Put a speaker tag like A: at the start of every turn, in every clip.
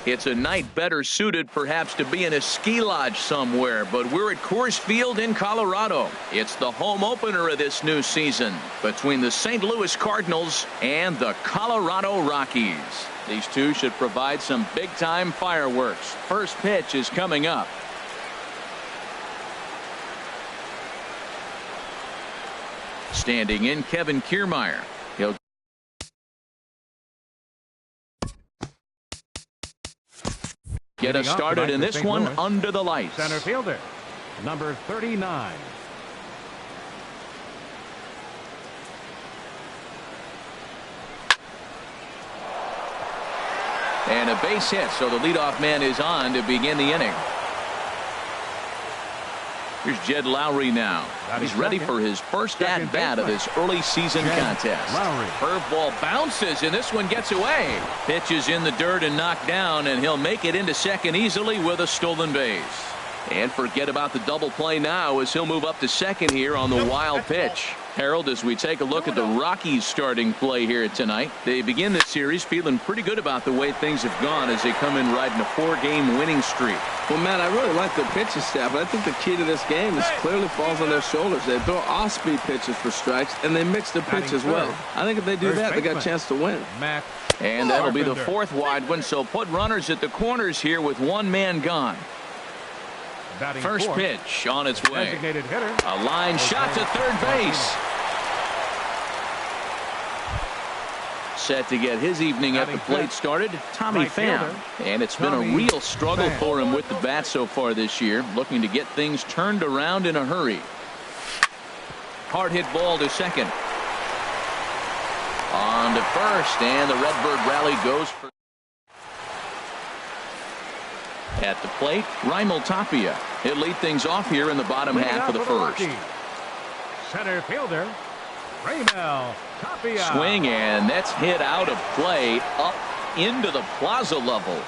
A: It's a night better suited perhaps to be in a ski lodge somewhere, but we're at Coors Field in Colorado. It's the home opener of this new season between the St. Louis Cardinals and the Colorado Rockies. These two should provide some big-time fireworks. First pitch is coming up. Standing in, Kevin Kiermaier. He'll get us started in this one under the lights.
B: Center fielder, number 39.
A: And a base hit, so the leadoff man is on to begin the inning. Here's Jed Lowry now. He's ready for his first at-bat of this early season contest. Curveball bounces, and this one gets away. Pitch is in the dirt and knocked down, and he'll make it into second easily with a stolen base. And forget about the double play now as he'll move up to second here on the wild pitch. Harold, as we take a look at the Rockies starting play here tonight, they begin this series feeling pretty good about the way things have gone as they come in riding a 4-game winning streak.
C: Well, Matt, I really like their pitching staff, but I think the key to this game is clearly falls on their shoulders. They throw off-speed pitches for strikes, and they mix the pitch as well. I think if they do that, they got a chance to win.
A: And that'll be the fourth wide one, so put runners at the corners here with one man gone. First pitch on its way. A line shot to third base. Set to get his evening at the plate started, Tommy Pham. And it's been a real struggle for him with the bat so far this year, looking to get things turned around in a hurry. Hard hit ball to second. On to first, and the Redbird rally goes for. At the plate, Raimel Tapia. He'll lead things off here in the bottom half of the first.
B: Center fielder, Raimel Tapia.
A: Swing, and that's hit out of play up into the plaza level.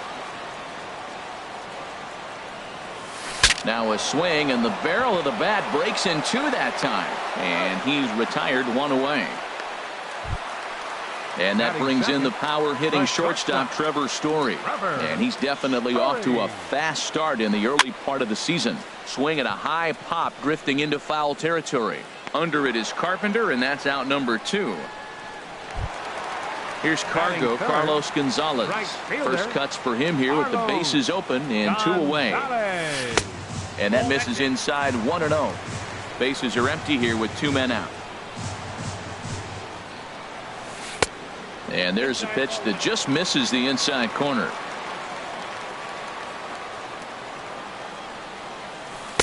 A: Now a swing, and the barrel of the bat breaks in two that time. And he's retired one away. And that brings in the power-hitting shortstop Trevor Story. And he's definitely off to a fast start in the early part of the season. Swing at a high pop, drifting into foul territory. Under it is Carpenter, and that's out number 2. Here's Carlos Gonzalez. First cuts for him here with the bases open and 2 away. And that misses inside 1-0. Bases are empty here with 2 men out. And there's a pitch that just misses the inside corner.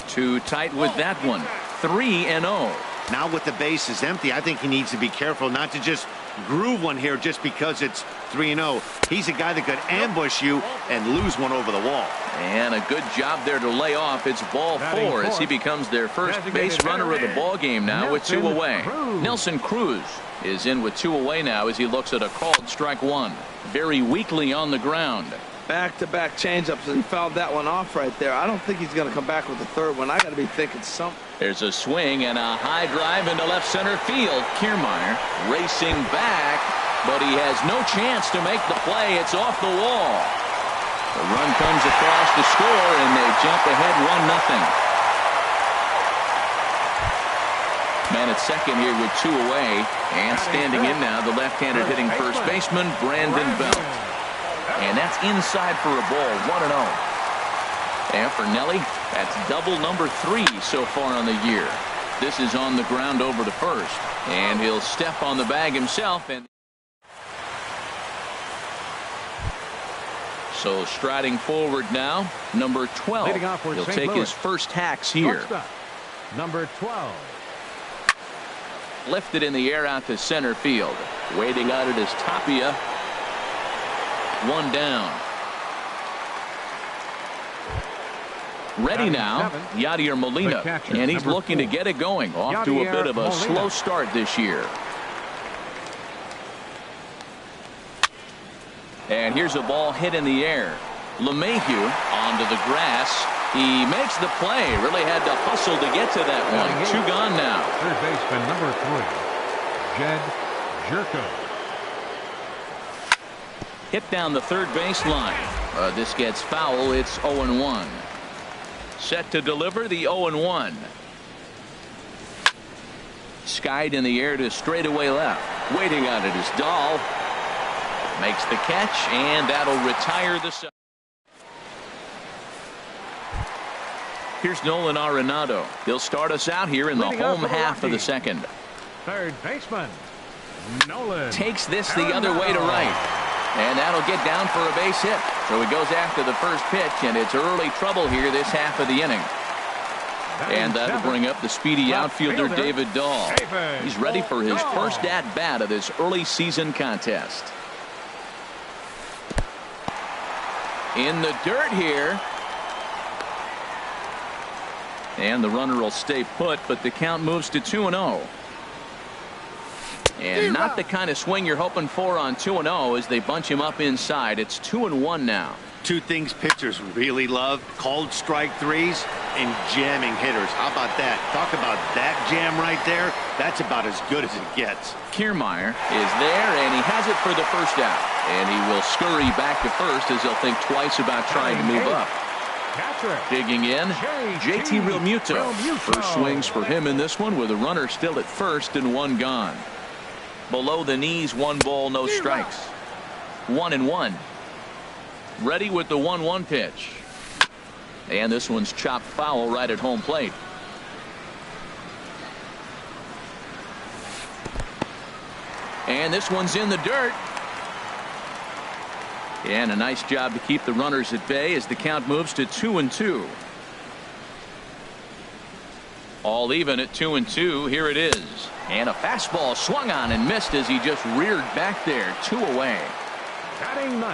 A: Too tight with that one. 3-0.
D: Now with the bases empty, I think he needs to be careful not to just groove one here just because it's 3-0. He's a guy that could ambush you and lose one over the wall.
A: And a good job there to lay off. It's ball 4 as he becomes their first base runner of the ball game now with 2 away. Nelson Cruz is in with 2 away now as he looks at a called strike 1. Very weakly on the ground.
C: Back-to-back changeups, and he fouled that one off right there. I don't think he's going to come back with the third one. I got to be thinking something.
A: There's a swing and a high drive into left center field. Kiermaier racing back, but he has no chance to make the play. It's off the wall. The run comes across to score, and they jump ahead 1-0. Man at second here with 2 away, and standing in now the left-handed hitting first baseman Brandon Belt. And that's inside for a ball. 1-0. And for Nelly, that's double number 3 so far on the year. This is on the ground over to first, and he'll step on the bag himself. And so striding forward now, number 12. He'll take his first hacks here.
B: Number 12.
A: Lifted in the air out to center field. Waiting on it is Tapia. 1 down. Ready now, Yadier Molina, and he's looking to get it going. Off to a bit of a slow start this year. And here's a ball hit in the air. LeMahieu onto the grass. He makes the play. Really had to hustle to get to that one. 2 gone now.
B: Third baseman number 3, Jed Jerko.
A: Hit down the third baseline. This gets foul. It's 0-1. Set to deliver the 0-1. Skied in the air to straightaway left. Waiting on it is Dahl. Makes the catch, and that'll retire the side. Here's Nolan Arenado. He'll start us out here in the home half of the second.
B: Third baseman, Nolan.
A: Takes this the other way to right. And that'll get down for a base hit. So he goes after the first pitch, and it's early trouble here this half of the inning. And that'll bring up the speedy outfielder David Dahl. He's ready for his first at-bat of this early season contest. In the dirt here. And the runner will stay put, but the count moves to 2-0. And not the kind of swing you're hoping for on 2-0 as they bunch him up inside. It's 2-1 now.
D: Two things pitchers really love: called strike threes and jamming hitters. How about that? Talk about that jam right there. That's about as good as it gets.
A: Kiermaier is there, and he has it for the first out. And he will scurry back to first as he'll think twice about trying to move up. Digging in, JT Realmuto. First swings for him in this one with a runner still at first and one gone. Below the knees, 1 ball, no strikes. 1-1. Ready with the 1-1 pitch. And this one's chopped foul right at home plate. And this one's in the dirt. And a nice job to keep the runners at bay as the count moves to 2-2. All even at 2-2. Here it is. And a fastball swung on and missed as he just reared back there. 2 away.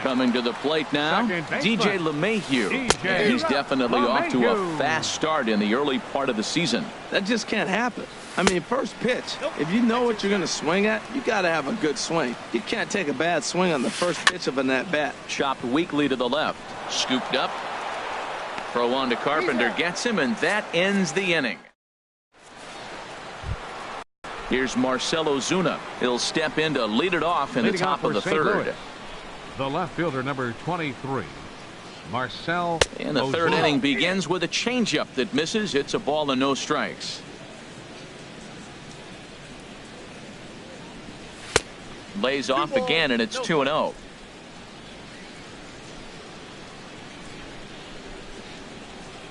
A: Coming to the plate now, DJ LeMahieu. And he's definitely off to a fast start in the early part of the season.
C: That just can't happen. I mean, first pitch, if you know what you're going to swing at, you got to have a good swing. You can't take a bad swing on the first pitch of an at-bat.
A: Chopped weakly to the left. Scooped up. Throw on to Carpenter. Gets him, and that ends the inning. Here's Marcell Ozuna. He'll step in to lead it off in the top of the third.
B: The left fielder, number 23, Marcell.
A: And the third inning begins with a changeup that misses. It's a ball and no strikes. Lays off again, and it's 2-0.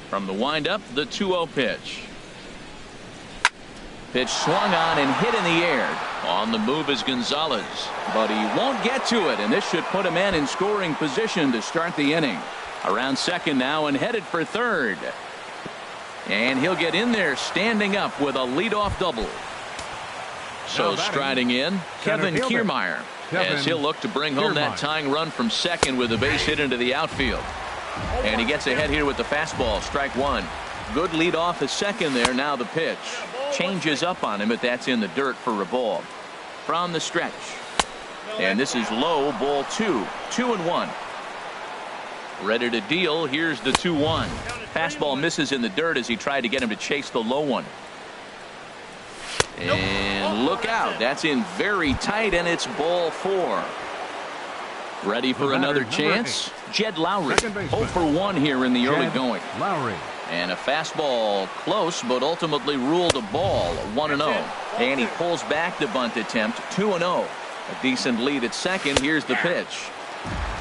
A: From the windup, the 2-0 pitch. Pitch swung on and hit in the air. On the move is Gonzalez, but he won't get to it, and this should put a man in scoring position to start the inning. Around second now and headed for third. And he'll get in there standing up with a leadoff double. So striding in, Kevin Kiermaier, as he'll look to bring home that tying run from second with a base hit into the outfield. And he gets ahead here with the fastball. Strike one. Good lead off at second there. Now the pitch. Changes up on him, but that's in the dirt for a ball. From the stretch. And this is low, ball 2. 2-1. Ready to deal. Here's the 2-1. Fastball misses in the dirt as he tried to get him to chase the low one. And look out. That's in very tight, and it's ball 4. Ready for another chance. Jed Lowry. 0 for 1 here in the early going.
B: Lowry.
A: And a fastball close, but ultimately ruled a ball. 1-0. And he pulls back the bunt attempt. 2-0. A decent lead at second. Here's the pitch.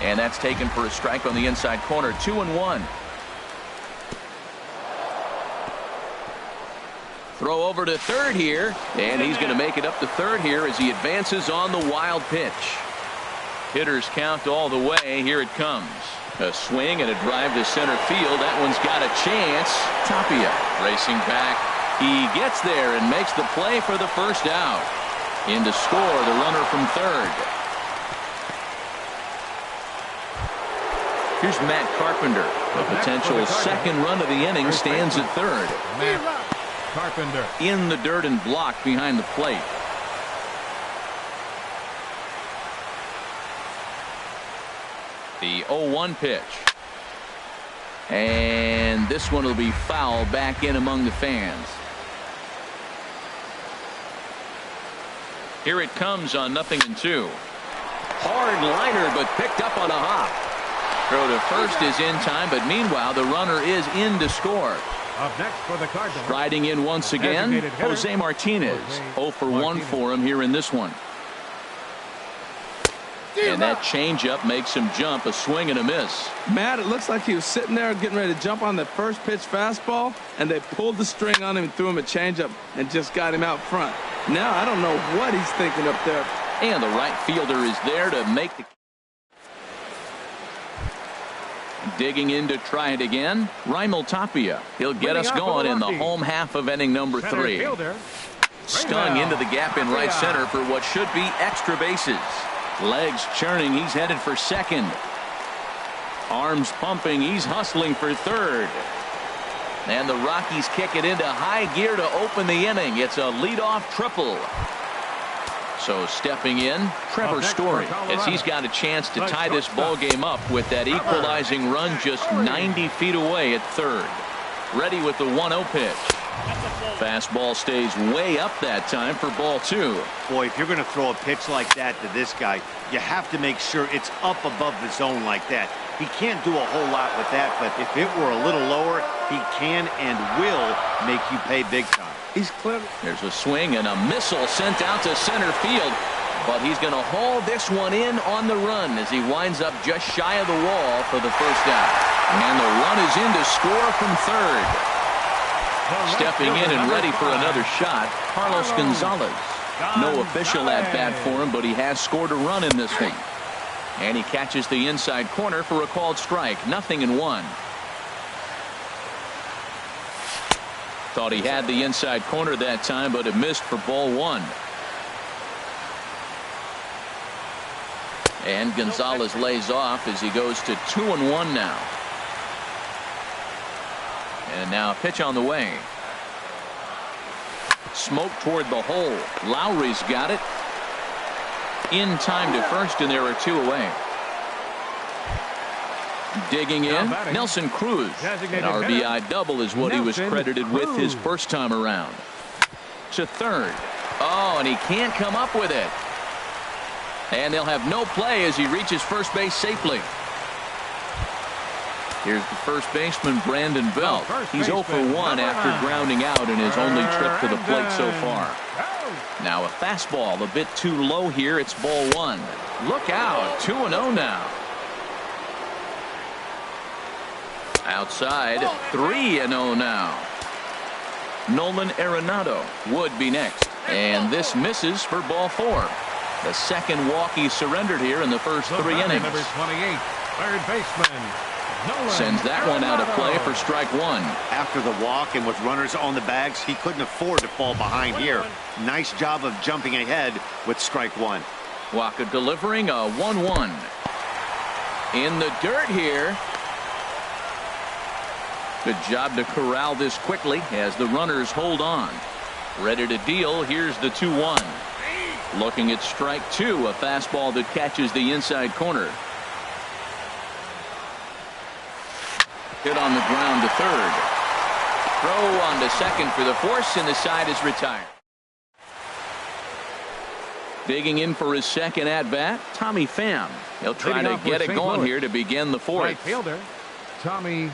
A: And that's taken for a strike on the inside corner. 2-1. Throw over to third here. And he's going to make it up to third here as he advances on the wild pitch. Hitters count all the way. Here it comes. A swing and a drive to center field. That one's got a chance. Tapia racing back. He gets there and makes the play for the first out. In to score the runner from third. Here's Matt Carpenter. The potential second run of the inning stands at third.
B: Matt Carpenter.
A: In the dirt and blocked behind the plate. The 0-1 pitch. And this one will be foul back in among the fans. Here it comes on 0-2. Hard liner, but picked up on a hop. Throw to first is in time, but meanwhile the runner is in to score.
B: Up next for the Cardinals.
A: Riding in once again, Jose Martinez. 0 for 1 for him here in this one. And that changeup makes him jump, a swing and a miss.
C: Matt, it looks like he was sitting there getting ready to jump on the first pitch fastball, and they pulled the string on him and threw him a changeup and just got him out front. Now I don't know what he's thinking up there.
A: And the right fielder is there to make the... Digging in to try it again, Raimel Tapia. He'll get us going in the home half of inning number 3. Stung into the gap in right center for what should be extra bases. Legs churning, he's headed for second. Arms pumping, he's hustling for third. And the Rockies kick it into high gear to open the inning. It's a leadoff triple. So stepping in, Trevor Story, as he's got a chance to tie this ball game up with that equalizing run just 90 feet away at third. Ready with the 1-0 pitch. Fastball stays way up that time for ball 2.
D: Boy, if you're going to throw a pitch like that to this guy, you have to make sure it's up above the zone like that. He can't do a whole lot with that, but if it were a little lower, he can and will make you pay big time.
C: He's clever.
A: There's a swing and a missile sent out to center field, but he's going to haul this one in on the run as he winds up just shy of the wall for the first out. And the run is in to score from third. Stepping in and ready for another shot, Carlos Gonzalez. No official at bat for him, but he has scored a run in this one. And he catches the inside corner for a called strike. 0-1. Thought he had the inside corner that time, but it missed for ball 1. And Gonzalez lays off as he goes to 2-1 now. And now a pitch on the way. Smoke toward the hole. Lowry's got it. In time to first, and there are 2 away. Digging in, Nelson Cruz. An RBI double is what he was credited with his first time around. To third. Oh, and he can't come up with it. And they'll have no play as he reaches first base safely. Here's the first baseman, Brandon Belt. He's 0 for 1 after grounding out in his only trip to the plate so far. Now a fastball a bit too low here. It's ball 1. Look out. 2-0 now. Outside, 3-0 now. Nolan Arenado would be next. And this misses for ball 4. The second walk he surrendered here in the first 3 innings.
B: Number 28, third baseman. Nolan
A: Sends that one out of play for strike 1.
D: After the walk and with runners on the bags, he couldn't afford to fall behind here. Nice job of jumping ahead with strike 1.
A: Waka delivering a 1-1. In the dirt here. Good job to corral this quickly as the runners hold on. Ready to deal. Here's the 2-1. Looking at strike 2, a fastball that catches the inside corner. Hit on the ground to third. Throw on to second for the force, and the side is retired. Digging in for his second at-bat, Tommy Pham. He'll try to get it going here to begin the 4th.
B: Right fielder, Tommy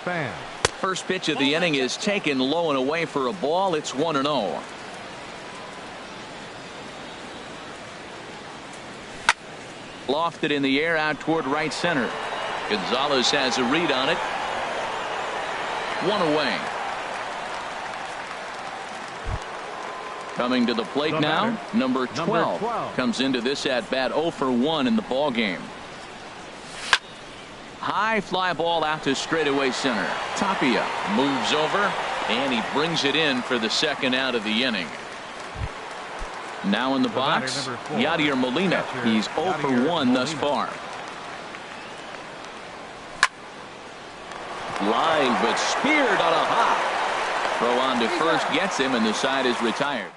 B: Pham.
A: First pitch of the inning is taken low and away for a ball. It's 1-0. Lofted in the air out toward right center. Gonzalez has a read on it. 1 away. Coming to the plate now, number 12 comes into this at bat 0 for 1 in the ball game. High fly ball out to straightaway center. Tapia moves over and he brings it in for the second out of the inning. Now in the box, Yadier Molina. He's 0 for 1 thus far. Line, but speared on a hop. Throw on to first gets him, and the side is retired.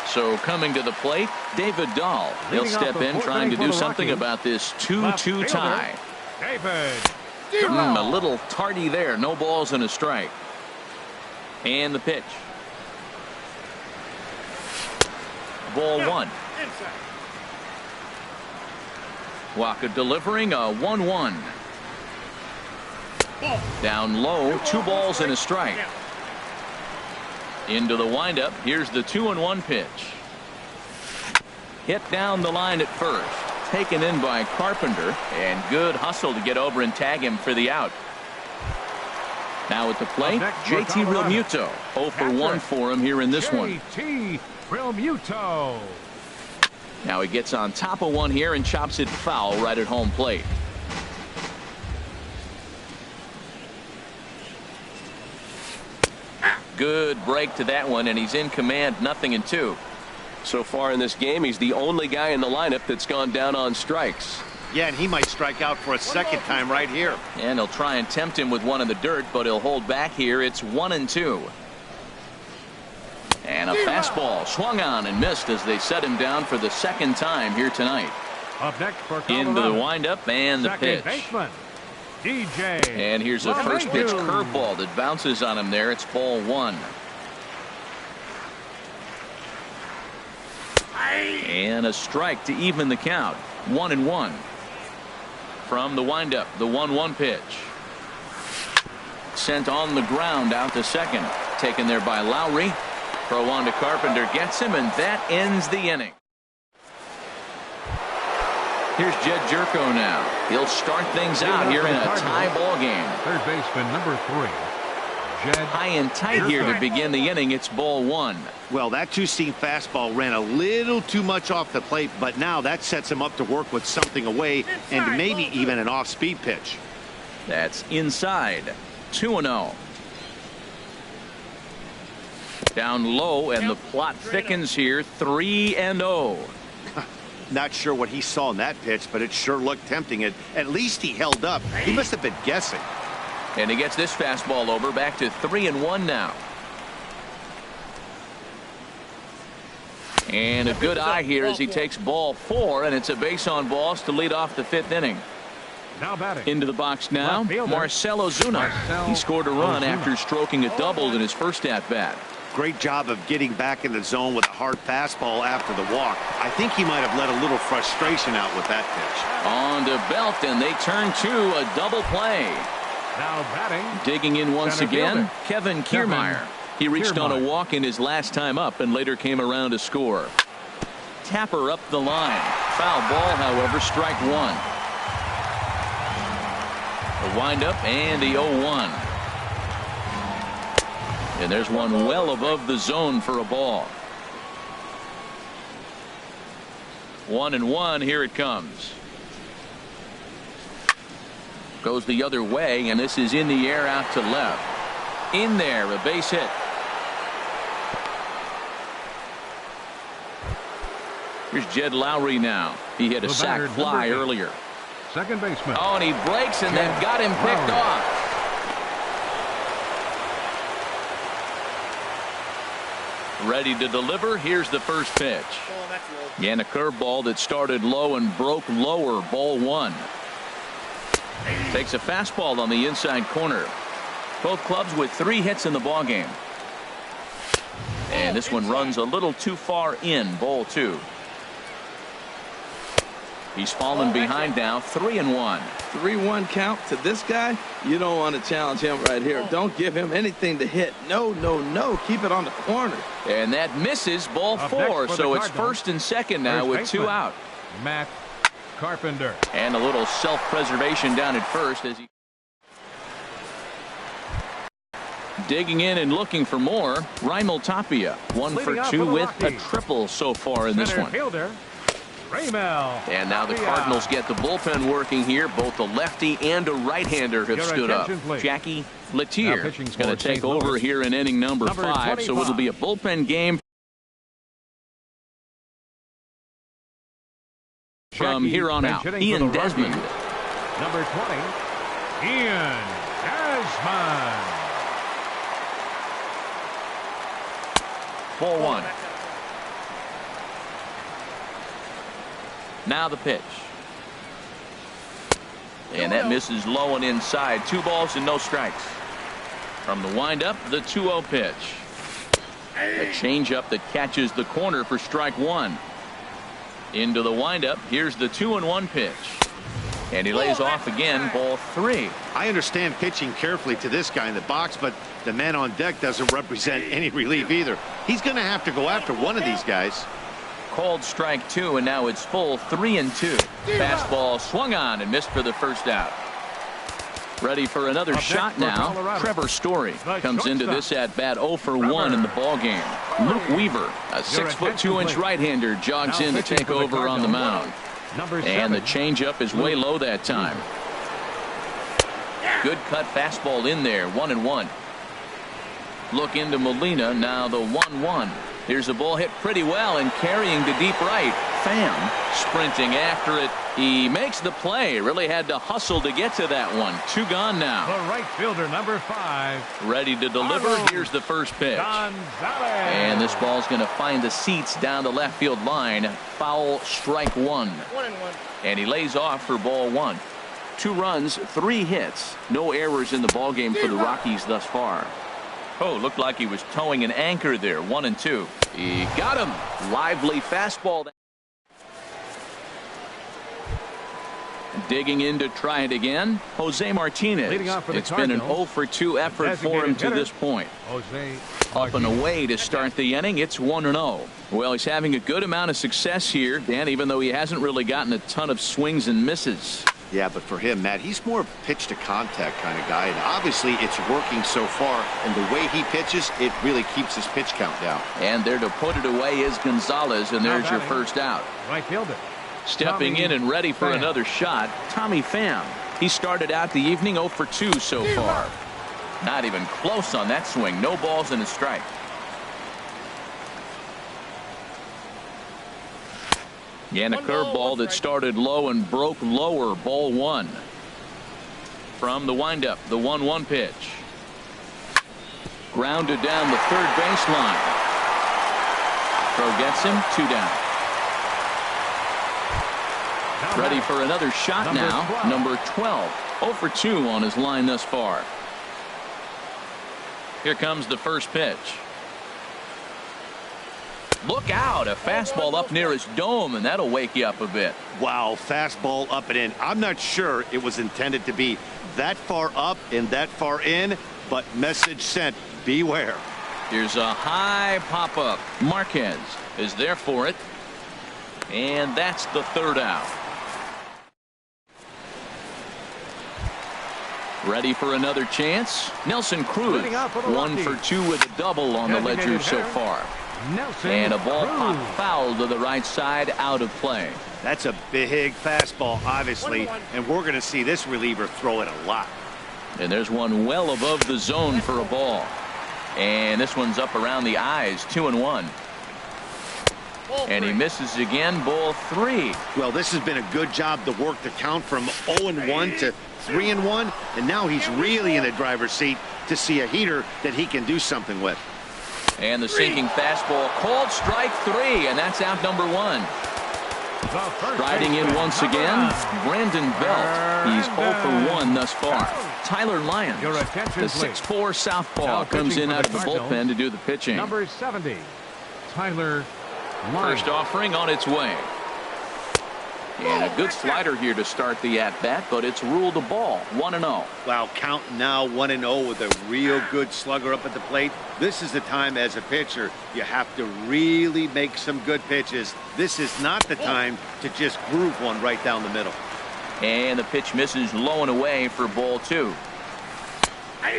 A: So coming to the plate, David Dahl. He'll step in trying to do something about this 2-2 tie. A little tardy there. No balls and a strike. And the pitch. Ball 1. Waka delivering a 1-1. Down low, 2 balls and a strike. Into the windup. Here's the 2-1 pitch. Hit down the line at first. Taken in by Carpenter, and good hustle to get over and tag him for the out. Now at the plate, JT Realmuto. 0 for 1 for him here in this one.
B: JT Realmuto.
A: Now he gets on top of one here and chops it foul right at home plate. Good break to that one, and he's in command, 0-2.
E: So far in this game, he's the only guy in the lineup that's gone down on strikes.
D: Yeah, and he might strike out for a second time right here.
A: And he'll try and tempt him with one in the dirt, but he'll hold back here. It's 1-2. And a fastball swung on and missed as they set him down for the second time here tonight.
B: Up next for
A: into the windup and the pitch.
B: Baseman, DJ.
A: And here's a first pitch curveball that bounces on him there. It's ball 1. And a strike to even the count. 1-1. From the windup, the 1-1 pitch. Sent on the ground out to second. Taken there by Lowry. Throw on to Carpenter, gets him, and that ends the inning. Here's Jed Jerko now. He'll start things out here in a tie ball game.
B: Third baseman number 3.
A: High and tight here to begin the inning. It's ball 1.
D: Well, that two-seam fastball ran a little too much off the plate, but now that sets him up to work with something away and maybe even an off-speed pitch.
A: That's inside. 2-0. Down low, and the plot thickens here. 3-0.
D: Not sure what he saw in that pitch, but it sure looked tempting. At least he held up. He must have been guessing.
A: And he gets this fastball over, back to 3-1 now. And a good eye here as he takes ball 4, and it's a base on balls to lead off the 5th inning.
B: Now batting.
A: Into the box now, Marcell Ozuna. He scored a run after stroking a double in his first at-bat.
D: Great job of getting back in the zone with a hard fastball after the walk. I think he might have let a little frustration out with that pitch.
A: On to Belt, and they turn to a double play.
B: Now batting.
A: Digging in once again,
B: fielder,
A: Kevin Kiermaier. He reached on a walk in his last time up and later came around to score. Tapper up the line. Foul ball, however, strike 1. The windup and the 0-1. And there's one well above the zone for a ball. 1-1. Here it comes. Goes the other way, and this is in the air out to left. In there, a base hit. Here's Jed Lowry now. He hit a sac fly earlier.
B: Second baseman.
A: Oh, and he breaks, and they've got him picked off. Ready to deliver. Here's the first pitch. And a curveball that started low and broke lower. Ball 1. Takes a fastball on the inside corner. Both clubs with 3 hits in the ballgame. And this one runs a little too far in. Ball 2. He's fallen behind now. 3-1.
C: 3-1 count to this guy. You don't want to challenge him right here. Don't give him anything to hit. No, no, no. Keep it on the corner.
A: And that misses. Ball 4. So it's first and second now with 2 out.
B: Matt Carpenter.
A: And a little self-preservation down at first as he digging in and looking for more. Raimel Tapia 1 for 2 with a triple so far in this one.
B: Fielder,
A: and now the Cardinals get the bullpen working here. Both a lefty and a right-hander have stood up. Jackie Letier is going to take over here in inning number 5. So it'll be a bullpen game from here on out. Ian Desmond.
B: Number 20, Ian Desmond.
A: Ball 1. Now the pitch. And that misses low and inside. 2 balls and no strikes. From the windup, the 2-0 pitch. A changeup that catches the corner for strike 1. Into the windup. Here's the 2-1 pitch. And he lays off again, ball 3.
D: I understand pitching carefully to this guy in the box, but the man on deck doesn't represent any relief either. He's going to have to go after one of these guys.
A: Called strike 2, and now it's full 3-2. Fastball swung on and missed for the first out. Ready for another shot now. Trevor Story comes into this at bat 0 for 1 in the ball game. Luke Weaver, a 6'2" right-hander, jogs in to take over on the mound. And the changeup is way low that time. Good cut fastball in there, 1-1. Look into Molina, now the 1-1. Here's the ball hit pretty well and carrying to deep right. Pham sprinting after it. He makes the play. Really had to hustle to get to that one. 2 gone now.
B: The right fielder, number 5.
A: Ready to deliver. Here's the first pitch. And this ball's going to find the seats down the left field line. Foul, strike 1.
F: 1-1.
A: And he lays off for ball 1. 2 runs, 3 hits. No errors in the ball game for the Rockies thus far. Oh, looked like he was towing an anchor there. 1-2. He got him. Lively fastball. Digging in to try it again, Jose Martinez. It's been an 0 for 2 effort for him to this point. Up and away to start the inning. It's 1-0. Well, he's having a good amount of success here, Dan, even though he hasn't really gotten a ton of swings and misses.
D: Yeah, but for him, Matt, he's more of a pitch to contact kind of guy, and obviously it's working so far, and the way he pitches, it really keeps his pitch count down.
A: And there to put it away is Gonzalez, and there's your first out.
B: Right fielder.
A: Stepping in and ready for another shot, Tommy Pham. He started out the evening 0 for 2 so far. Not even close on that swing. No balls and a strike. And a curveball that started low and broke lower. Ball 1. From the windup, the 1-1 pitch. Grounded down the third baseline. Throw gets him. 2 down. Ready for another shot now. Number 12. 0 for 2 on his line thus far. Here comes the first pitch. Look out, a fastball up near his dome, and that'll wake you up a bit.
D: Wow, fastball up and in. I'm not sure it was intended to be that far up and that far in, but message sent, beware.
A: Here's a high pop-up. Marquez is there for it, and that's the third out. Ready for another chance. Nelson Cruz, 1 for 2 with a double on the ledger so far. And a ball popped foul to the right side, out of play.
D: That's a big fastball, obviously, and we're going to see this reliever throw it a lot.
A: And there's one well above the zone for a ball. And this one's up around the eyes, 2-1. And he misses again, ball 3.
D: Well, this has been a good job to work the count from 0-1 to 3-1, and now he's really in the driver's seat to see a heater that he can do something with.
A: And the sinking fastball called strike 3, and that's out number 1. Striding in once again, Brandon Belt. He's 0 for 1 thus far. Tyler Lyons, the 6'4" southpaw, comes in out of the bullpen to do the pitching.
B: Number 70, Tyler Lyons.
A: First offering on its way. And a good slider here to start the at-bat, but it's ruled a ball. 1-0.
D: Wow, count now 1-0 with a real good slugger up at the plate. This is the time as a pitcher you have to really make some good pitches. This is not the time to just groove one right down the middle.
A: And the pitch misses low and away for ball 2.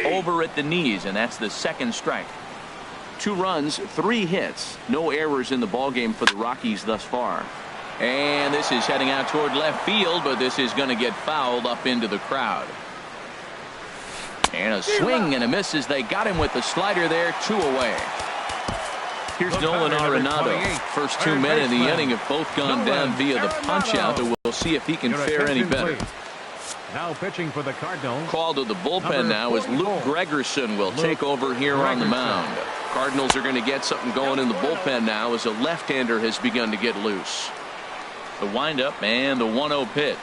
A: Over at the knees, and that's the second strike. 2 runs, 3 hits. No errors in the ballgame for the Rockies thus far. And this is heading out toward left field, but this is going to get fouled up into the crowd. And a swing and a miss as they got him with the slider there, 2 away. Here's Nolan Arenado. First 2 men in the inning have both gone down via the punch-out, but we'll see if he can fare any better.
B: Now pitching for the Cardinals.
A: Called to the bullpen now as Luke Gregerson will take over here on the mound. Cardinals are going to get something going in the bullpen now as a left-hander has begun to get loose. The windup and the 1-0 pitch.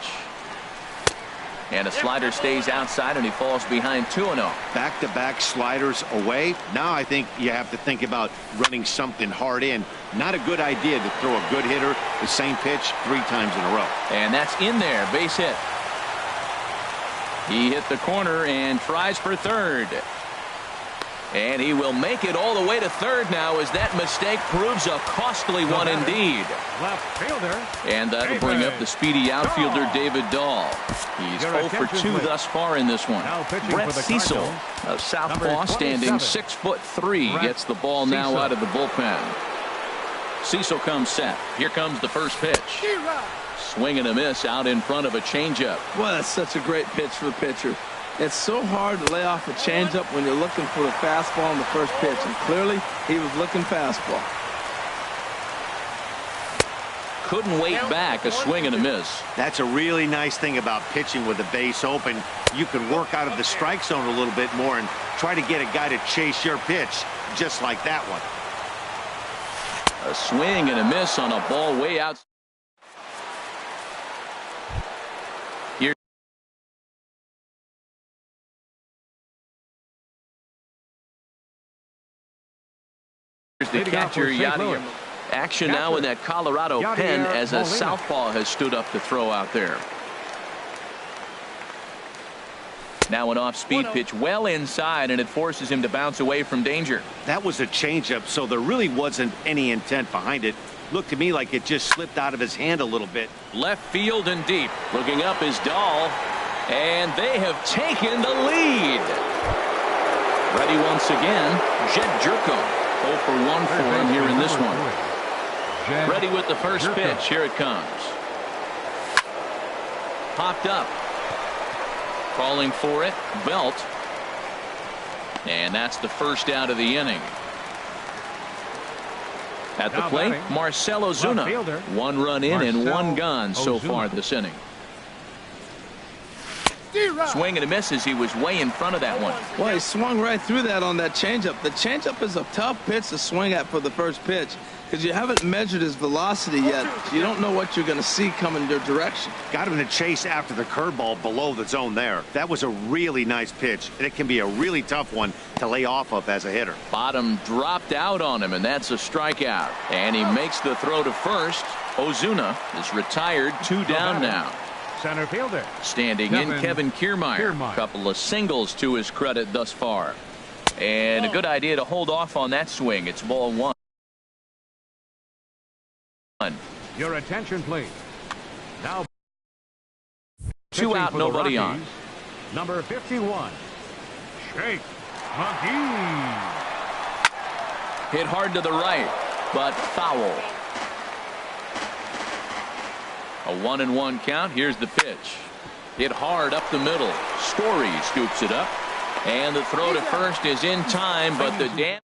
A: And a slider stays outside, and he falls behind 2-0.
D: Back-to-back sliders away. Now I think you have to think about running something hard in. Not a good idea to throw a good hitter the same pitch 3 times in a row.
A: And that's in there. Base hit. He hit the corner and tries for third. And he will make it all the way to third now, as that mistake proves a costly one indeed.
B: Left fielder.
A: And that'll bring up the speedy outfielder David Dahl. He's 0 for 2 thus far in this one. Brett Cecil, a southpaw, standing 6'3", gets the ball now out of the bullpen. Cecil comes set. Here comes the first pitch. Swing and a miss out in front of a changeup.
C: Well, that's such a great pitch for the pitcher. It's so hard to lay off a changeup when you're looking for the fastball in the first pitch, and clearly he was looking fastball.
A: Couldn't wait back. A swing and a miss.
D: That's a really nice thing about pitching with the base open. You can work out of the strike zone a little bit more and try to get a guy to chase your pitch, just like that one.
A: A swing and a miss on a ball way out. The catcher, Yadier. Action now in that Colorado pen as a southpaw has stood up to throw out there. Now an off-speed pitch well inside, and it forces him to bounce away from danger.
D: That was a changeup, so there really wasn't any intent behind it. Looked to me like it just slipped out of his hand a little bit.
A: Left field and deep. Looking up is Dahl, and they have taken the lead. Ready once again, Jed Jerko. 0 for 1 for him here in this one. Ready with the first pitch. Here it comes. Popped up. Calling for it. Belt. And that's the first out of the inning. At the plate, Marcell Ozuna. 1 run in and 1 gone so far this inning. Swing and a miss as he was way in front of that one.
C: Well, he swung right through that on that changeup. The changeup is a tough pitch to swing at for the first pitch because you haven't measured his velocity yet. So you don't know what you're going to see coming your direction.
D: Got him to chase after the curveball below the zone there. That was a really nice pitch, and it can be a really tough one to lay off of as a hitter.
A: Bottom dropped out on him, and that's a strikeout. And he makes the throw to first. Ozuna is retired, 2 down now.
B: Center fielder.
A: Standing in Kevin Kiermaier. Couple of singles to his credit thus far. And a good idea to hold off on that swing. It's ball 1.
B: Your attention, please. Now
A: 2 out, nobody on.
B: Number 51. Shake McGee.
A: Hit hard to the right, but foul. A 1-1 count. Here's the pitch. Hit hard up the middle. Story scoops it up. And the throw to first is in time, but the damage.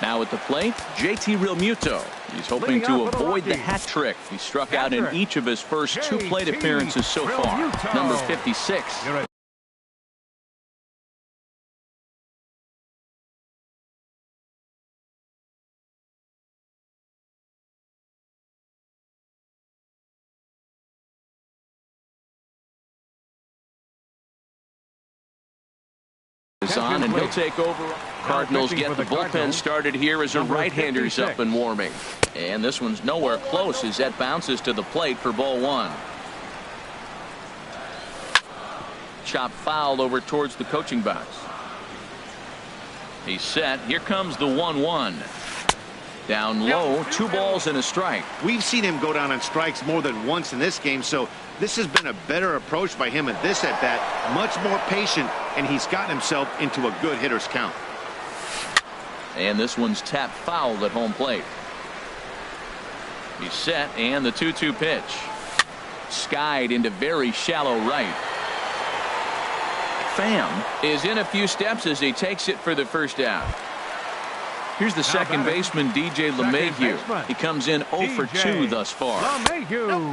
A: Now at the plate, JT Realmuto. He's hoping to avoid the hat trick. He struck out in each of his first 2 plate appearances so far. Number 56. On, and he'll take over. Cardinals get the bullpen started here as a right-hander's up and warming. And this one's nowhere close as that bounces to the plate for ball 1. Chop foul over towards the coaching box. He's set. Here comes the 1-1. Down low, 2 balls and a strike.
D: We've seen him go down on strikes more than once in this game, so this has been a better approach by him at this at-bat. Much more patient, and he's gotten himself into a good hitter's count.
A: And this one's tapped foul at home plate. He's set, and the 2-2 pitch. Skied into very shallow right. Pham is in a few steps as he takes it for the first out. Here's the second baseman, DJ LeMahieu. He comes in 0 for 2 thus far.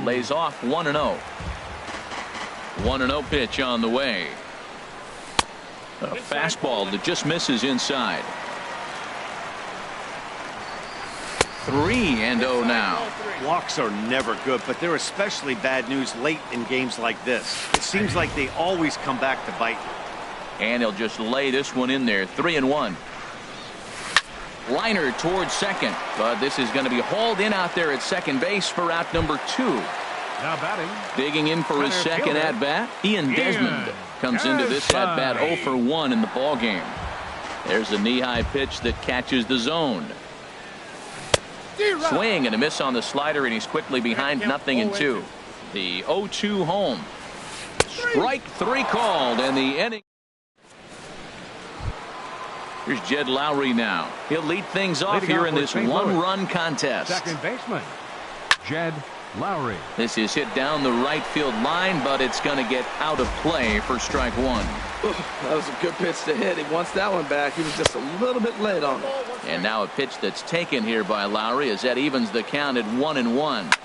A: Lays off 1-0. 1-0 pitch on the way. A fastball that just misses inside. 3-0 now.
D: Walks are never good, but they're especially bad news late in games like this. It seems like they always come back to bite you.
A: And he'll just lay this one in there. 3-1. Liner towards second, but this is going to be hauled in out there at second base for out number 2.
B: Now batting.
A: Digging in for his second at-bat, Ian Desmond comes into this at-bat 0 for 1 in the ballgame. There's a knee-high pitch that catches the zone. Swing and a miss on the slider, and he's quickly behind 0-2. The 0-2 home. Strike 3 called, and the inning. Here's Jed Lowry now. He'll lead things off here in this one-run contest.
B: Second baseman, Jed Lowry.
A: This is hit down the right field line, but it's going to get out of play for strike 1.
C: That was a good pitch to hit. He wants that one back. He was just a little bit late on it.
A: And now a pitch that's taken here by Lowry as that evens the count at 1-1.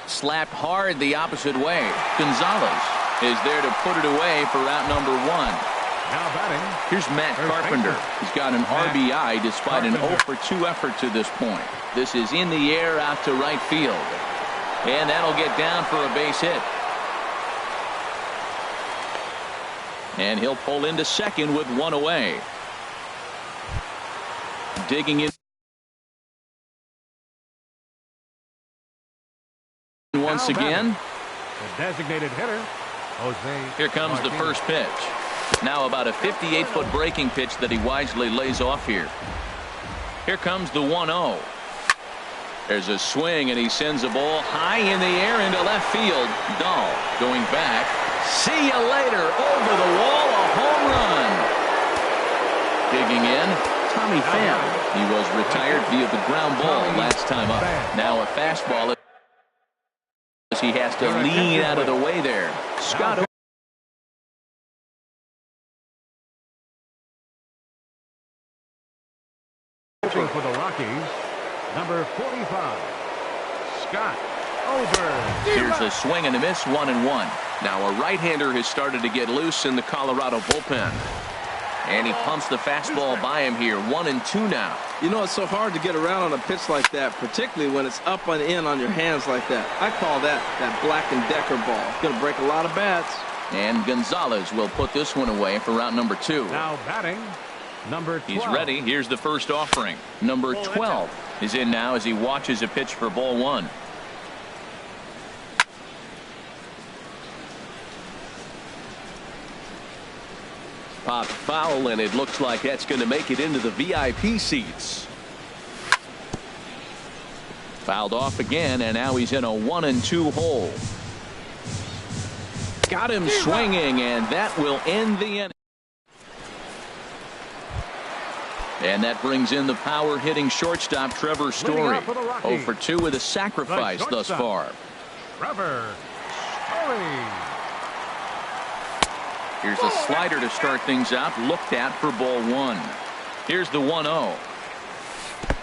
A: Slapped hard the opposite way. Gonzalez is there to put it away for out number 1.
B: Now batting.
A: Here's Matt Carpenter. He's got an RBI despite an 0 for 2 effort to this point. This is in the air out to right field. And that'll get down for a base hit. And he'll pull into second with 1 away. Digging in once again.
B: The designated hitter, Jose.
A: Here comes the first pitch. Now about a 58-foot breaking pitch that he wisely lays off here. Here comes the 1-0. There's a swing, and he sends a ball high in the air into left field. Dahl going back. See you later. Over the wall, a home run. Digging in, Tommy Pham. He was retired via the ground ball last time up. Now a fastball as he has to lean out of the way there. Scott
B: for the Rockies, number 45, Scott Over.
A: Here's a swing and a miss, 1-1.
E: Now a right-hander has started to get loose in the Colorado bullpen.
A: And he pumps the fastball by him here. 1-2 now.
C: You know, it's so hard to get around on a pitch like that, particularly when it's up and in on your hands like that. I call that Black & Decker ball. It's going to break a lot of bats.
A: And Gonzalez will put this one away for route number 2.
B: Now batting, number 12.
A: He's ready. Here's the first offering. Number 12 is in now as he watches a pitch for ball 1.
E: Popped foul, and it looks like that's going to make it into the VIP seats.
A: Fouled off again, and now he's in a 1-2 hole. Got him swinging, and that will end the inning. And that brings in the power hitting shortstop Trevor Story. 0 for 2 with a sacrifice thus far.
B: Trevor Story.
A: Here's a slider to start things out, looked at for ball 1. Here's the 1-0.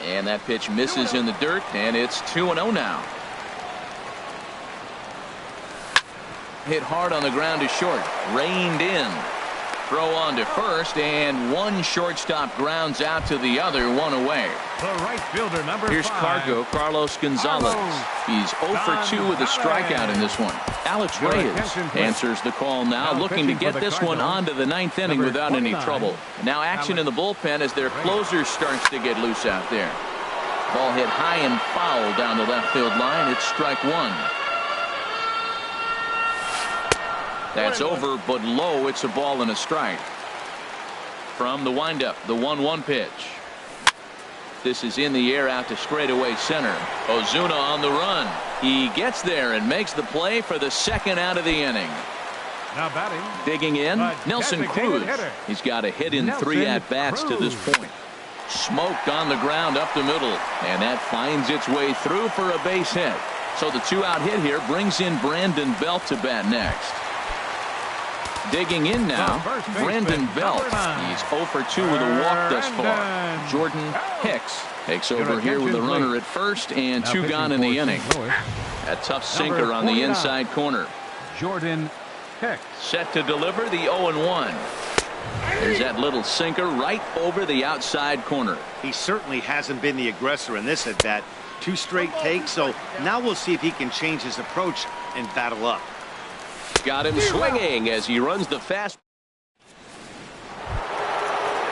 A: And that pitch misses in the dirt, and it's 2-0 now. Hit hard on the ground to short, reined in. Throw on to first, and one shortstop grounds out to the other, 1 away.
B: The right fielder, number 5.
A: Here's Cargo, Carlos Gonzalez. He's 0 for 2 with a strikeout in this one. Alex Reyes answers the call now, looking to get this one onto the 9th inning without any trouble. Now action in the bullpen as their closer starts to get loose out there. Ball hit high and foul down the left field line. It's strike 1. That's over, but low. It's a ball and a strike. From the windup, the 1-1 pitch. This is in the air out to straightaway center. Ozuna on the run. He gets there and makes the play for the second out of the inning.
B: Now batting.
A: Digging in, Nelson Cruz. He's got a hit in 3 at-bats to this point. Smoked on the ground up the middle, and that finds its way through for a base hit. So the 2-out hit here brings in Brandon Belt to bat next. Digging in now, Brandon Belt. He's 0 for 2 with a walk thus far. Jordan Hicks takes over here with a runner at first and 2 gone in the inning. A tough sinker on the inside corner.
B: Jordan Hicks.
A: Set to deliver the 0-1. There's that little sinker right over the outside corner.
D: He certainly hasn't been the aggressor in this at-bat. 2 straight takes, so now we'll see if he can change his approach and battle up.
E: Got him swinging as he runs the fast.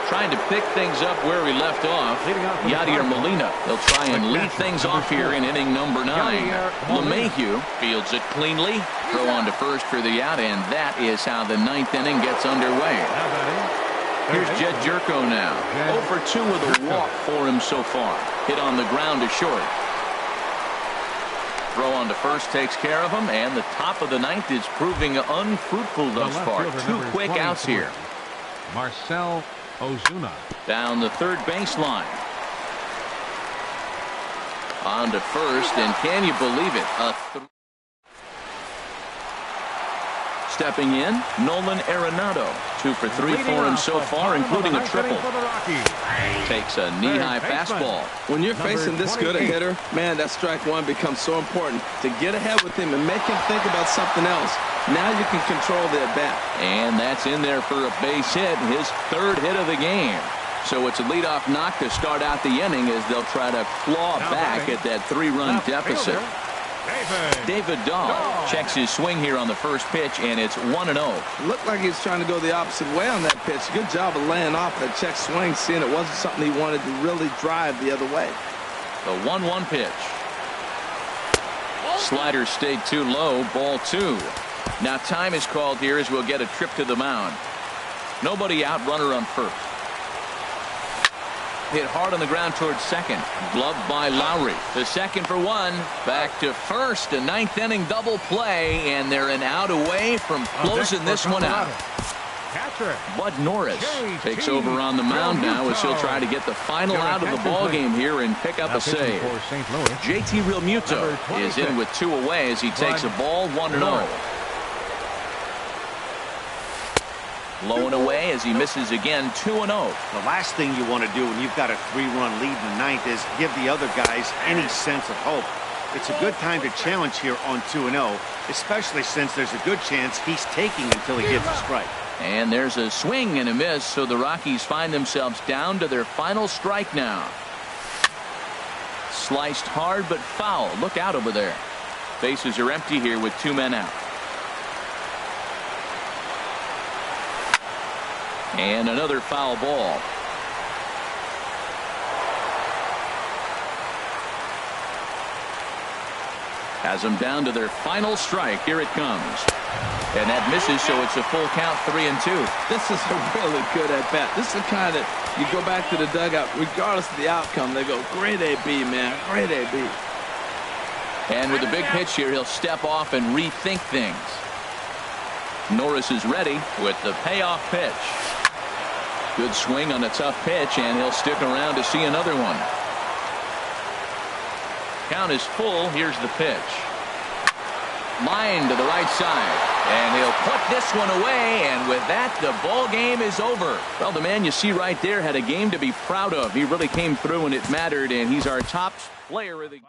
A: Trying to pick things up where he left off. Yadier Molina. They'll try and lead things off here in inning number 9. LeMahieu fields it cleanly. Throw on to first for the out, and that is how the 9th inning gets underway. Here's Jed Jerko now. 0 for 2 with a walk for him so far. Hit on the ground to short. Throw on to first takes care of him, and the top of the 9th is proving unfruitful thus far. 2 quick outs here.
B: Marcell Ozuna.
A: Down the third baseline. On to first, and can you believe it? Stepping in, Nolan Arenado. 2 for 3 for him so far, including a triple. Takes a knee-high fastball.
C: When you're facing this good a hitter, man, that strike one becomes so important. To get ahead with him and make him think about something else. Now you can control the at-bat.
A: And that's in there for a base hit, his 3rd hit of the game. So it's a leadoff knock to start out the inning as they'll try to claw back at that 3-run deficit. David Dahl checks his swing here on the first pitch, and it's 1-0.
C: Looked like he was trying to go the opposite way on that pitch. Good job of laying off that check swing, seeing it wasn't something he wanted to really drive the other way.
A: The 1-1 pitch. Slider stayed too low, ball 2. Now time is called here as we'll get a trip to the mound. Nobody out, runner on first. Hit hard on the ground towards second. Gloved by Lowry. The second for 1. Back to first. A 9th inning double play, and they're an out away from closing this one out. Bud Norris takes over on the mound now as he'll try to get the final out of the ball game here and pick up a save. JT Realmuto is in with 2 away as he takes a ball 1-0. Low and away as he misses again, 2-0.
D: The last thing you want to do when you've got a 3-run lead in the 9th is give the other guys any sense of hope. It's a good time to challenge here on 2-0, especially since there's a good chance he's taking until he gets a strike.
A: And there's a swing and a miss, so the Rockies find themselves down to their final strike now. Sliced hard but foul. Look out over there. Bases are empty here with 2 men out. And another foul ball. Has them down to their final strike. Here it comes. And that misses, so it's a full count, 3-2.
C: This is a really good at-bat. This is the kind that you go back to the dugout, regardless of the outcome, they go, great AB, man, great AB.
A: And with a big pitch here, he'll step off and rethink things. Norris is ready with the payoff pitch. Good swing on a tough pitch, and he'll stick around to see another one. Count is full. Here's the pitch. Line to the right side, and he'll put this one away, and with that, the ball game is over. Well, the man you see right there had a game to be proud of. He really came through when it mattered, and he's our top player of the game.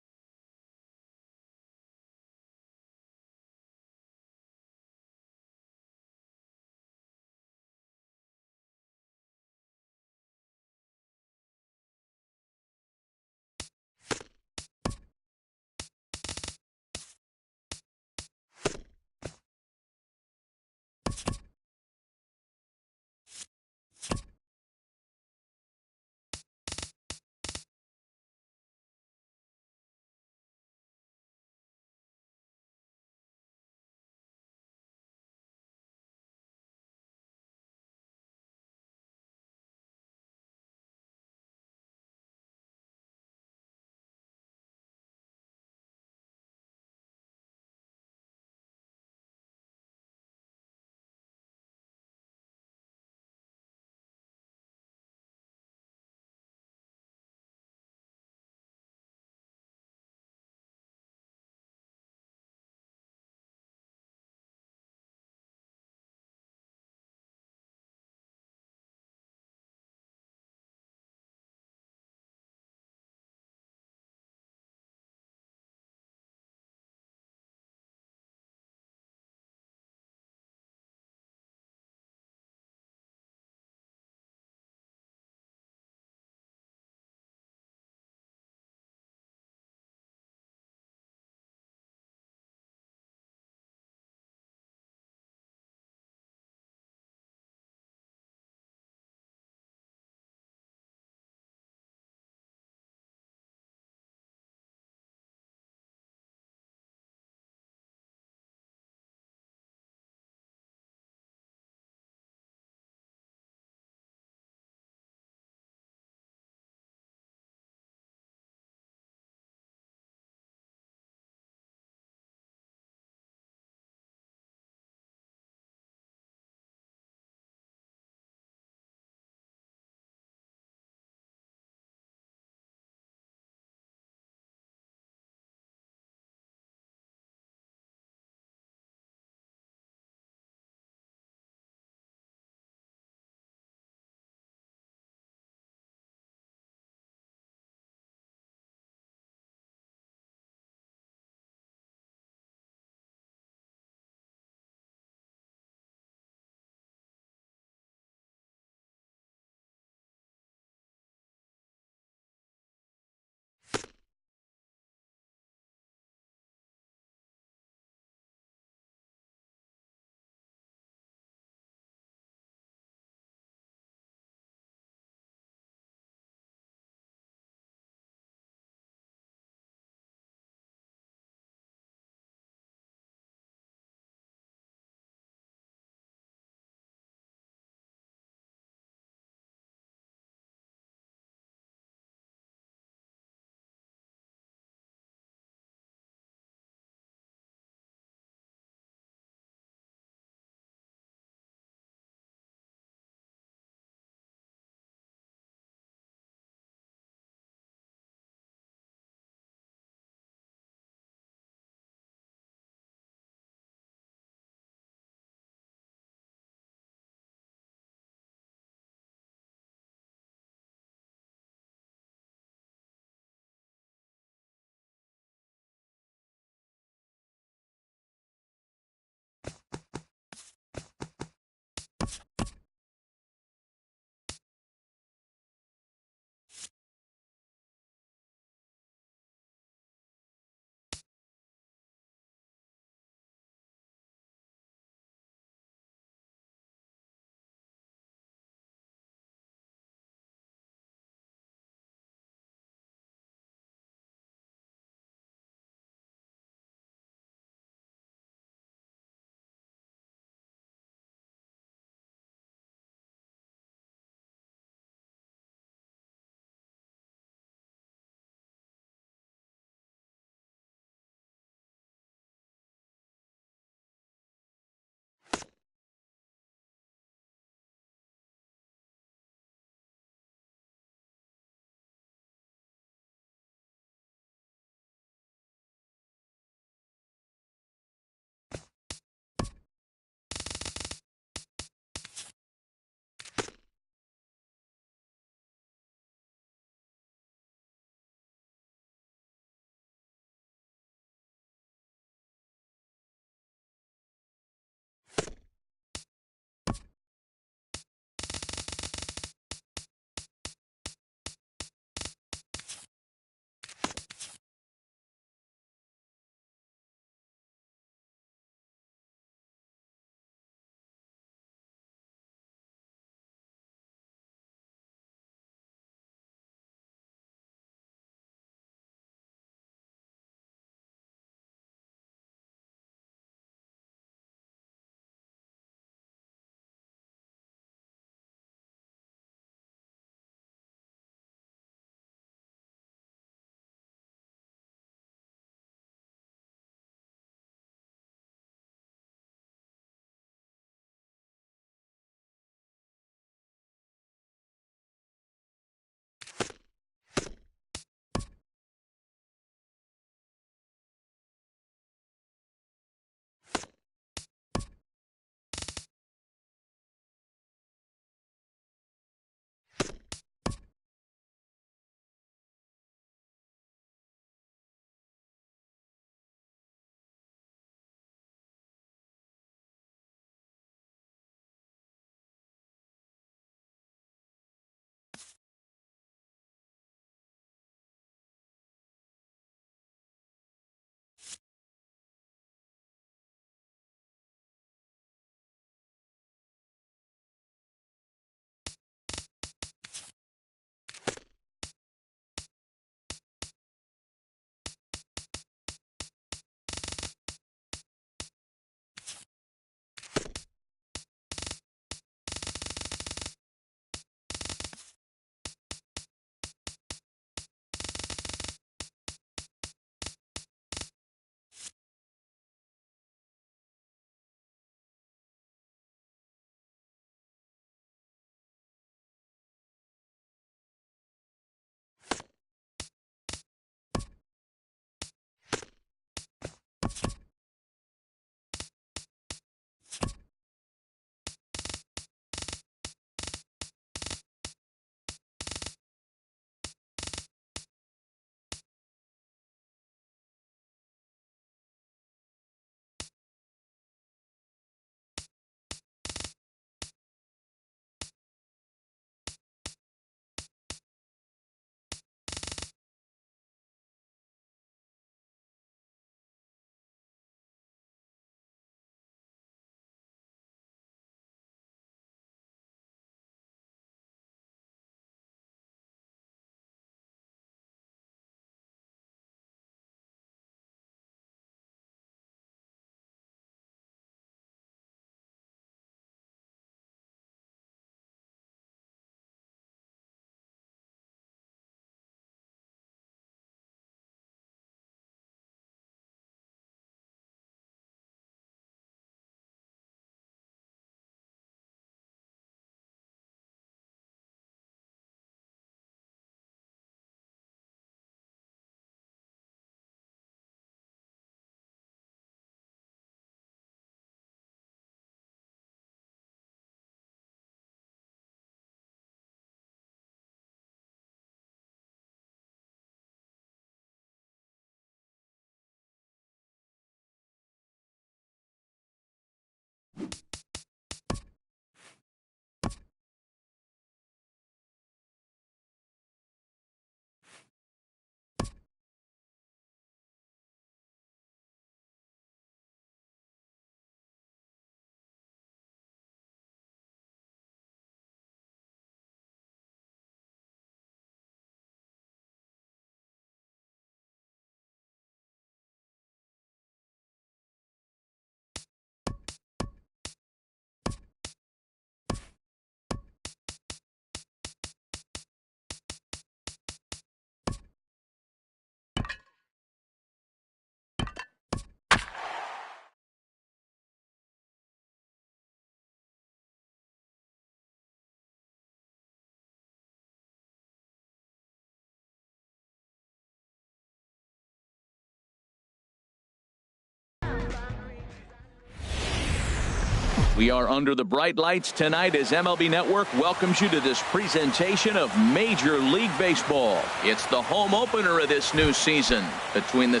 A: We are under the bright lights tonight as MLB Network welcomes you to this presentation of Major League Baseball. It's the home opener of this new season between the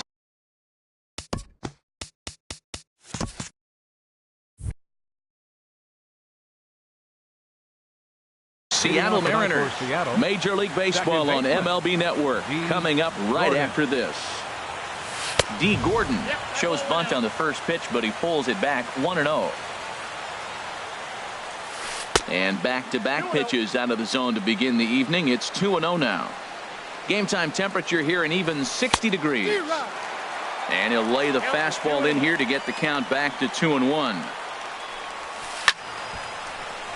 A: Seattle Mariners. Major League Baseball on MLB Network coming up right after this. D. Gordon shows bunt on the first pitch, but he pulls it back 1-0. And back-to-back pitches out of the zone to begin the evening. It's 2-0 now. Game time temperature here an even 60 degrees. And he'll lay the fastball in here to get the count back to 2-1.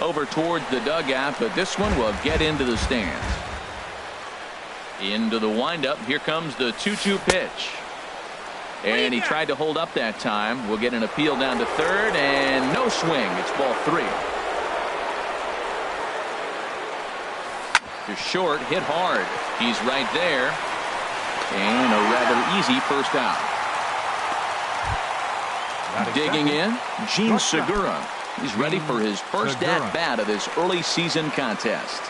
A: Over towards the dugout, but this one will get into the stands. Into the windup. Here comes the 2-2 pitch. And he tried to hold up that time. We'll get an appeal down to third, and no swing. It's ball 3. To short, hit hard. He's right there. And a rather easy first out. Digging in, Gene Segura. He's ready for his first at-bat of this early season contest.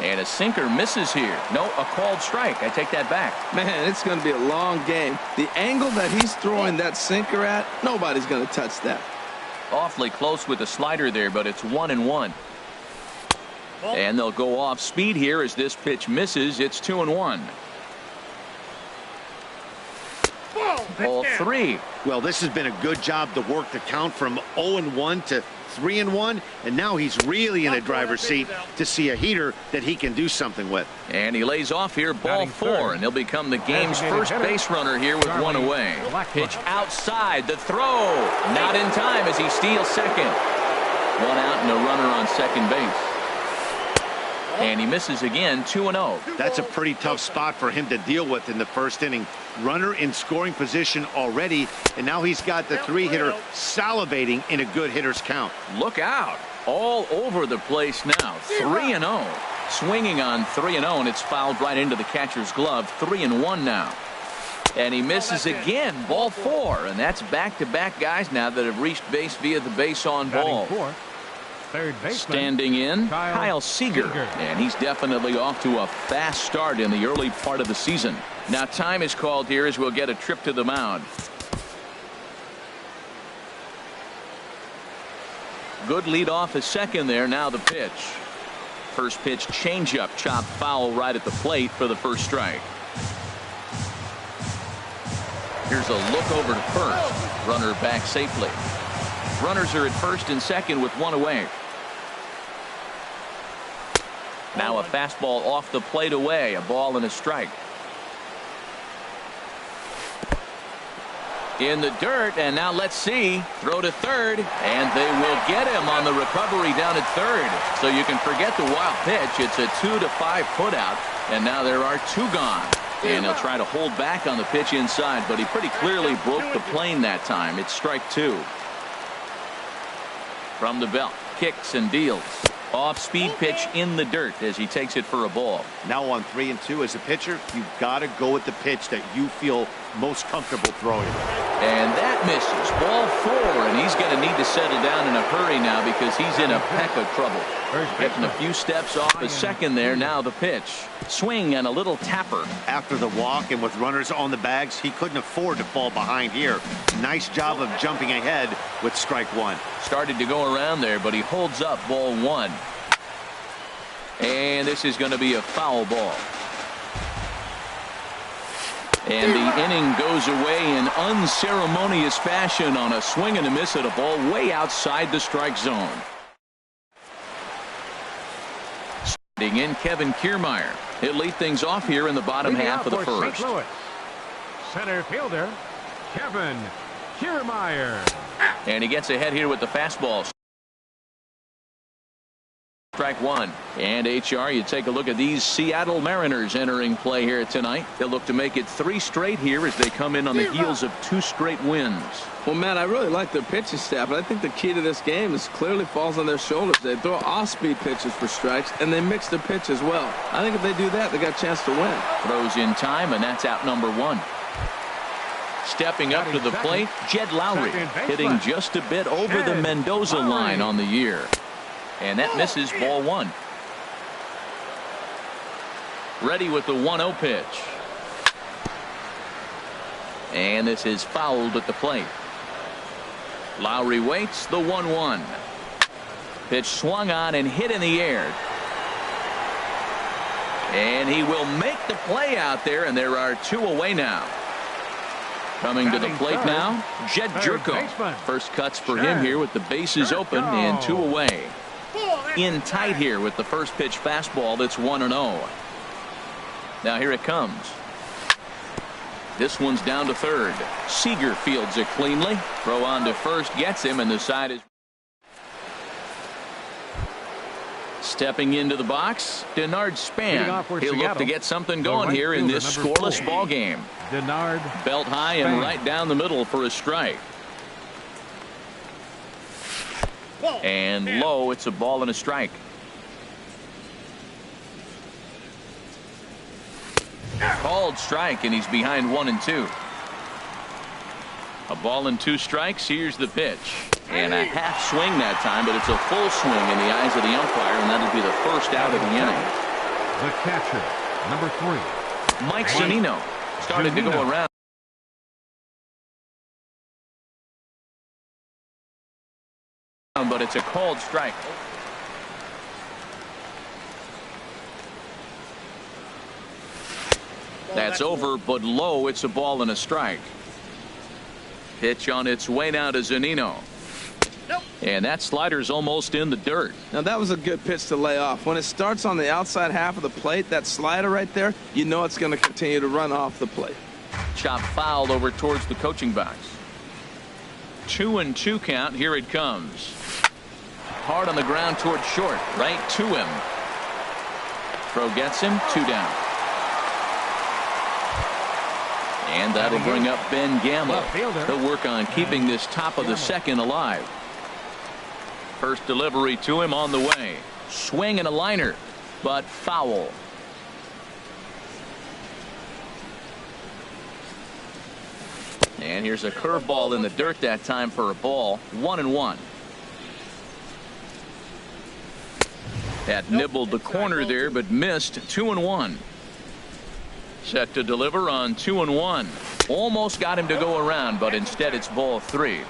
A: And a sinker misses here. No, a called strike. I take that back.
C: Man, it's going to be a long game. The angle that he's throwing that sinker at, nobody's going to touch that.
A: Awfully close with the slider there, but it's 1-1. And they'll go off speed here as this pitch misses. It's 2-1. Ball 3.
D: Well, this has been a good job to work the count from 0-1 to 3-1, and now he's really in a driver's seat to see a heater that he can do something with.
A: And he lays off here, ball 4, and he'll become the game's first base runner here with one away. Pitch outside, the throw. Not in time as he steals second. One out and a runner on second base. And he misses again, 2-0.
D: That's a pretty tough spot for him to deal with in the first inning. Runner in scoring position already, and now he's got the 3-hitter salivating in a good hitter's count.
A: Look out. All over the place now. 3-0. Swinging on 3-0, and it's fouled right into the catcher's glove. 3-1 now. And he misses again, ball 4. And that's back-to-back guys now that have reached base via the base on ball.
B: Third baseman,
A: standing in, Kyle Seager. And he's definitely off to a fast start in the early part of the season. Now time is called here as we'll get a trip to the mound. Good lead off at second there. Now the pitch. First pitch changeup, chopped foul right at the plate for the first strike. Here's a look over to first. Runner back safely. Runners are at first and second with one away. Now a fastball off the plate away. A ball and a strike. In the dirt, and now let's see. Throw to third, and they will get him on the recovery down at third. So you can forget the wild pitch. It's a 2-5 putout, and now there are 2 gone. And he'll try to hold back on the pitch inside, but he pretty clearly broke the plane that time. It's strike 2. From the belt, kicks and deals. Off-speed pitch in the dirt as he takes it for a ball.
D: Now on 3-2 as a pitcher, you've got to go with the pitch that you feel most comfortable throwing.
A: And that misses. Ball 4, and he's going to need to settle down in a hurry now because he's in a peck of trouble. Getting a few steps off a second there. Now the pitch. Swing and a little tapper.
D: After the walk and with runners on the bags, he couldn't afford to fall behind here. Nice job of jumping ahead with strike 1.
A: Started to go around there, but he holds up ball 1. And this is going to be a foul ball. And the inning goes away in unceremonious fashion on a swing and a miss at a ball way outside the strike zone. Standing in, Kevin Kiermaier. He'll lead things off here in the bottom half of the first.
B: Center fielder, Kevin Kiermaier.
A: And he gets ahead here with the fastball. Strike 1. And HR, you take a look at these Seattle Mariners entering play here tonight. They'll look to make it 3 straight here as they come in on the heels of 2 straight wins.
C: Well, man, I really like their pitching staff, but I think the key to this game is clearly falls on their shoulders. They throw off-speed pitches for strikes, and they mix their pitch as well. I think if they do that, they got a chance to win.
A: Throws in time, and that's out number 1. Stepping up to the plate, Jed Lowry, hitting just a bit over the Mendoza line on the year. And that misses ball one. Ready with the 1-0 pitch. And this is fouled at the plate. Lowry waits the 1-1. Pitch swung on and hit in the air. And he will make the play out there, and there are 2 away now. Coming to the plate now, Jed Jerko. First cuts for him here with the bases open and 2 away. In tight here with the first pitch fastball that's 1-0. Now here it comes. This one's down to third. Seager fields it cleanly. Throw on to first gets him, and the side is. Stepping into the box, Denard Span. He'll look to get something going here in this scoreless ball game.
B: Denard
A: belt high and right down the middle for a strike. And low, it's a ball and a strike. Called strike, and he's behind 1 and 2. A ball and 2 strikes. Here's the pitch. And a half swing that time, but it's a full swing in the eyes of the umpire, and that'll be the first out of the inning.
B: The catcher, number 3.
A: Mike Zunino started to go around. But it's a called strike. That's over, but low. It's a ball and a strike. Pitch on its way now to Zunino. And that slider's almost in the dirt.
C: Now that was a good pitch to lay off. When it starts on the outside half of the plate, that slider right there, you know it's going to continue to run off the plate.
A: Chop fouled over towards the coaching box. 2-2 count. Here it comes. Hard on the ground towards short. Right to him. Throw gets him. 2 down. And that'll bring up Ben Gamble. He'll work on keeping this top of the second alive. First delivery to him on the way. Swing and a liner, but foul. And here's a curveball in the dirt that time for a ball. 1-1. That nibbled the corner there, but missed. 2-1. Set to deliver on 2-1. Almost got him to go around, but instead it's ball 3.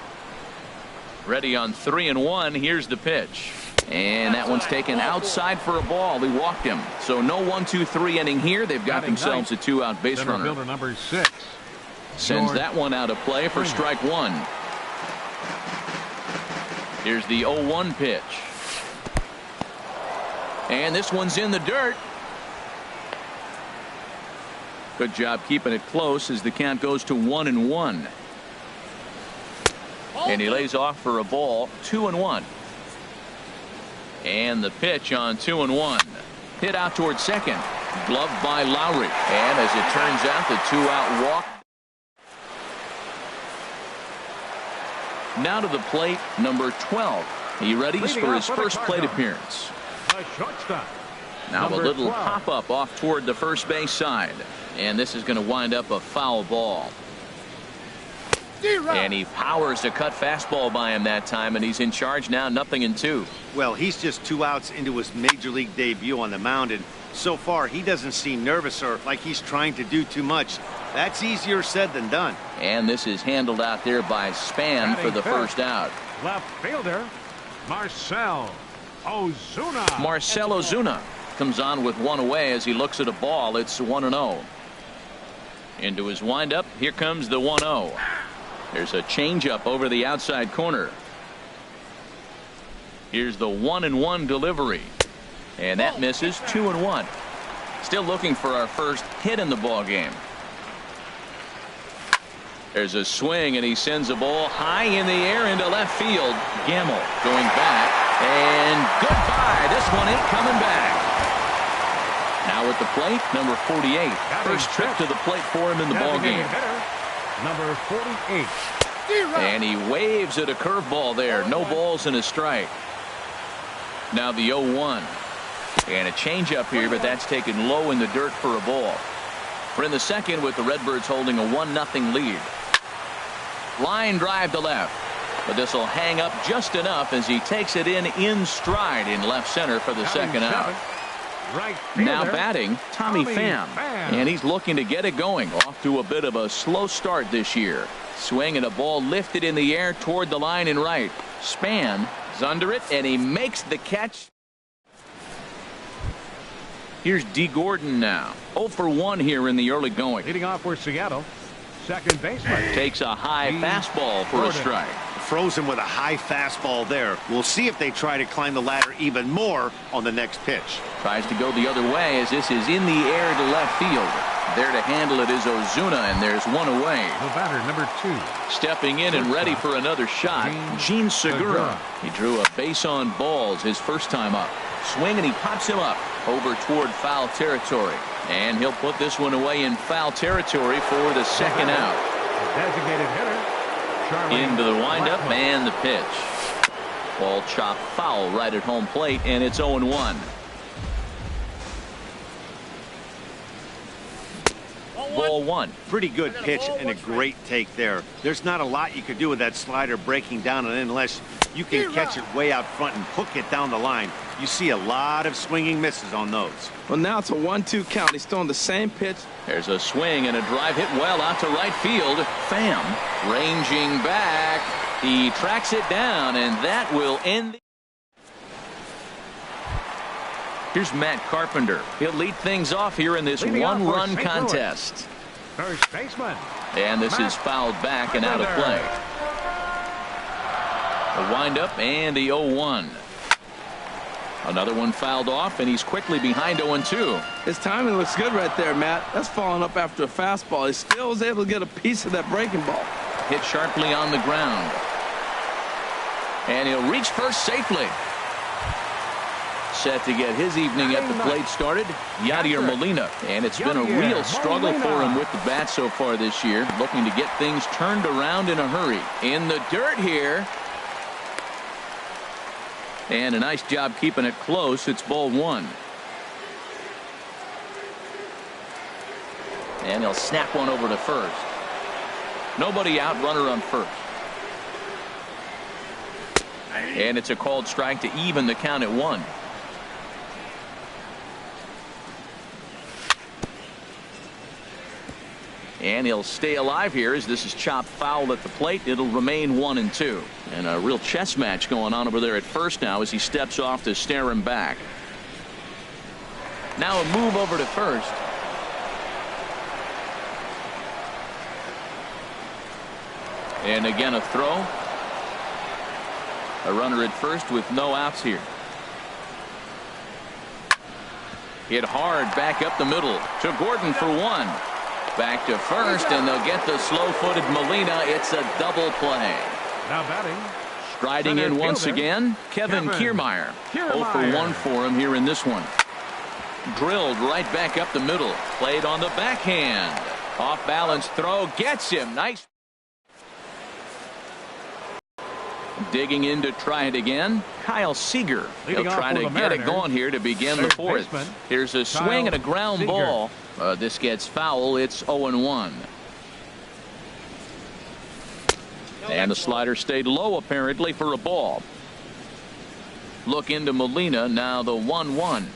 A: Ready on 3-1. Here's the pitch. And that one's taken outside for a ball. He walked him. So no 1-2-3 inning here. They've got themselves a 2-out base runner.
B: Fielder number 6.
A: Sends that one out of play for strike 1. Here's the 0-1 pitch. And this one's in the dirt. Good job keeping it close as the count goes to 1-1. And he lays off for a ball. 2-1. And the pitch on 2-1. Hit out towards second. Gloved by Lowry. And as it turns out, the 2-out walk. Now to the plate, number 12. He readies for his first plate appearance.
B: The shortstop.
A: Now a little hop up off toward the first base side. And this is going to wind up a foul ball. And he powers a cut fastball by him that time, and he's in charge now, 0-2.
D: Well, he's just 2 outs into his major league debut on the mound, and so far he doesn't seem nervous or like he's trying to do too much. That's easier said than done.
A: And this is handled out there by Span for the first out.
B: Left fielder, Marcell Ozuna.
A: Marcell Ozuna comes on with 1 away as he looks at a ball. It's 1-0. Into his windup. Here comes the 1-0. There's a changeup over the outside corner. Here's the 1-1 delivery. And that misses. 2-1. Still looking for our first hit in the ball game. There's a swing, and he sends a ball high in the air into left field. Gamble going back. And goodbye. This one ain't coming back. Now at the plate, number 48. First trip to the plate for him in the ball game.
B: Number 48.
A: And he waves at a curveball there. No balls and a strike. Now the 0-1. And a changeup here, but that's taken low in the dirt for a ball. We're in the second with the Redbirds holding a 1-0 lead. Line drive to left. But this will hang up just enough as he takes it in stride in left center for the second out.
B: Right
A: Now
B: fielder,
A: batting, Tommy Pham. And he's looking to get it going. Off to a bit of a slow start this year. Swing and a ball lifted in the air toward the line and right. Span is under it, and he makes the catch. Here's D. Gordon now. 0 for 1 here in the early going.
B: Leading off for Seattle, second baseman.
A: Takes a high fastball for a strike.
D: Frozen with a high fastball there. We'll see if they try to climb the ladder even more on the next pitch.
A: Tries to go the other way as this is in the air to left field. There to handle it is Ozuna, and there's one away.
B: The batter, number 2.
A: Stepping in and ready for another shot, Gene Segura. He drew a base on balls his first time up. Swing, and he pops him up over toward foul territory. And he'll put this one away in foul territory for the second out.
B: Designated hitter.
A: Into the windup and the pitch. Ball chopped foul right at home plate, and it's 0-1. Ball 1.
D: Pretty good pitch and a great take there. There's not a lot you could do with that slider breaking down and in unless you can catch it way out front and hook it down the line. You see a lot of swinging misses on those.
C: Well, now it's a 1-2 count. He's throwing the same pitch.
A: There's a swing and a drive hit well out to right field. Pham ranging back. He tracks it down, and that will end. Here's Matt Carpenter. He'll lead things off here in this one-run contest.
B: First baseman.
A: And this is fouled back and out of play. The windup and the 0-1. Another one fouled off, and he's quickly behind 0-2.
C: His timing looks good right there, Matt. That's falling up after a fastball. He still was able to get a piece of that breaking ball.
A: Hit sharply on the ground. And he'll reach first safely. Set to get his evening at the plate started, Yadier Molina. And it's been a real struggle for him with the bat so far this year. Looking to get things turned around in a hurry. In the dirt here. And a nice job keeping it close. It's ball 1. And he'll snap one over to first. Nobody out, runner on first. And it's a called strike to even the count at 1. And he'll stay alive here as this is chopped foul at the plate. It'll remain 1-2. And a real chess match going on over there at first now as he steps off to stare him back. Now a move over to first. And again a throw. A runner at first with no outs here. Hit hard back up the middle to Gordon for 1. Back to first, and they'll get the slow-footed Molina. It's a double play.
B: Now batting.
A: Striding in once again, Kevin Kiermaier. 0 for 1 for him here in this one. Drilled right back up the middle. Played on the backhand. Off balance throw gets him. Nice. Digging in to try it again, Kyle Seager. He'll try to get it going here to begin the fourth. Here's a swing and a ground ball. This gets foul. It's 0-1. And the slider stayed low apparently for a ball. Look into Molina. Now the 1-1.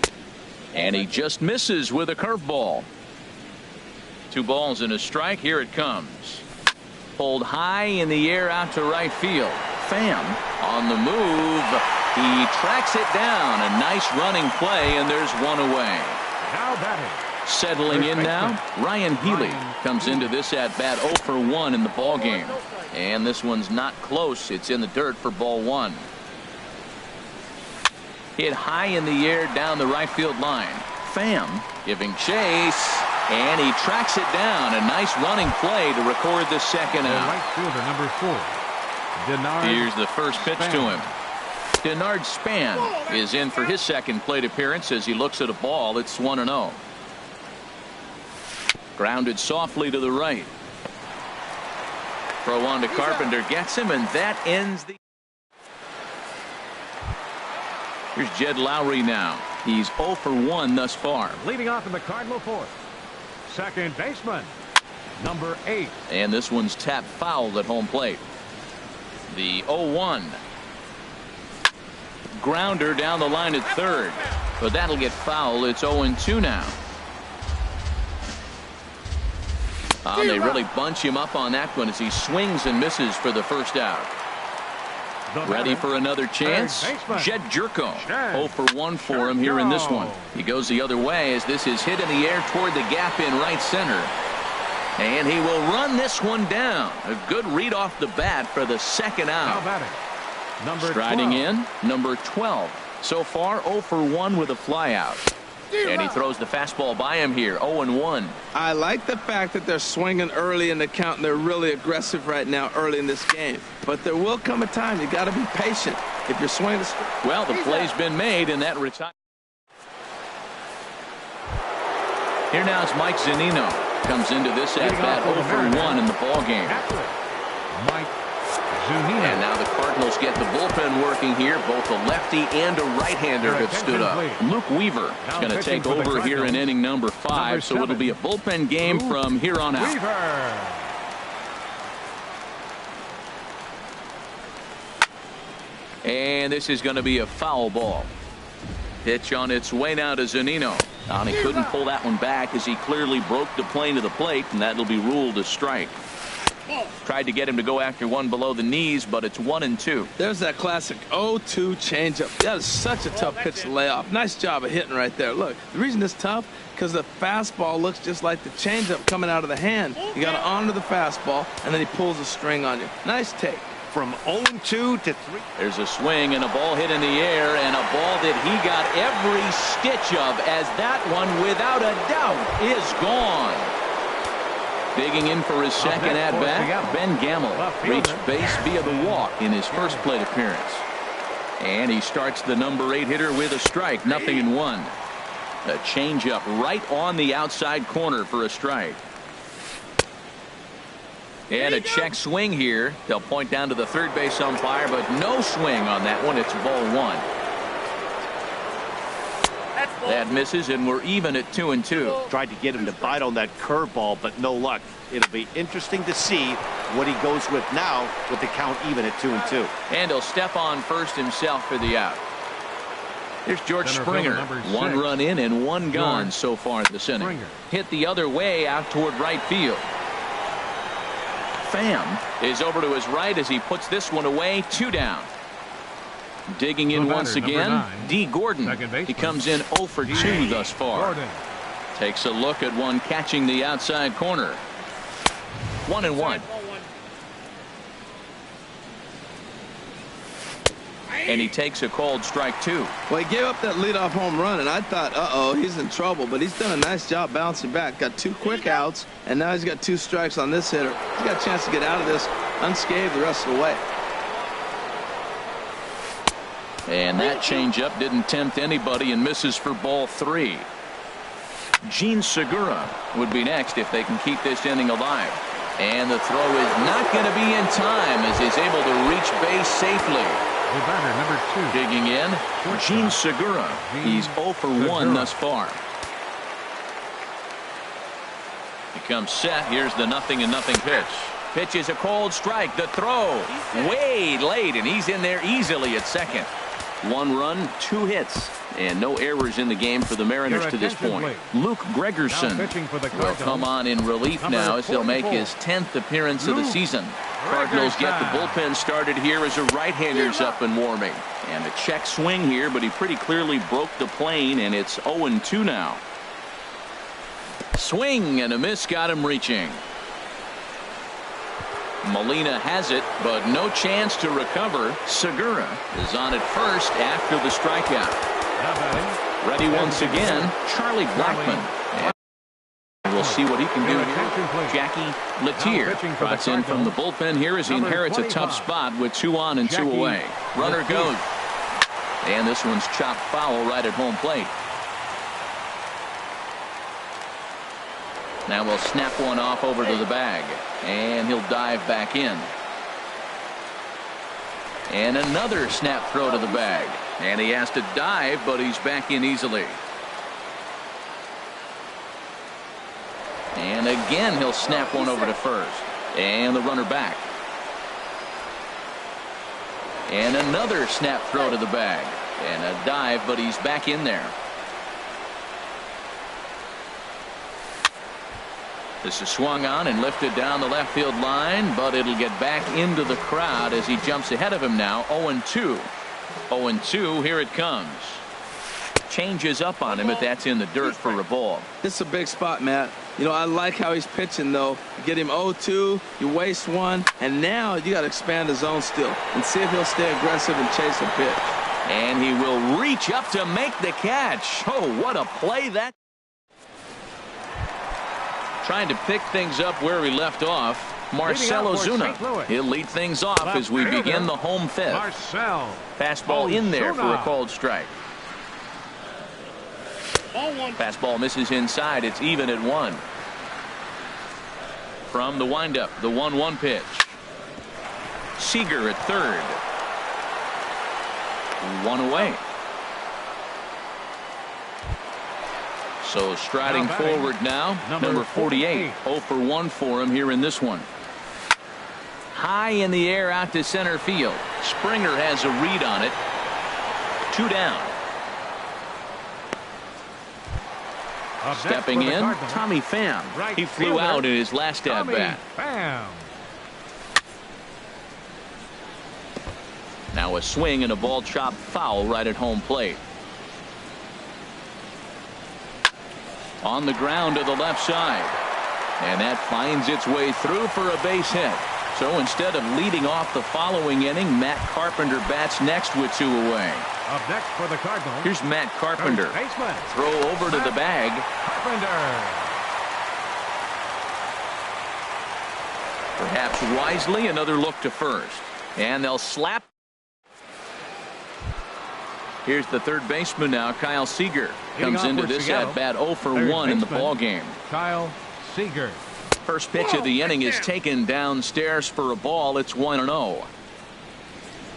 A: And he just misses with a curveball. 2 balls and a strike. Here it comes. Pulled high in the air out to right field. Pham on the move. He tracks it down. A nice running play, and there's one away.
B: Now batting.
A: Settling in now, Ryan Healy comes into this at bat 0 for 1 in the ball game. And this one's not close. It's in the dirt for ball 1. Hit high in the air down the right field line. Pham giving chase, and he tracks it down. A nice running play to record the second out.
B: Right fielder number 4. Denard.
A: Here's the first pitch to him. Denard Span is in for his second plate appearance as he looks at a ball. It's 1-0. Grounded softly to the right. Throw on to Carpenter gets him, and that ends the. Here's Jed Lowry now. He's 0 for 1 thus far.
B: Leading off in the Cardinal fourth. Second baseman. Number 8.
A: And this one's tapped foul at home plate. The 0-1. Grounder down the line at third. But that'll get foul. It's 0-2 now. They really bunch him up on that one as he swings and misses for the first out. Ready for another chance? Jed Jerko. 0 for 1 for him here in this one. He goes the other way as this is hit in the air toward the gap in right center. And he will run this one down. A good read off the bat for the second out. Striding in, number 12. So far, 0 for 1 with a flyout. And he throws the fastball by him here, 0-1.
C: I like the fact that they're swinging early in the count, and they're really aggressive right now early in this game. But there will come a time you got to be patient if you're swinging.
A: Well, the play's been made, and that retire. Here now is Mike Zunino. Comes into this at bat 0 for 1 in the ball game.
B: Mike Zunino.
A: And now the Cardinals get the bullpen working here. Both a lefty and a right-hander have stood up. Luke Weaver is going to take over here in inning number 5, so it'll be a bullpen game from here on out. And this is going to be a foul ball. Pitch on its way now to Zunino. And he couldn't pull that one back as he clearly broke the plane of the plate, and that'll be ruled a strike. Tried to get him to go after one below the knees, but it's 1-2.
C: There's that classic 0-2 changeup. That is such a tough pitch to lay off. Nice job of hitting right there. Look, the reason it's tough because the fastball looks just like the changeup coming out of the hand. You got to honor the fastball, and then he pulls a string on you. Nice take.
D: From 0-2 to 3.
A: There's a swing and a ball hit in the air, and a ball that he got every stitch of, as that one, without a doubt, is gone. Digging in for his second at-bat, Ben Gamble reached base via the walk in his first plate appearance. And he starts the number 8 hitter with a strike, 0-1. A changeup right on the outside corner for a strike. And a check swing here. They'll point down to the third base umpire, but no swing on that one. It's ball 1. That misses, and we're even at 2-2.
D: Tried to get him to bite on that curveball, but no luck. It'll be interesting to see what he goes with now with the count even at 2-2.
A: And he'll step on first himself for the out. Here's George Springer. 1 run in and 1 gone so far this inning. Hit the other way out toward right field. Pham is over to his right as he puts this one away. 2 down. Digging in once again, D. Gordon. He comes in 0 for 2 thus far. Takes a look at one catching the outside corner. 1-1. And he takes a called strike 2.
C: Well, he gave up that leadoff home run, and I thought, uh-oh, he's in trouble. But he's done a nice job bouncing back. Got 2 quick outs, and now he's got 2 strikes on this hitter. He's got a chance to get out of this unscathed the rest of the way.
A: And that changeup didn't tempt anybody and misses for ball 3. Gene Segura would be next if they can keep this inning alive. And the throw is not going to be in time as he's able to reach base safely.
B: The batter, number 2.
A: Digging in, Gene Segura. He's 0 for 1 thus far. He comes set. Here's the 0-0 pitch. Pitch is a cold strike. The throw way late, and he's in there easily at second. 1 run, 2 hits, and no errors in the game for the Mariners to this point. Luke Gregerson will come on in relief now as he'll make his 10th appearance of the season. Cardinals get the bullpen started here as a right-hander's up and warming. And a check swing here, but he pretty clearly broke the plane, and it's 0-2 now. Swing and a miss got him reaching. Molina has it, but no chance to recover. Segura is on at first after the strikeout. Ready once again, Charlie Blackmon. And we'll see what he can do here. Jackie Letier trots in from the bullpen here as he inherits a tough spot with 2 on and 2 away. Runner goes. And this one's chopped foul right at home plate. Now we'll snap one off over to the bag, and he'll dive back in. And another snap throw to the bag, and he has to dive, but he's back in easily. And again, he'll snap one over to first. And the runner back. And another snap throw to the bag. And a dive, but he's back in there. This is swung on and lifted down the left field line, but it'll get back into the crowd as he jumps ahead of him now. 0-2. 0-2, here it comes. Changes up on him, but that's in the dirt for a ball.
C: It's a big spot, Matt. You know, I like how he's pitching, though. Get him 0-2, you waste one, and now you got to expand the zone still and see if he'll stay aggressive and chase a pitch.
A: And he will reach up to make the catch. Oh, what a play that. Trying to pick things up where we left off. Marcell Ozuna. He'll lead things off as we begin the home fifth.
B: Marcell.
A: Fastball in there for a called strike. Fastball misses inside. It's even at 1. From the windup, the 1-1 pitch. Seager at third. 1 away. So striding forward now, number 48. 0 for 1 for him here in this one. High in the air out to center field. Springer has a read on it. 2 down. Stepping in, Tommy Pham. He flew out in his last at bat. Now a swing and a ball chopped foul right at home plate. On the ground to the left side. And that finds its way through for a base hit. So instead of leading off the following inning, Matt Carpenter bats next with 2 away.
B: Up next for the Cardinals.
A: Here's Matt Carpenter. Throw over to the bag.
B: Carpenter.
A: Perhaps wisely, another look to first. And they'll slap. Here's the third baseman now, Kyle Seager. Comes into this at bat 0 for 1 in the ball game.
B: Kyle Seager.
A: First pitch of the inning is taken downstairs for a ball. It's 1-0.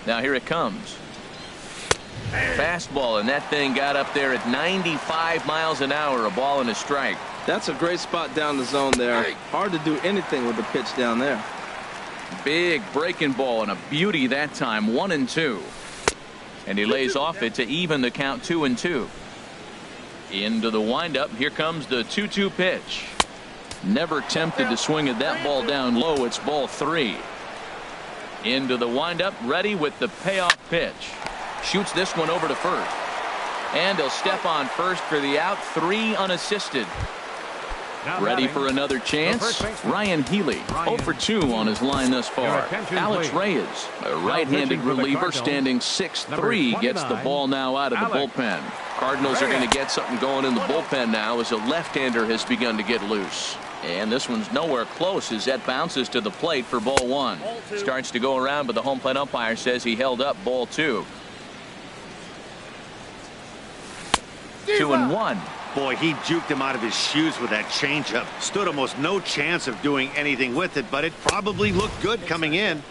A: Now here it comes. Fastball, and that thing got up there at 95 miles an hour. A ball and a strike.
C: That's a great spot down the zone there. Hard to do anything with the pitch down there.
A: Big breaking ball and a beauty that time. 1-2. And he lays off it to even the count. 2-2. Into the windup. Here comes the 2-2 pitch. Never tempted to swing at that ball down low. It's ball 3. Into the windup. Ready with the payoff pitch. Shoots this one over to first. And he'll step on first for the out. 3 unassisted. Ready for another chance. Ryan Healy 0 for 2 on his line thus far. Alex Reyes, a right-handed reliever, standing 6'3", gets the ball now out of the bullpen. Cardinals are going to get something going in the bullpen now as a left-hander has begun to get loose. And this one's nowhere close as that bounces to the plate for ball 1. Starts to go around, but the home plate umpire says he held up ball 2. 2-1.
D: Boy, he juked him out of his shoes with that changeup. Stood almost no chance of doing anything with it, but it probably looked good coming in.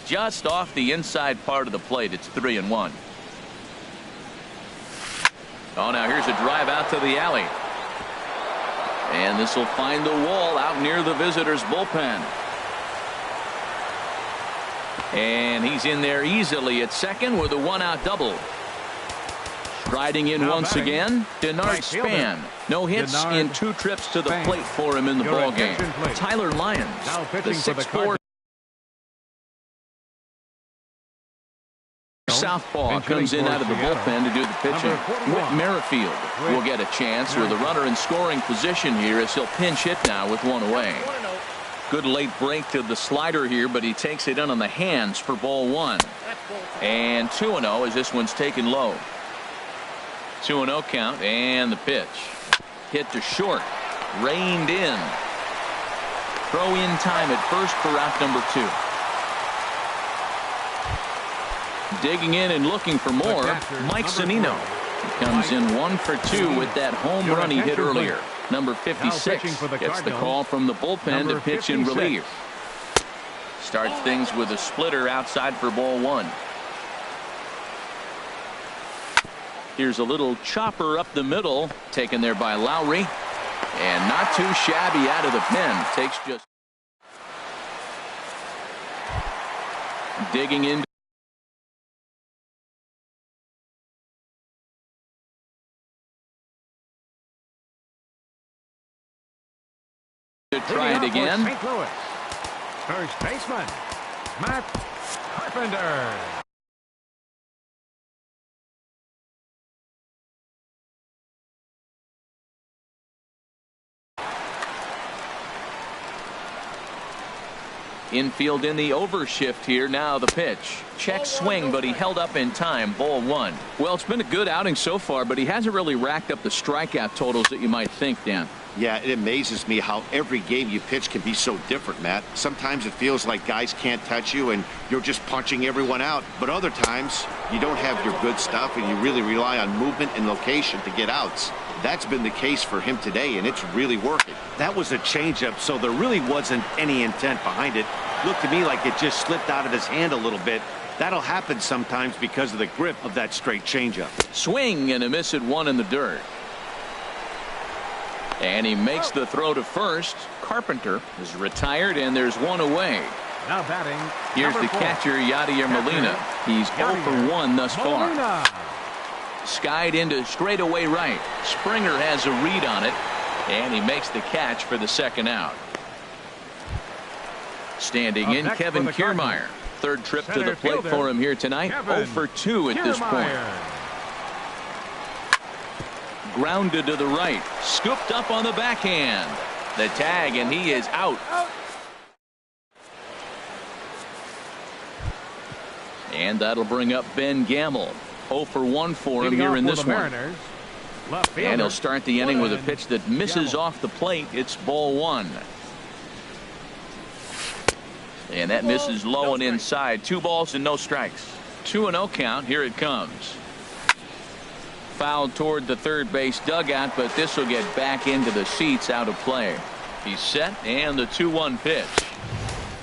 A: Just off the inside part of the plate. It's 3-1. Oh, now here's a drive out to the alley. And this will find the wall out near the visitors' bullpen. And he's in there easily at second with a 1-out double. Striding in once again, Denard Span. No hits in 2 trips to the plate for him in the ball game. Tyler Lyons, the 6'4" southpaw, comes in out of the bullpen to do the pitching. Whit Merrifield will get a chance with a runner in scoring position here as he'll pinch hit now with 1 away. Good late break to the slider here, but he takes it in on the hands for ball 1. And 2-0 as this one's taken low. 2-0 count, and the pitch. Hit to short. Reined in. Throw in time at first for out number 2. Digging in and looking for more, Mike Zunino. He comes in 1 for 2 with that home run he hit earlier. Number 56 gets the call from the bullpen to pitch in relief. Starts things with a splitter outside for ball 1. Here's a little chopper up the middle, taken there by Lowry. And not too shabby out of the pen. Takes just digging in. To try it again.
B: St. Louis. First baseman, Matt Carpenter.
A: Infield in the overshift here. Now the pitch. Check swing, but he held up in time. Ball one. Well, it's been a good outing so far, but he hasn't really racked up the strikeout totals that you might think, Dan.
D: Yeah, it amazes me how every game you pitch can be so different, Matt. Sometimes it feels like guys can't touch you and you're just punching everyone out. But other times, you don't have your good stuff and you really rely on movement and location to get outs. That's been the case for him today, and it's really working. That was a changeup, so there really wasn't any intent behind it. Looked to me like it just slipped out of his hand a little bit. That'll happen sometimes because of the grip of that straight changeup.
A: Swing and a miss at one in the dirt. And he makes the throw to first. Carpenter is retired, and there's one away.
B: Now batting.
A: Here's the catcher, Yadier Molina. He's 0 for 1 thus far. Skied into straightaway right. Springer has a read on it, and he makes the catch for the second out. Standing in, Kevin Kiermaier. Third trip to the plate for him here tonight. 0 for 2 at this point. Grounded to the right. Scooped up on the backhand. The tag, and he is out. And that'll bring up Ben Gamble. 0 for 1 for him here in this one. And he'll start the inning with a pitch that misses off the plate. It's ball one. And that misses low and inside. 2 balls and no strikes. 2-0 count. Here it comes. Fouled toward the third base dugout, but this will get back into the seats, out of play. He's set, and the 2-1 pitch.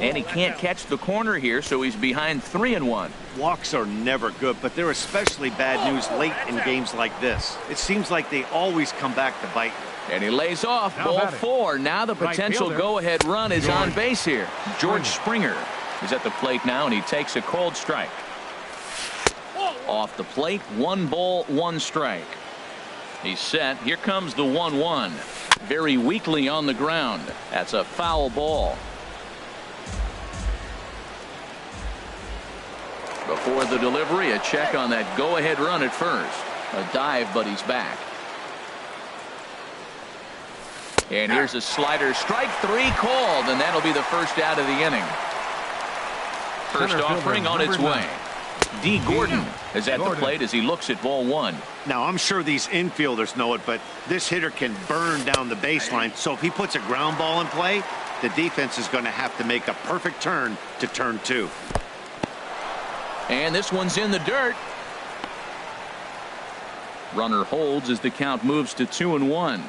A: And he can't catch the corner here, so he's behind 3-1.
D: Walks are never good, but they're especially bad news late in games like this. It seems like they always come back to bite.
A: And he lays off. Ball 4. Now the potential go-ahead run is on base here. George Springer is at the plate now, and he takes a cold strike. Off the plate, 1 ball, 1 strike. He's set. Here comes the 1-1. Very weakly on the ground. That's a foul ball. Before the delivery, a check on that go-ahead run at first. A dive, but he's back. And here's a slider. Strike 3 called, and that'll be the first out of the inning. First offering on its way. D. Gordon is at the plate as he looks at ball 1.
D: Now, I'm sure these infielders know it, but this hitter can burn down the baseline. So if he puts a ground ball in play, the defense is going to have to make a perfect turn to turn 2.
A: And this one's in the dirt. Runner holds as the count moves to 2-1.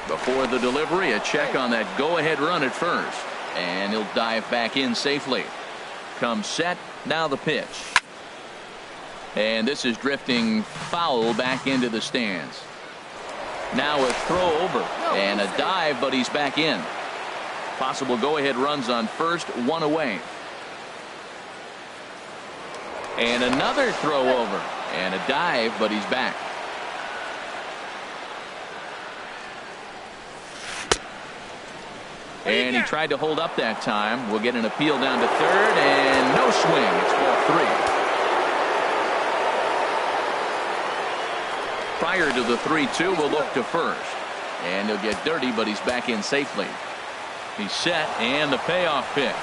A: Before the delivery, a check on that go-ahead run at first. And he'll dive back in safely. Comes set. Now the pitch. And this is drifting foul back into the stands. Now a throw over. And a dive, but he's back in. Possible go-ahead runs on first. 1 away. And another throw over. And a dive, but he's back. And he tried to hold up that time. We'll get an appeal down to third, and no swing. It's ball 3. Prior to the 3-2, we'll look to first. And he'll get dirty, but he's back in safely. He's set, and the payoff pitch.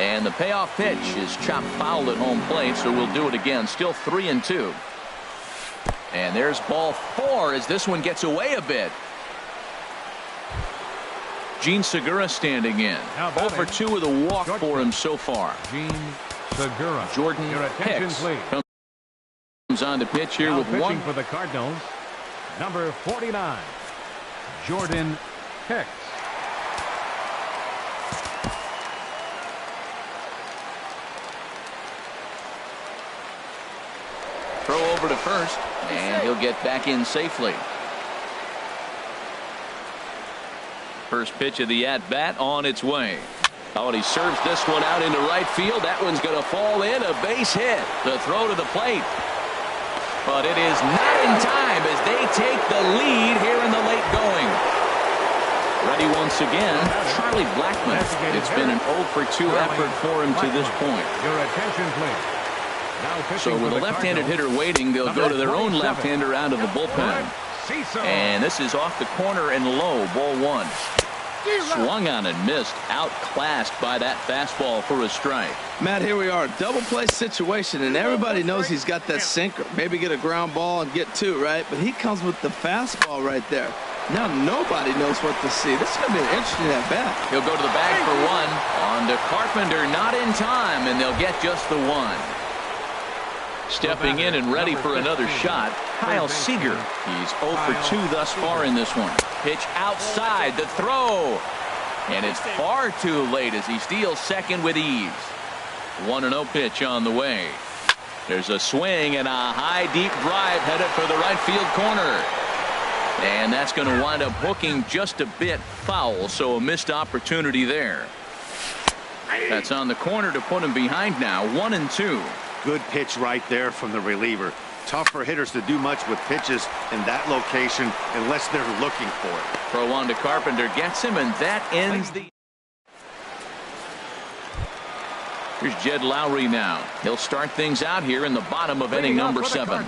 A: And the payoff pitch is chopped foul at home plate, so we'll do it again. Still 3-2. And there's ball 4 as this one gets away a bit. Gene Segura standing in. 0 for 2 with a walk for him so far.
B: Gene Segura.
A: Jordan Hicks comes on to pitch here with one.
B: For the Cardinals, number 49, Jordan Hicks.
A: Throw over to first, and he'll get back in safely. First pitch of the at-bat on its way. Oh, and he serves this one out into right field. That one's going to fall in. A base hit. The throw to the plate. But it is not in time as they take the lead here in the late going. Ready once again, Charlie Blackmon. It's been an 0 for 2 effort for him to this point.
B: Your attention, please.
A: So with a left-handed hitter waiting, they'll go to their own left-hander out of the bullpen. And this is off the corner and low, ball 1. Swung on and missed, outclassed by that fastball for a strike.
C: Matt, here we are, double play situation, and everybody knows he's got that sinker. Maybe get a ground ball and get 2, right? But he comes with the fastball right there. Now nobody knows what to see. This is going to be an interesting at bat.
A: He'll go to the bag for 1. On to Carpenter, not in time, and they'll get just the 1. Stepping in and ready for another shot, Kyle Seager. He's 0 for 2 thus far in this one. Pitch outside, the throw. And it's far too late as he steals second with ease. 1-0 pitch on the way. There's a swing and a high deep drive headed for the right field corner. And that's going to wind up hooking just a bit foul, so a missed opportunity there. That's on the corner to put him behind now, 1-2.
D: Good pitch right there from the reliever. Tough for hitters to do much with pitches in that location unless they're looking for it.
A: Throw on to Carpenter, gets him, and that ends the... Here's Jed Lowry now. He'll start things out here in the bottom of inning number 7.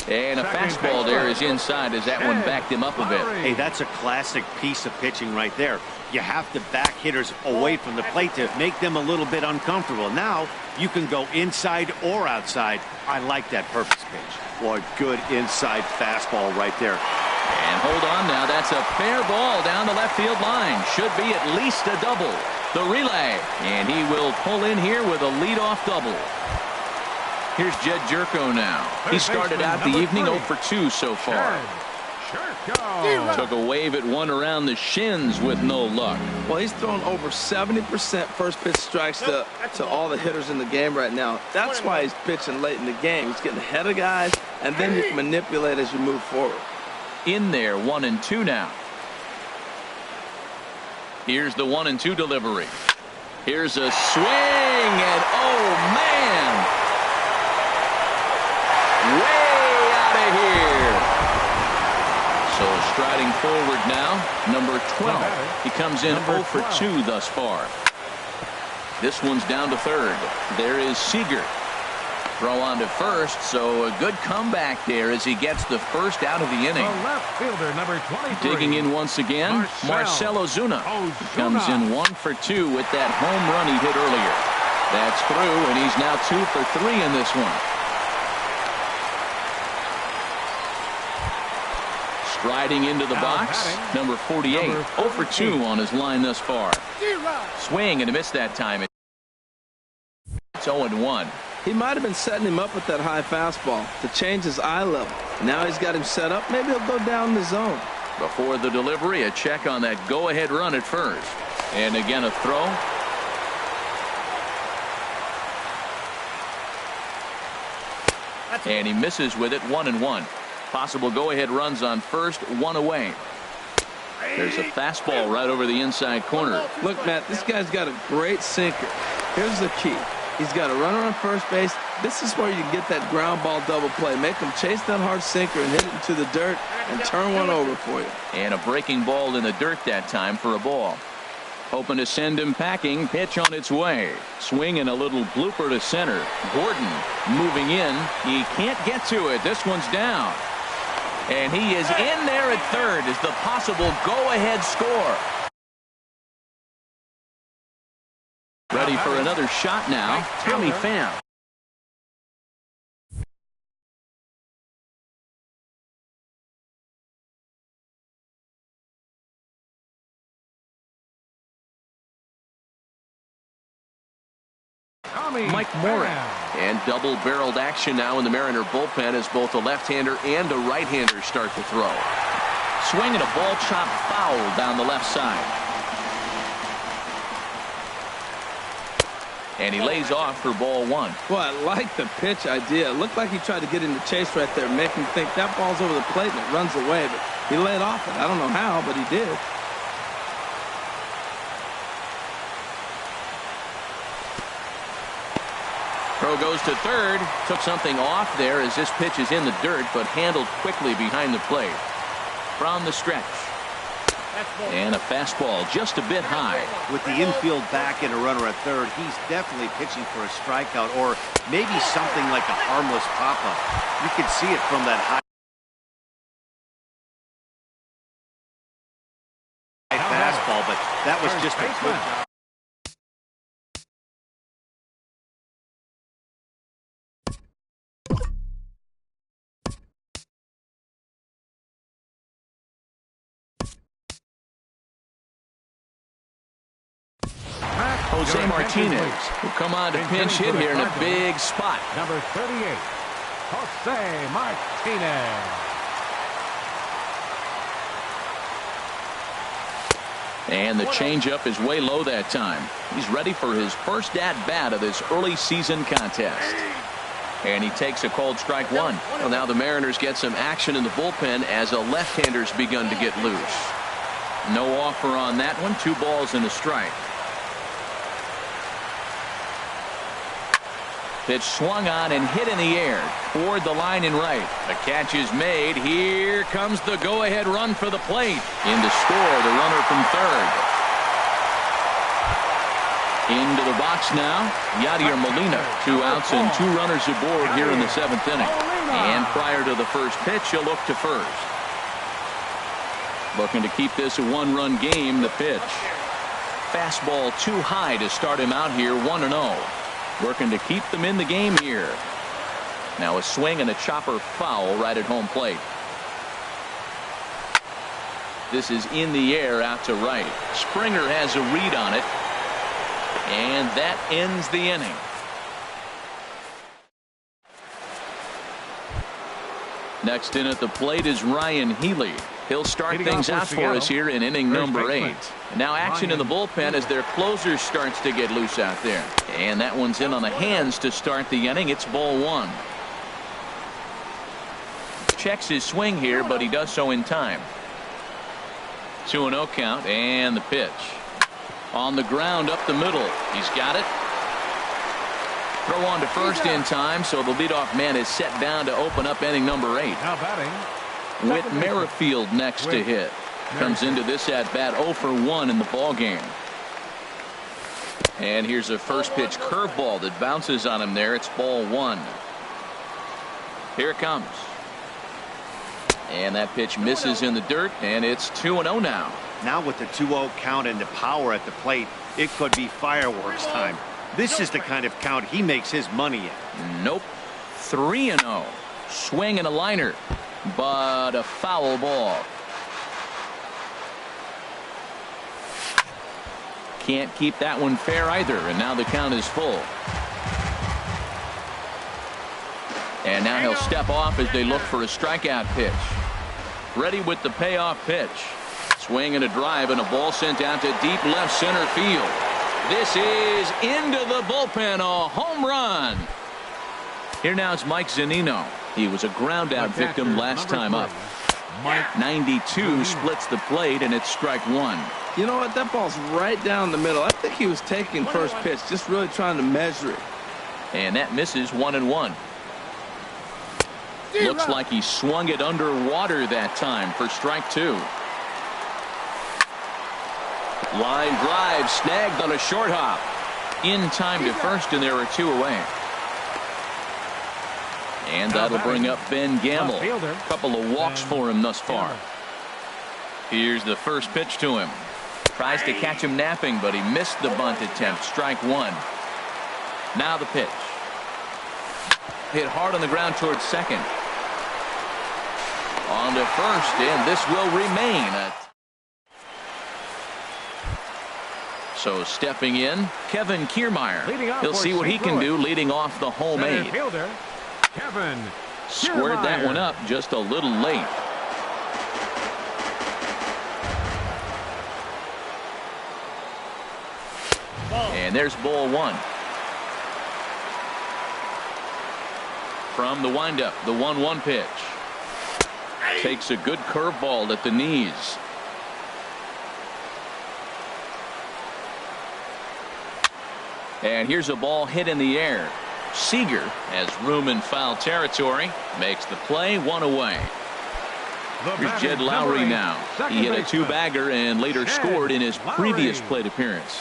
A: And a fastball there is inside as that one backed him up a bit.
D: Hey, that's a classic piece of pitching right there. You have to back hitters away from the plate to make them a little bit uncomfortable. Now you can go inside or outside. I like that purpose pitch. Boy, good inside fastball right there.
A: And hold on now. That's a fair ball down the left field line. Should be at least a double. The relay. And he will pull in here with a leadoff double. Here's Jed Jerko now. He started out the evening 0 for 2 so far. Took a wave at one around the shins with no luck.
C: Well, he's thrown over 70% first pitch strikes to all the hitters in the game right now. That's why he's pitching late in the game. He's getting ahead of guys, and then you can manipulate as you move forward.
A: In there, 1-2 now. Here's the 1-2 delivery. Here's a swing, and oh man, way out of here. So striding forward now, number 12. He comes in 0 for 2 thus far. This one's down to third. There is Seager. Throw on to first, so a good comeback there as he gets the first out of the inning.
B: The left fielder, number 23.
A: Digging in once again, Marcell Ozuna. He comes in 1 for 2 with that home run he hit earlier. That's through, and he's now 2 for 3 in this one. Striding into the box, number 48, 0 for 2 on his line thus far. Swing and a miss that time. It's 0-1.
C: He might have been setting him up with that high fastball to change his eye level. Now he's got him set up. Maybe he'll go down the zone.
A: Before the delivery, a check on that go-ahead run at first. And again, a throw. And he misses with it, 1-1. Possible go-ahead runs on first, 1 away. There's a fastball right over the inside corner.
C: Look, Matt, this guy's got a great sinker. Here's the key. He's got a runner on first base. This is where you get that ground ball double play. Make him chase that hard sinker and hit it into the dirt and turn one over for you.
A: And a breaking ball in the dirt that time for a ball. Hoping to send him packing. Pitch on its way. Swing and a little blooper to center. Gordon moving in. He can't get to it. This one's down. And he is in there at third as the possible go-ahead score. Ready for another shot now, Tommy Pham. Mike Moran. And double-barreled action now in the Mariner bullpen as both a left-hander and a right-hander start to throw. Swing and a ball chopped foul down the left side. And he lays off for ball 1.
C: Well, I like the pitch idea. It looked like he tried to get into chase right there, make him think that ball's over the plate and it runs away. But he laid off it. I don't know how, but he did.
A: goes to third. Took something off there as this pitch is in the dirt, but handled quickly behind the plate. From the stretch. And a fastball just a bit high.
D: With the infield back and a runner at third, he's definitely pitching for a strikeout or maybe something like a harmless pop-up. You can see it from that high fastball, but that was just a good.
A: Jose Martinez will come on to pinch hit here in a big spot.
B: Number 38, Jose Martinez.
A: And the changeup is way low that time. He's ready for his first at-bat of this early season contest. And he takes a called strike one. Well, now the Mariners get some action in the bullpen as a left-hander's begun to get loose. No offer on that one. 2 balls and a strike. Pitch swung on and hit in the air toward the line and right. The catch is made. Here comes the go-ahead run for the plate. In to score, the runner from third. Into the box now, Yadier Molina. 2 outs and 2 runners aboard here in the 7th inning. And prior to the first pitch, he'll look to first. Looking to keep this a 1-run game. The pitch. Fastball too high to start him out here, 1-0. Working to keep them in the game here. Now a swing and a chopper foul right at home plate. This is in the air out to right. Springer has a read on it. And that ends the inning. Next in at the plate is Ryan Healy. He'll start things out for us here in inning number 8. Now action in the bullpen as their closer starts to get loose out there. And that one's in on the hands to start the inning. It's ball 1. Checks his swing here, but he does so in time. 2-0 count, and the pitch. On the ground up the middle. He's got it. Throw on to first in time, so the leadoff man is set down to open up inning number 8.
B: Now batting,
A: Whit Merrifield next to hit. Comes into this at bat 0 for 1 in the ball game. And here's a first pitch curveball that bounces on him there. It's ball 1. Here it comes. And that pitch misses in the dirt, and it's 2-0 now.
D: Now with the 2-0 count and the power at the plate, it could be fireworks time. This is the kind of count he makes his money in.
A: Nope. 3-0. Swing and a liner, but a foul ball. Can't keep that one fair either, and now the count is full. And now he'll step off as they look for a strikeout pitch. Ready with the payoff pitch. Swing and a drive, and a ball sent out to deep left center field. This is into the bullpen, a home run. Here now is Mike Zunino. He was a ground out victim last time up. 92 splits the plate, and it's strike 1.
C: You know what? That ball's right down the middle. I think he was taking first pitch, just really trying to measure it.
A: And that misses 1-1. Looks like he swung it underwater that time for strike 2. Line drive snagged on a short hop. In time to first, and there are 2 away. And that'll bring up Ben Gamble. A couple of walks for him thus far. Here's the first pitch to him. Tries to catch him napping, but he missed the bunt attempt. Strike 1. Now the pitch. Hit hard on the ground towards second. On to first, and this will remain. So stepping in, Kevin Kiermaier. He'll see what he can do leading off the home 8.
B: Kevin
A: Squared that one up just a little late. And there's ball 1. From the windup, the 1-1 pitch. Takes a good curveball at the knees. And here's a ball hit in the air. Seager has room in foul territory. Makes the play, one away. Here's Jed Lowry now. He hit a two-bagger and later scored in his previous plate appearance.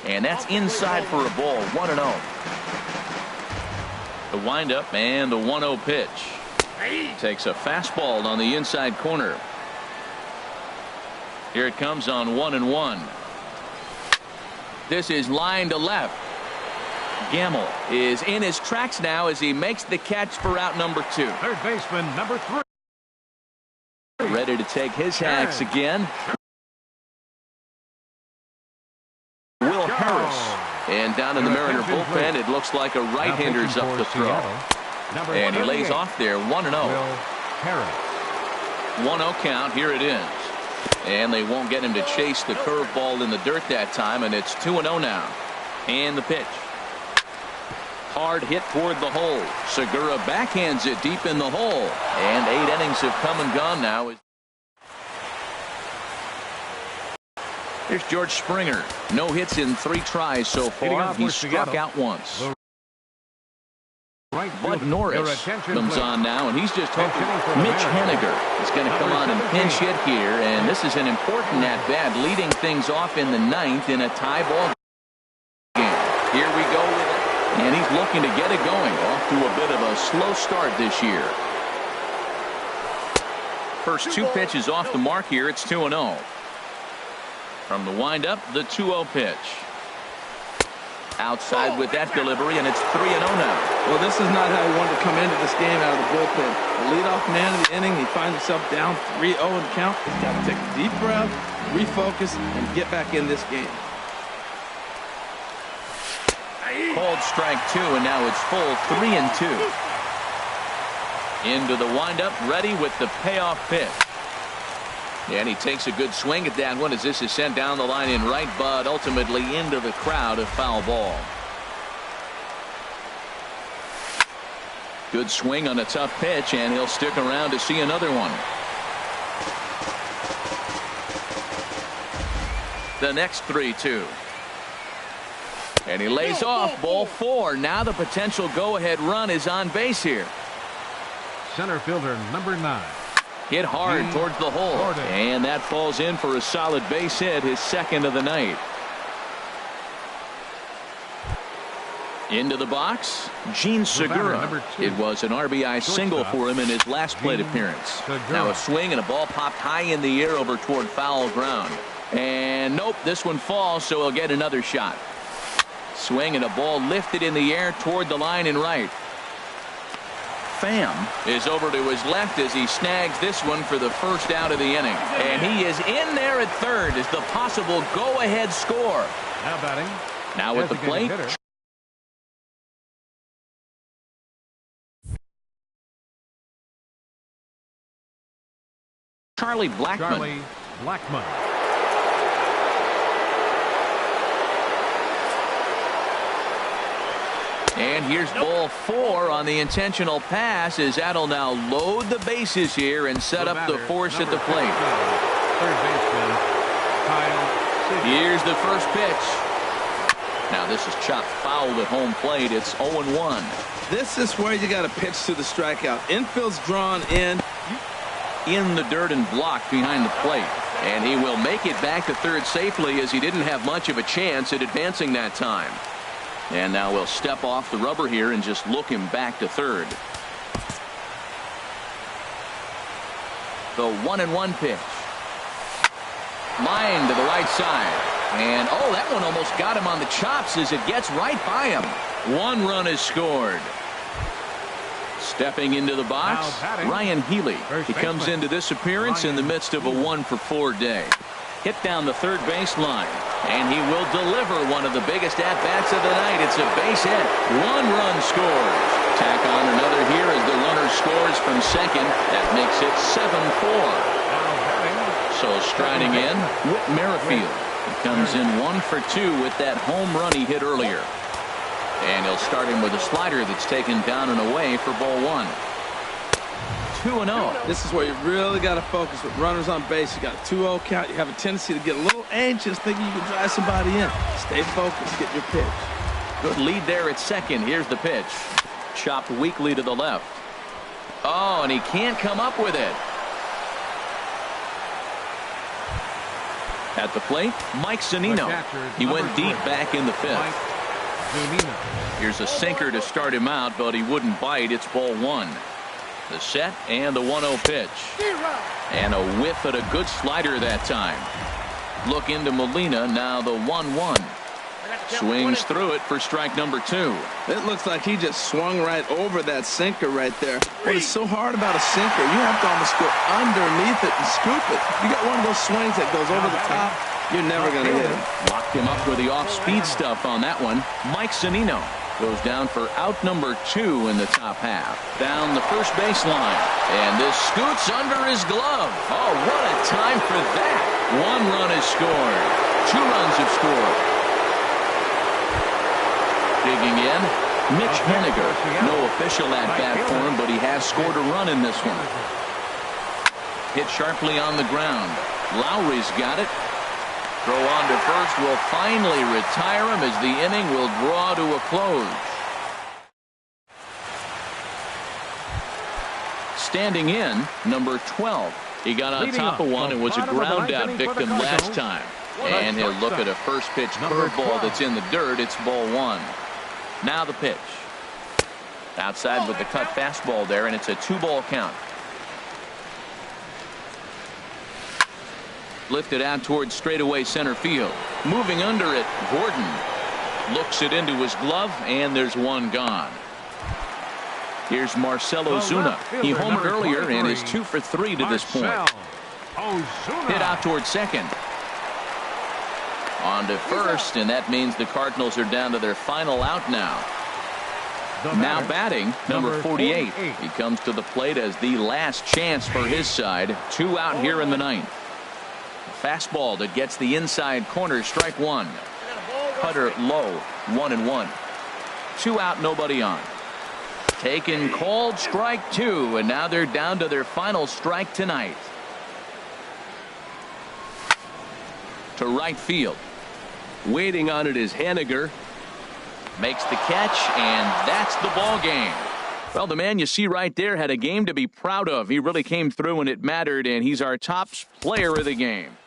A: And that's inside for a ball, 1-0. The windup and the 1-0 pitch. Takes a fastball on the inside corner. Here it comes on 1-1. This is line to left. Gamble is in his tracks now as he makes the catch for out number 2.
B: Third baseman, number 3.
A: Ready to take his hacks again. Will Harris. And down in the Mariner bullpen, it looks like a right-hander's up to throw. And he lays off there, 1-0. 1-0 count, here it is. And they won't get him to chase the curveball in the dirt that time, and it's 2-0 now. And the pitch. Hard hit toward the hole. Segura backhands it deep in the hole. And 8 innings have come and gone now. Here's George Springer. No hits in 3 tries so far. He's struck out once. Bud Norris comes on now, and he's just hoping Mitch Haniger is going to come on and pinch hit here. And this is an important at-bat, leading things off in the 9th in a tie ball game. Here we go with it. And he's looking to get it going. Off to a bit of a slow start this year. First 2 pitches off the mark here. It's 2-0. From the windup, the 2-0 pitch. Outside with that delivery, and it's 3-0 now.
C: Well, this is not how he wanted to come into this game out of the bullpen. The leadoff man of the inning, he finds himself down 3-0 in count. He's got to take a deep breath, refocus, and get back in this game.
A: Called strike 2, and now it's full 3-2. Into the windup, ready with the payoff pitch. And he takes a good swing at that one as this is sent down the line in right, but ultimately into the crowd, a foul ball. Good swing on a tough pitch, and he'll stick around to see another one. The next 3-2. And he lays off, ball 4. Now the potential go-ahead run is on base here.
B: Center fielder, number 9.
A: Hit hard towards the hole. And that falls in for a solid base hit, his 2nd of the night. Into the box, Gene Segura. It was an RBI single for him in his last plate appearance. Now a swing and a ball popped high in the air over toward foul ground. And nope, this one falls, so he'll get another shot. Swing and a ball lifted in the air toward the line in right. Pham is over to his left as he snags this one for the first out of the inning. And he is in there at third as the possible go-ahead score.
B: Now batting.
A: Now at the plate. Charlie Blackmon. And here's ball 4 on the intentional pass as that'll now load the bases here and set up the force at the plate. Here's the first pitch. Now this is chopped foul at home plate. It's 0-1.
C: This is where you got to pitch to the strikeout. Infield's drawn in
A: the dirt and blocked behind the plate. And he will make it back to third safely as he didn't have much of a chance at advancing that time. And now we'll step off the rubber here and just look him back to third. The 1-1 pitch. Line to the right side. And oh, that one almost got him on the chops as it gets right by him. 1 run is scored. Stepping into the box, Ryan Healy. He comes into this appearance in the midst of a 1-for-4 day. Hit down the third baseline. And he will deliver one of the biggest at-bats of the night. It's a base hit. 1 run scores. Tack on another here as the runner scores from second. That makes it 7-4. So striding in, Whit Merrifield. He comes in 1-for-2 with that home run he hit earlier. And he'll start him with a slider that's taken down and away for ball 1. 2-0.
C: This is where you really got to focus with runners on base. You got a 2-0 count. You have a tendency to get a little anxious thinking you can drive somebody in. Stay focused. Get your pitch.
A: Good lead there at second. Here's the pitch. Chopped weakly to the left. Oh, and he can't come up with it. At the plate, Mike Zunino. He went deep back in the fifth. Here's a sinker to start him out, but he wouldn't bite. It's ball one. The set and the 1-0 pitch. And a whiff at a good slider that time. Look into Molina, now the 1-1. Swings through it for strike number 2.
C: It looks like he just swung right over that sinker right there. What is so hard about a sinker, you have to almost go underneath it and scoop it. You got one of those swings that goes over the top, you're never going to hit him.
A: Locked him up with the off-speed stuff on that one. Mike Zunino goes down for out number 2 in the top half. Down the first baseline. And this scoots under his glove. Oh, what a time for that. 1 run is scored. 2 runs have scored. Digging in, Mitch Henniger. No official at-bat for him, but he has scored a run in this one. Hit sharply on the ground. Lowry's got it. Throw on to first will finally retire him as the inning will draw to a close. Standing in, number 12. He got on top of one and was a ground-out victim last time. And he'll look at a first-pitch curveball that's in the dirt. It's ball 1. Now the pitch. Outside with the cut fastball there, and it's a 2-ball count. Lifted out towards straightaway center field. Moving under it, Gordon looks it into his glove, and there's one gone. Here's Marcell Ozuna. He homered earlier and is 2 for 3 to this point. Hit out towards second. On to first, and that means the Cardinals are down to their final out now. Now batting, number 48. He comes to the plate as the last chance for his side. 2 out here in the ninth. Fastball that gets the inside corner, strike 1. Cutter low, 1-1. 2 out, nobody on. Taken, called, strike 2, and now they're down to their final strike tonight. To right field.
E: Waiting on it is Henniger.
A: Makes the catch, and that's the ball game. Well, the man you see right there had a game to be proud of. He really came through when it mattered, and he's our top player of the game.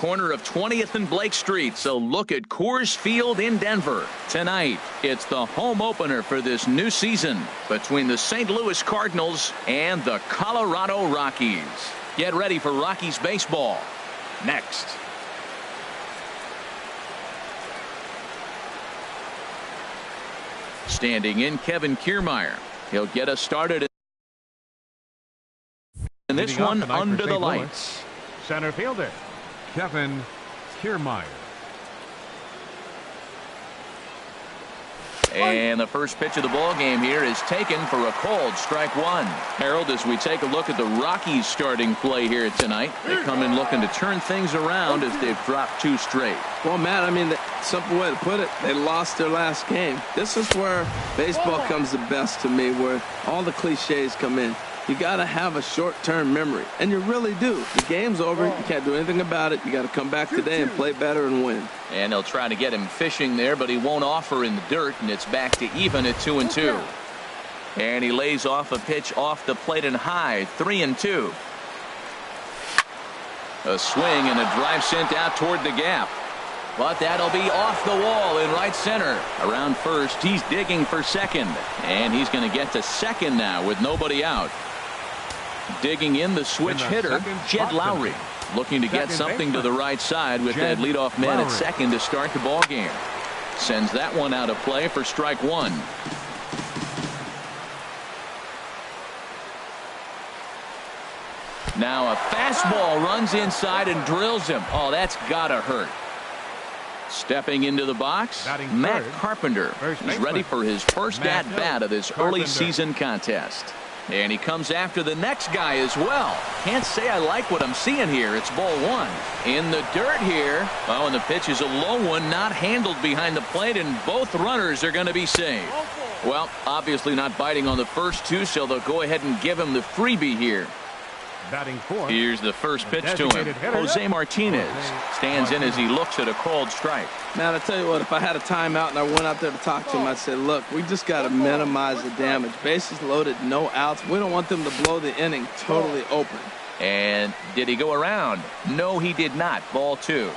A: corner of 20th and Blake Street. So look at Coors Field in Denver. Tonight, it's the home opener for this new season between the St. Louis Cardinals and the Colorado Rockies. Get ready for Rockies baseball next. Standing in, Kevin Kiermaier. He'll get us started in this one under the lights.
B: Center fielder, Kevin Kiermaier.
A: And the first pitch of the ball game here is taken for a called strike one. Harold, as we take a look at the Rockies starting play here tonight, they come in looking to turn things around as they've dropped 2 straight.
C: Well, Matt, I mean, the simple way to put it, they lost their last game. This is where baseball comes the best to me, where all the cliches come in. You got to have a short-term memory, and you really do. The game's over. You can't do anything about it. You got to come back today and play better and win.
A: And they'll try to get him fishing there, but he won't offer in the dirt, and it's back to even at 2-2. And he lays off a pitch off the plate and high, 3-2. A swing and a drive sent out toward the gap. But that'll be off the wall in right center. Around first, he's digging for second. And he's going to get to second now with nobody out. Digging in the switch hitter, Jed Lowry, looking to get something to the right side with that leadoff man at second to start the ball game. Sends that one out of play for strike one. Now a fastball runs inside and drills him. Oh, that's gotta hurt. Stepping into the box, Matt Carpenter. He's ready for his first at-bat of this early season contest. And he comes after the next guy as well. Can't say I like what I'm seeing here. It's ball one. In the dirt here. Oh, and the pitch is a low one, not handled behind the plate, and both runners are going to be saved. Well, obviously not biting on the first two, so they'll go ahead and give him the freebie here.
B: Batting fourth.
A: Here's the first pitch to him. Jose Martinez stands in as he looks at a called strike.
C: Man, I tell you what, if I had a timeout and I went out there to talk to him, I'd say, look, we just got to minimize the damage. Bases loaded, no outs. We don't want them to blow the inning totally open.
A: And did he go around? No, he did not. Ball two.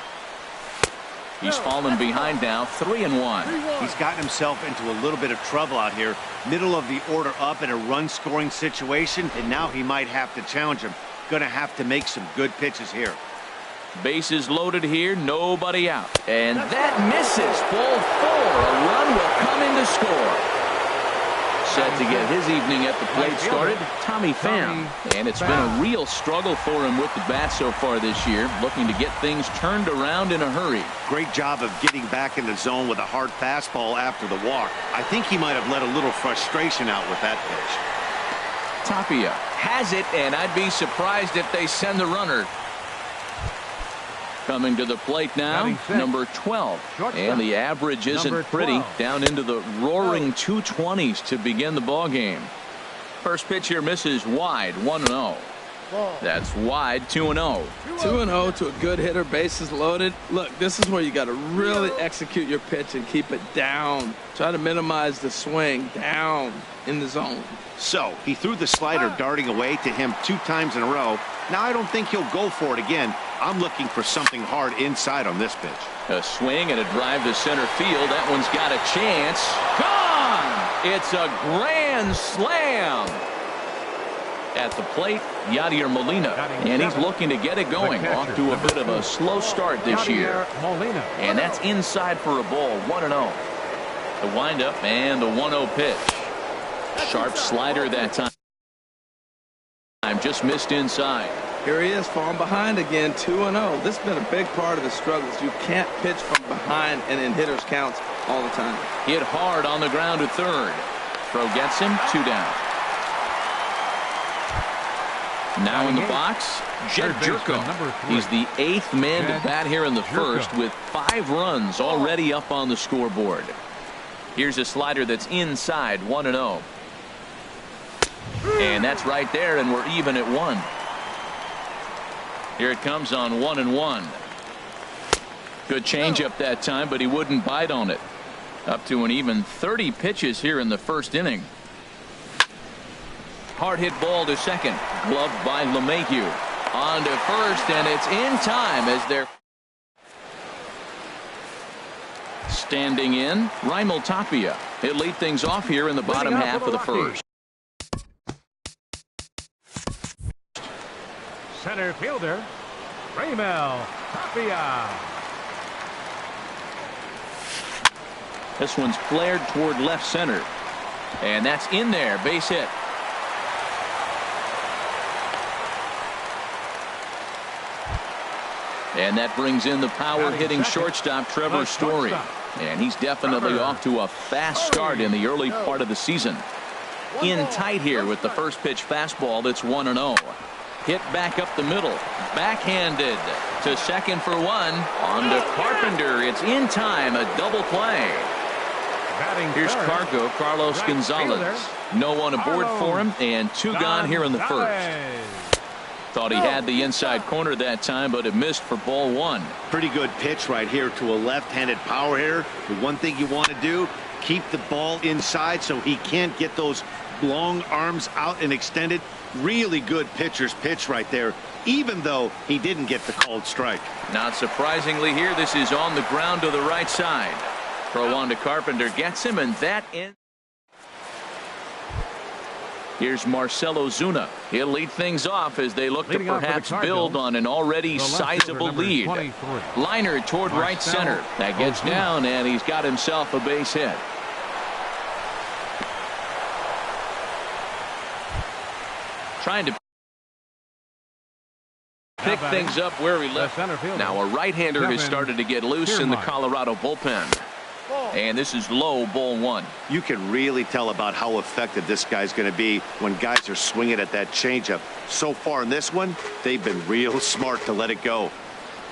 A: He's fallen behind now, 3-1.
D: He's gotten himself into a little bit of trouble out here. Middle of the order up in a run-scoring situation, and now he might have to challenge him. Going to have to make some good pitches here.
A: Bases loaded here, nobody out. And that misses. Ball four. A run will come in to score. Set to get his evening at the plate started, Tommy Pham. And it's been a real struggle for him with the bat so far this year, looking to get things turned around in a hurry.
D: Great job of getting back in the zone with a hard fastball after the walk. I think he might have let a little frustration out with that pitch.
A: Tapia has it, and I'd be surprised if they send the runner. Coming to the plate now, number 12. And the average isn't pretty. Down into the roaring 220s to begin the ball game. First pitch here misses wide, 1-0. That's wide, 2-0.
C: 2-0 to a good hitter, bases loaded. Look, this is where you got to really execute your pitch and keep it down. Try to minimize the swing down in the zone.
D: So he threw the slider darting away to him 2 times in a row. Now I don't think he'll go for it again. I'm looking for something hard inside on this pitch.
A: A swing and a drive to center field. That one's got a chance. Gone! It's a grand slam. At the plate, Yadier Molina. And he's looking to get it going. Off to a bit of a slow start this year. And that's inside for a ball, 1-0. The windup and the 1-0 pitch. Sharp slider that time. Just missed inside.
C: Here he is, falling behind again, 2-0. This has been a big part of the struggles. You can't pitch from behind and in hitters' counts all the time.
A: Hit hard on the ground to third. Throw gets him, 2 down. Now in the box, Jed Jerko. He's the 8th man to bat here in the first with 5 runs already up on the scoreboard. Here's a slider that's inside, 1-0. And that's right there, and we're even at 1. Here it comes on 1-1. Good changeup that time, but he wouldn't bite on it. Up to an even 30 pitches here in the first inning. Hard hit ball to second. Gloved by LeMahieu. On to first, and it's in time as they're Standing in, Raimel Tapia. He'll lead things off here in the bottom half of the first.
B: Center fielder, Raimel Tapia.
A: This one's flared toward left center. And that's in there. Base hit. And that brings in the power-hitting shortstop, Trevor Story. And he's definitely off to a fast start in the early part of the season. In tight here with the first pitch fastball that's 1-0. Hit back up the middle. Backhanded to second for one. On to Carpenter. It's in time. A double play. Here's Cargo, Carlos Gonzalez. No one aboard for him, and two gone here in the first. Thought he had the inside corner that time, but it missed for ball one.
D: Pretty good pitch right here to a left-handed power hitter. The one thing you want to do, keep the ball inside so he can't get those long arms out and extended. Really good pitcher's pitch right there, even though he didn't get the called strike.
A: Not surprisingly here, this is on the ground to the right side. Throw on to Carpenter, gets him, and that ends. Here's Marcelo Zuna. He'll lead things off as they look to perhaps build on an already sizable lead.
B: 23.
A: Liner toward right center. That gets down, and he's got himself a base hit. Trying to pick things up where he left. Now a right-hander has started to get loose in the Colorado bullpen. And this is low, ball one.
D: You can really tell about how effective this guy's going to be when guys are swinging at that changeup. So far in this one, they've been real smart to let it go.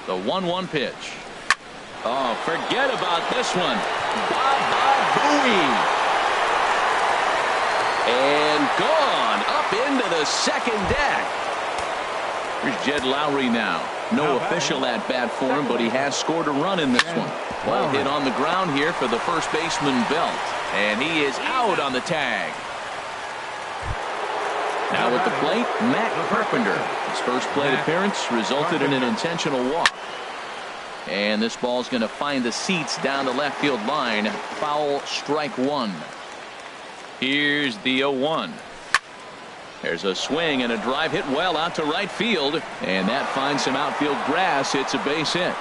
A: The 1-1 pitch. Oh, forget about this one. Baba-booey. And gone up into the second deck. Here's Jed Lowry now. No official at bat for him, but he has scored a run in this one. Ball hit on the ground here for the first baseman Belt, and he is out on the tag. Now at the plate, Matt Carpenter. His first plate appearance resulted in an intentional walk. And this ball's going to find the seats down the left field line. Foul, strike one. Here's the 0-1. There's a swing and a drive hit well out to right field, and that finds some outfield grass. It's a base hit.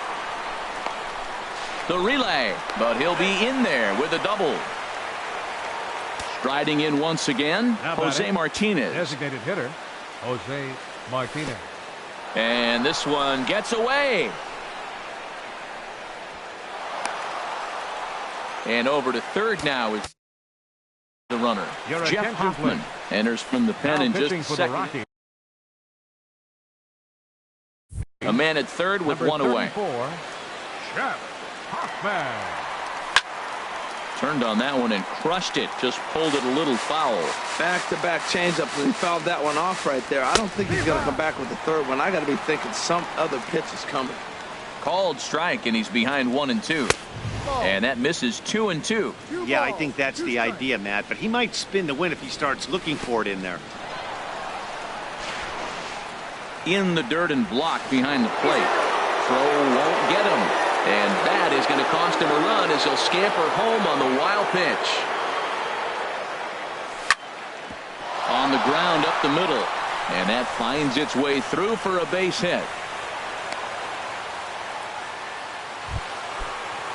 A: The relay, but he'll be in there with a double. Striding in once again, Jose Martinez.
B: Designated hitter, Jose Martinez.
A: And this one gets away. And over to third now is the runner. Jeff Hoffman enters from the pen in just a second. A man at third with one away.
B: Jeff Hoffman.
A: Turned on that one and crushed it. Just pulled it a little foul.
C: Back-to-back changeup, and he fouled that one off right there. I don't think he's going to come back with the third one. I got to be thinking some other pitch is coming.
A: Called strike, and he's behind 1-2. And that misses 2-2.
D: Yeah, I think that's the idea, Matt, but he might spin the win if he starts looking for it in there.
A: In the dirt and blocked behind the plate. Throw won't get him. And that is going to cost him a run as he'll scamper home on the wild pitch. On the ground up the middle. And that finds its way through for a base hit.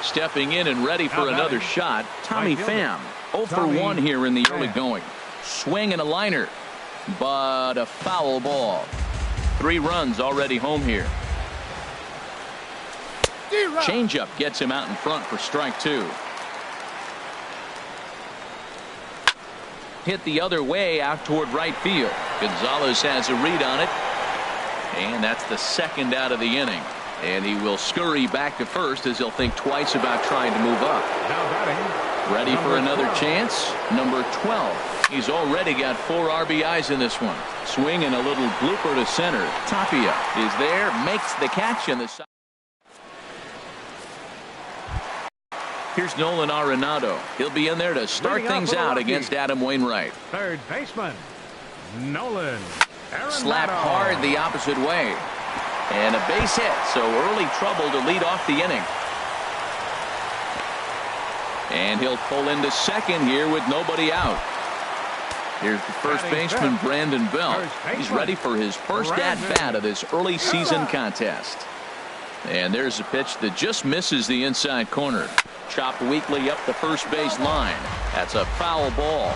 A: Stepping in and ready for another shot, Tommy Pham. 0 for 1 here in the early going. Swing and a liner, but a foul ball. 3 runs already home here. Changeup gets him out in front for strike 2. Hit the other way out toward right field. Gonzalez has a read on it. And that's the second out of the inning. And he will scurry back to first as he'll think twice about trying to move up. Ready for another chance. Number 12. He's already got 4 RBIs in this one. Swing and a little blooper to center. Tapia is there, makes the catch in the side. Here's Nolan Arenado. He'll be in there to start things out against Adam Wainwright.
B: Third baseman, Nolan Arenado.
A: Slapped hard the opposite way. And a base hit, so early trouble to lead off the inning. And he'll pull into second here with nobody out. Here's the first baseman, Brandon Belt. He's ready for his first at-bat of this early season contest. And there's a pitch that just misses the inside corner. Chopped weakly up the first base line. That's a foul ball.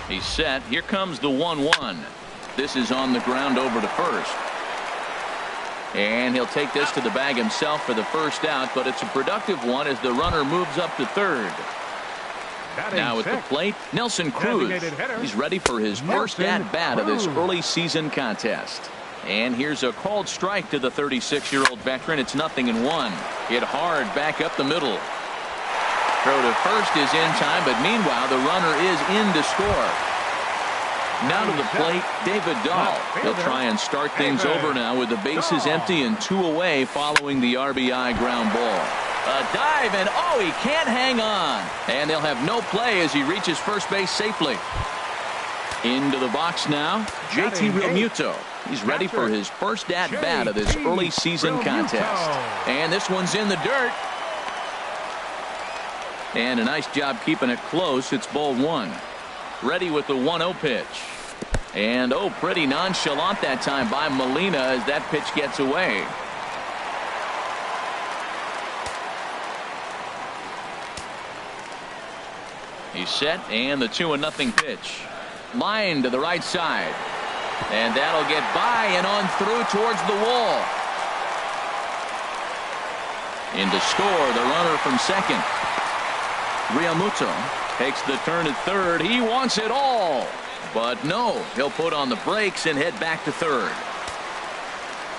A: He's set. Here comes the 1-1. This is on the ground over to first. And he'll take this to the bag himself for the first out, but it's a productive one as the runner moves up to third. Now at the plate, Nelson Cruz. He's ready for his first at-bat of this early season contest. And here's a called strike to the 36-year-old veteran. It's 0-1. Hit hard back up the middle. Throw to first is in time, but meanwhile the runner is in to score. Now to the plate, David Dahl. He'll try and start things over now with the bases empty and 2 away following the RBI ground ball. A dive, and oh, he can't hang on. And they'll have no play as he reaches first base safely. Into the box now, JT Realmuto. He's ready for his first at-bat of this early season contest. And this one's in the dirt. And a nice job keeping it close. It's ball 1. Ready with the 1-0 pitch. And oh, pretty nonchalant that time by Molina as that pitch gets away. He's set, and the 2-0 pitch. Line to the right side. And that'll get by and on through towards the wall. In to score, the runner from second. Realmuto takes the turn at third. He wants it all. But no, he'll put on the brakes and head back to third.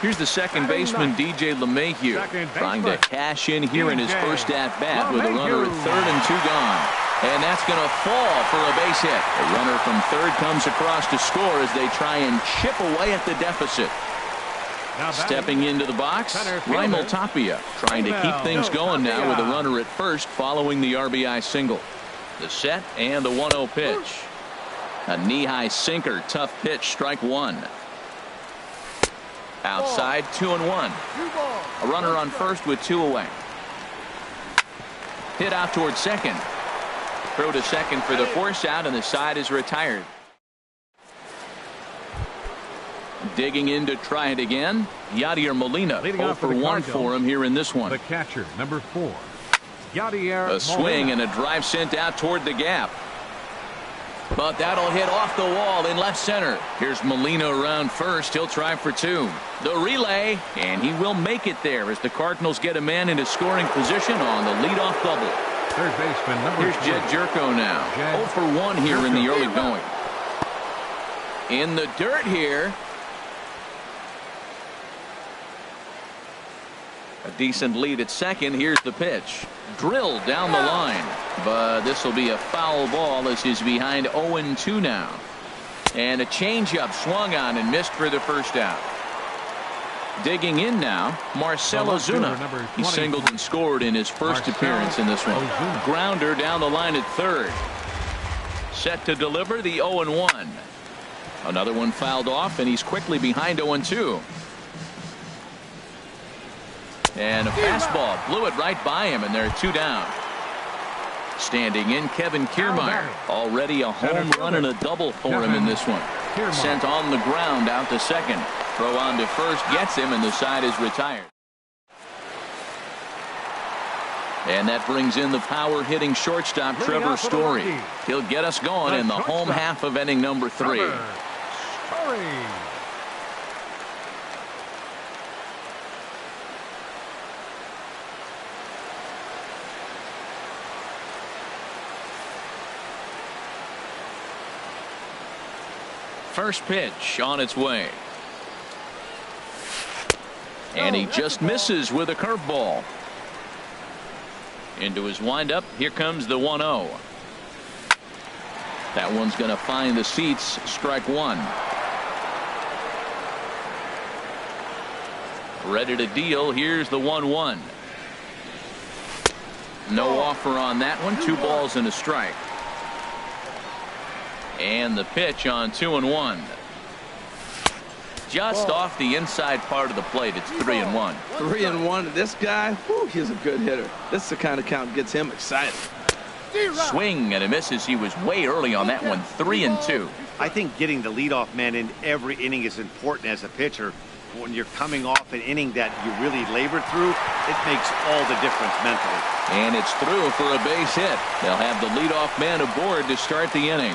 A: Here's the second baseman, DJ LeMahieu, trying to cash in here in his first at-bat with a runner at third and 2 gone. And that's going to fall for a base hit. The runner from third comes across to score as they try and chip away at the deficit. Stepping into the box, Raimel Tapia trying to keep things going now with a runner at first following the RBI single. The set and the 1-0 pitch. A knee-high sinker, tough pitch, strike 1. Outside, 2-1. A runner on first with 2 away. Hit out towards second. Throw to second for the force out, and the side is retired. Digging in to try it again, Yadier Molina. 0 for 1 for him here in this one.
B: The catcher, number 4, Yadier
A: A swing
B: Molina.
A: and a drive sent out toward the gap. But that'll hit off the wall in left center. Here's Molina around first. He'll try for 2. The relay, and he will make it there as the Cardinals get a man into scoring position on the leadoff double.
B: Third baseman, number
A: Here's
B: 3.
A: Jed Jerko now.
B: Jed
A: 0 for 1 here in the early going. In the dirt here. A decent lead at second. Here's the pitch. Drilled down the line. But this will be a foul ball as he's behind 0-2 now. And a changeup swung on and missed for the first out. Digging in now, Marcell Ozuna. He singled and scored in his first appearance in this one. Grounder down the line at third. Set to deliver the 0-1. Another one fouled off, and he's quickly behind 0-2. And a fastball blew it right by him, and they're 2 down. Standing in, Kevin Kiermaier. Already a home run and a double for him in this one. Sent on the ground out to second. Throw on to first gets him, and the side is retired. And that brings in the power-hitting shortstop Trevor Story. He'll get us going in the home half of inning number 3. First pitch on its way. And he just misses with a curveball. Into his windup. Here comes the 1-0. That one's going to find the seats. Strike 1. Ready to deal. Here's the 1-1. No offer on that one. 2 balls and a strike. And the pitch on 2-1. just off the inside part of the plate. It's 3-1.
C: 3-1. This guy, whew, he's a good hitter. This is the kind of count gets him excited.
A: Swing and a misses. He was way early on that one. 3-2.
D: I think getting the leadoff man in every inning is important as a pitcher. When you're coming off an inning that you really labored through, it makes all the difference mentally.
A: And it's through for a base hit. They'll have the leadoff man aboard to start the inning.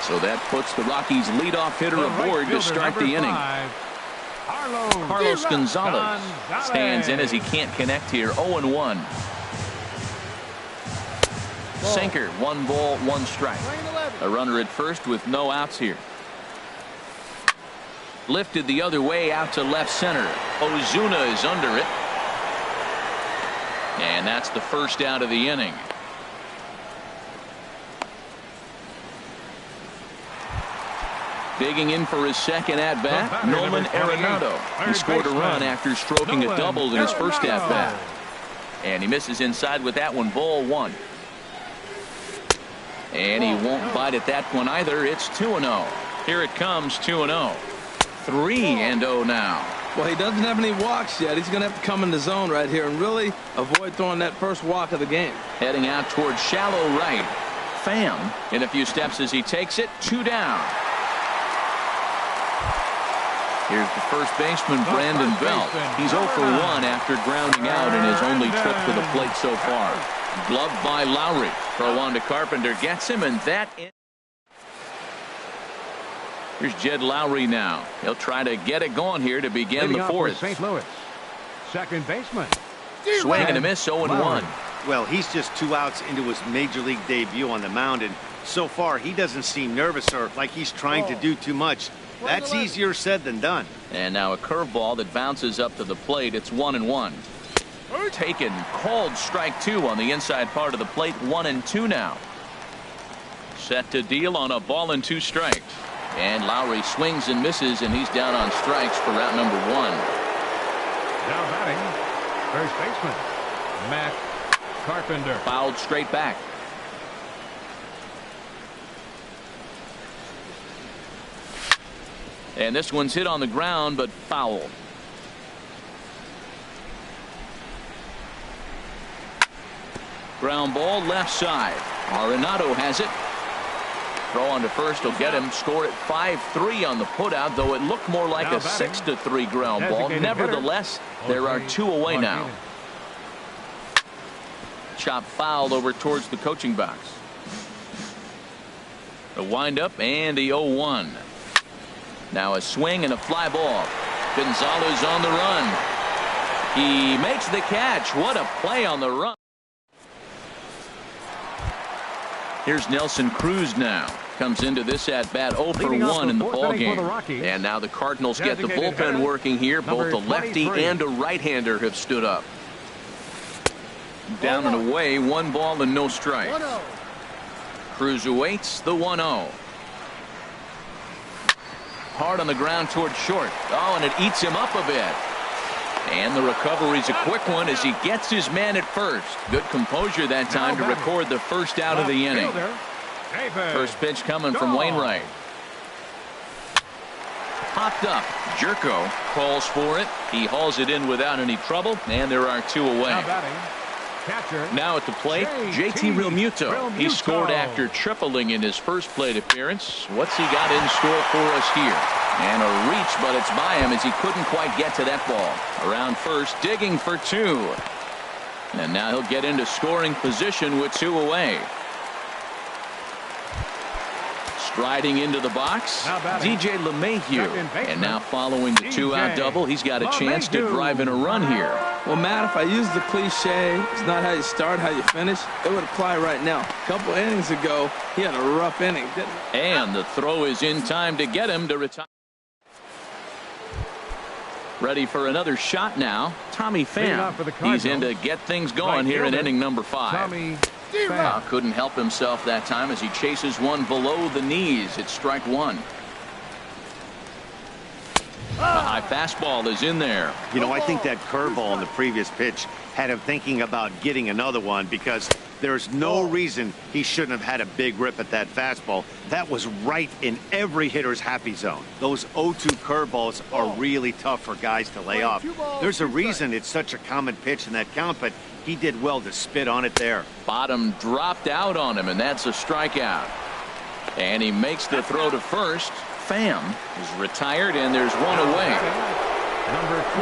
A: So that puts the Rockies' leadoff hitter aboard to start the inning. Carlos Gonzalez stands in as he can't connect here. 0-1. Sinker, 1 ball, 1 strike. A runner at first with no outs here. Lifted the other way out to left center. Ozuna is under it. And that's the first out of the inning. Digging in for his second at-bat, Nolan Arenado. He scored a run after stroking a double in his first at-bat. And he misses inside with that one, ball 1. And he won't bite at that one either. It's 2-0. Here it comes, 2-0. 3-0 now.
C: Well, he doesn't have any walks yet. He's going to have to come in the zone right here and really avoid throwing that first walk of the game.
A: Heading out towards shallow right. Pham in a few steps as he takes it. 2 down. Here's the first baseman, Brandon Belt. He's 0 for 1 after grounding out in his only trip to the plate so far. Gloved by Lowry. Throw on to Carpenter. Gets him, and that in. Here's Jed Lowry now. He'll try to get it going here to begin the fourth.
B: St. Louis, second baseman.
A: Swing and a miss, 0-1.
D: Well, he's just 2 outs into his major league debut on the mound, and so far he doesn't seem nervous or like he's trying to do too much. That's easier said than done.
A: And now a curveball that bounces up to the plate. It's 1-1. Taken, called strike 2 on the inside part of the plate. 1-2 now. Set to deal on a ball and 2 strikes. And Lowry swings and misses, and he's down on strikes for route number 1.
B: Now batting, first baseman, Matt Carpenter.
A: Fouled straight back. And this one's hit on the ground, but foul. Ground ball left side. Arenado has it. Throw on to first will get him. Score at 5-3 on the putout, though it looked more like a 6-3 ground ball. Nevertheless, there are 2 away now. Chop fouled over towards the coaching box. A windup and the 0-1. Now a swing and a fly ball. Gonzalez on the run. He makes the catch. What a play on the run. Here's Nelson Cruz now. Comes into this at-bat 0 for 1 in the ballgame. And now the Cardinals get the bullpen working here. Both a lefty and a right-hander have stood up. Down and away, 1 ball and no strikes. Cruz awaits the 1-0. Hard on the ground towards short. Oh, and it eats him up a bit. And the recovery's a quick one as he gets his man at first. Good composure that time to record the first out of the inning. First pitch coming from Wainwright. Popped up. Jerko calls for it. He hauls it in without any trouble, and there are 2 away. Now at the plate, JT Realmuto. He scored after tripling in his first plate appearance. What's he got in store for us here? And a reach, but it's by him as he couldn't quite get to that ball. Around first, digging for 2. And now he'll get into scoring position with 2 away. Striding into the box, DJ LeMahieu. And now following the 2-out double, he's got a chance to drive in a run here.
C: Well, Matt, if I use the cliche, it's not how you start, how you finish, it would apply right now. A couple innings ago, he had a rough inning, didn't he?
A: And the throw is in time to get him to retire. Ready for another shot now. Tommy Pham. He's in to get things going here in inning number 5. Couldn't help himself that time as he chases one below the knees. It's strike 1. Behind High fastball is in there.
D: You know, I think that curveball in the previous pitch had him thinking about getting another one, because there's no reason he shouldn't have had a big rip at that fastball. That was right in every hitter's happy zone. Those 0-2 curveballs are really tough for guys to lay off. There's a reason it's such a common pitch in that count, but he did well to spit on it there.
A: Bottom dropped out on him, and that's a strikeout. And he makes the throw to first. Pham is retired, and there's one away.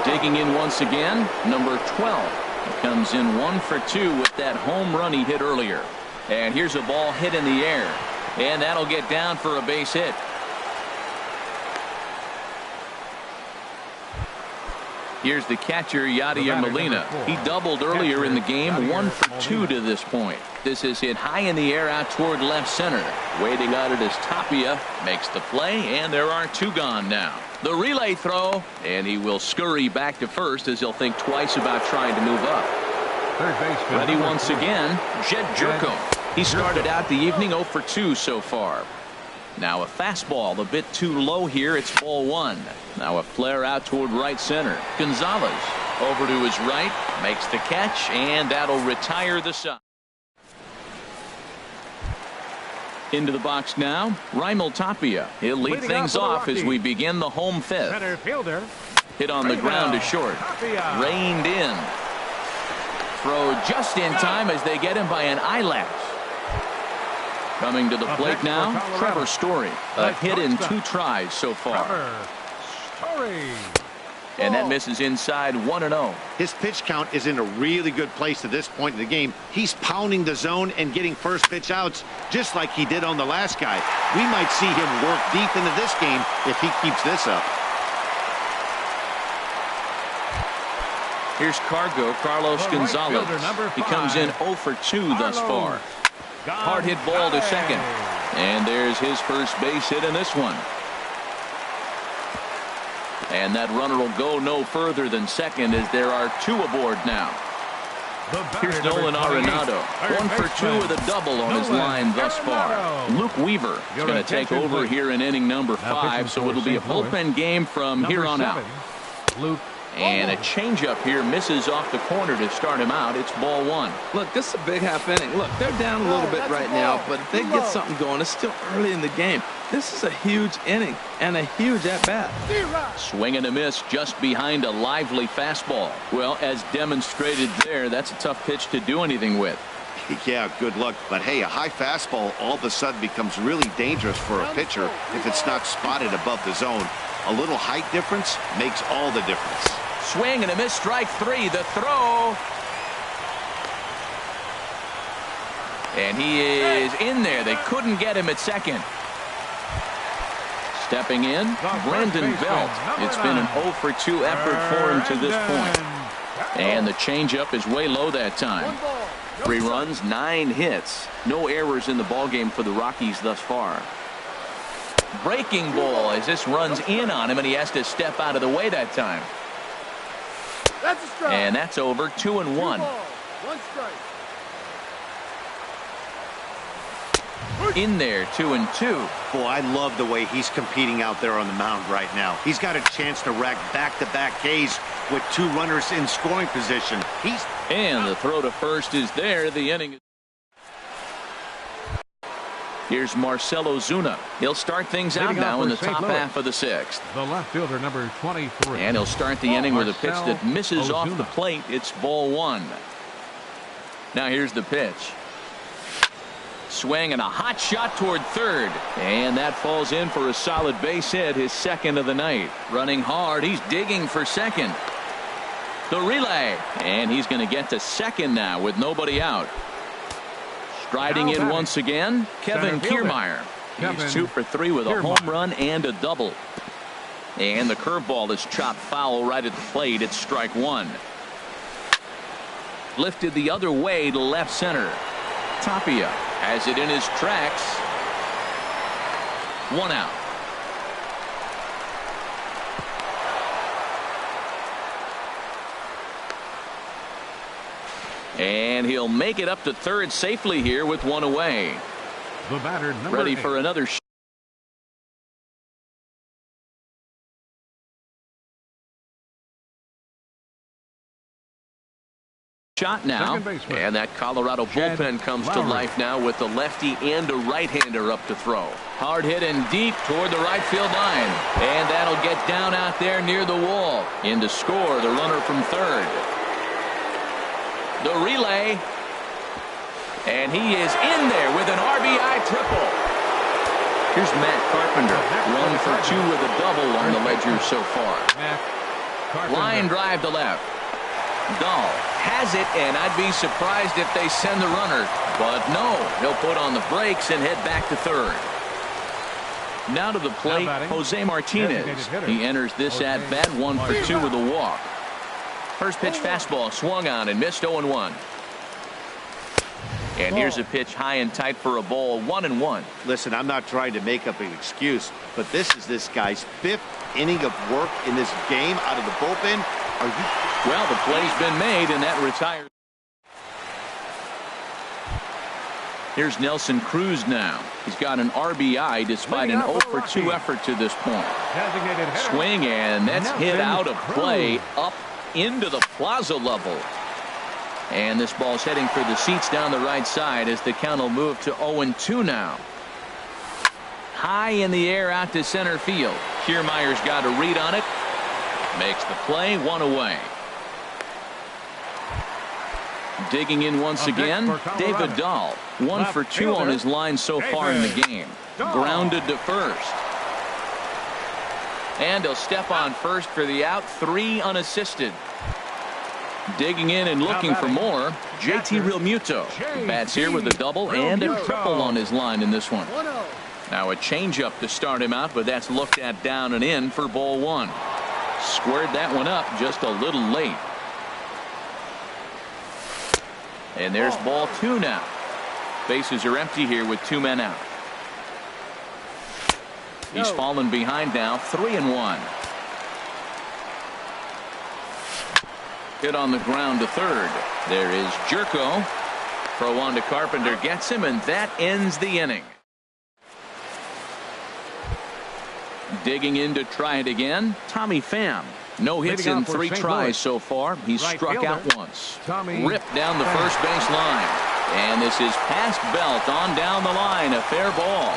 A: Digging in once again, number 12. He comes in 1 for 2 with that home run he hit earlier. And here's a ball hit in the air, and that'll get down for a base hit. Here's the catcher, Yadier Molina. He doubled earlier in the game, 1 for 2 to this point. This is hit high in the air out toward left center. Waiting on it as Tapia makes the play, and there are 2 gone now. The relay throw, and he will scurry back to first as he'll think twice about trying to move up. Ready once again, Jed Jerko. He started out the evening 0 for 2 so far. Now a fastball a bit too low here. It's ball 1. Now a flare out toward right center. Gonzalez over to his right, makes the catch, and that'll retire the side. Into the box now, Raimel Tapia. He'll lead things off as we begin the home 5th.
B: Center fielder.
A: Hit on the ground to short. Reined in. Throw just in time as they get him by an eyelash. Coming to the plate now, Trevor Story. A hit in 2 tries so far. And that misses inside 1-0.
D: His pitch count is in a really good place at this point in the game. He's pounding the zone and getting first pitch outs just like he did on the last guy. We might see him work deep into this game if he keeps this up.
A: Here's Carlos Gonzalez. He comes in 0 for 2 thus far. Hard hit ball to second. And there's his first base hit in this one. And that runner will go no further than second as there are 2 aboard now. Here's Nolan Arenado. 1 for 2 with a double on his line thus far. Luke Weaver is going to take over here in inning number 5, so it'll be a bullpen game from here on out. And a changeup here misses off the corner to start him out. It's ball 1.
C: Look, this is a big half inning. Look, they're down a little bit right now, but if they get something going, it's still early in the game. This is a huge inning and a huge at-bat.
A: Swing and a miss just behind a lively fastball. Well, as demonstrated there, that's a tough pitch to do anything with.
D: Yeah, good luck. But hey, a high fastball all of a sudden becomes really dangerous for a pitcher if it's not spotted above the zone. A little height difference makes all the difference.
A: Swing and a miss, strike 3. The throw. And he is in there. They couldn't get him at second. Stepping in, Brandon Belt. It's been an 0 for 2 effort for him to this point. And the changeup is way low that time. 3 runs, 9 hits. No errors in the ballgame for the Rockies thus far. Breaking ball as this runs in on him, and he has to step out of the way that time. And that's over. 2-1. In there, 2-2.
D: Boy, I love the way he's competing out there on the mound right now. He's got a chance to rack back-to-back Ks with 2 runners in scoring position.
A: And the throw to first is there. The inning. Here's Marcelo Zuna. He'll start things out now in the top half of the 6th.
B: The left fielder, number 23.
A: And he'll start the inning with a pitch that misses off the plate. It's ball 1. Now here's the pitch. Swing and a hot shot toward third. And that falls in for a solid base hit, his 2nd of the night. Running hard. He's digging for second. The relay. And he's going to get to second now with nobody out. Striding in once again, Kevin Kiermaier. He's 2 for 3 with a home run and a double. And the curveball is chopped foul right at the plate. It's strike 1. Lifted the other way to left center. Tapia has it in his tracks. 1 out. And he'll make it up to third safely here with 1 away.
B: The batter,
A: ready for another shot. Shot now, and that Colorado bullpen comes to life now with a lefty and a right-hander up to throw. Hard hit and deep toward the right field line, and that'll get down out there near the wall. In to score, the runner from third. The relay, and he is in there with an RBI triple. Here's Matt Carpenter, 1 for 2 with a double on the ledger so far. Line drive to left. Dahl has it, and I'd be surprised if they send the runner. But no, he'll put on the brakes and head back to third. Now to the plate, Jose Martinez. He enters this at-bat 1 for 2 with a walk. First pitch fastball swung on and missed 0-1. And here's a pitch high and tight for a ball, 1-1.
D: Listen, I'm not trying to make up an excuse, but this is this guy's 5th inning of work in this game out of the bullpen.
A: Well, the play's been made, and that retires. Here's Nelson Cruz now. He's got an RBI despite an 0 for 2 effort to this point. Swing, and that's hit out of play up into the plaza level. And this ball's heading for the seats down the right side as the count will move to 0-2 now. High in the air out to center field. Kiermaier's got a read on it. Makes the play, 1 away. Digging in once again, David Dahl. 1 for 2 on his line so far in the game. Grounded to first. And he'll step on first for the out, 3 unassisted. Digging in and looking for more, JT Realmuto. Bats here with a double and a triple on his line in this one. Now a changeup to start him out, but that's looked at down and in for ball 1. Squared that one up just a little late. And there's ball 2 now. Bases are empty here with 2 men out. He's fallen behind now, 3-1. Hit on the ground to third. There is Jerko. Throw on to Carpenter, gets him, and that ends the inning. Digging in to try it again, Tommy Pham. No hits in 3 tries so far. He's struck out once. Ripped down the first base line. And this is past Belt on down the line. A fair ball.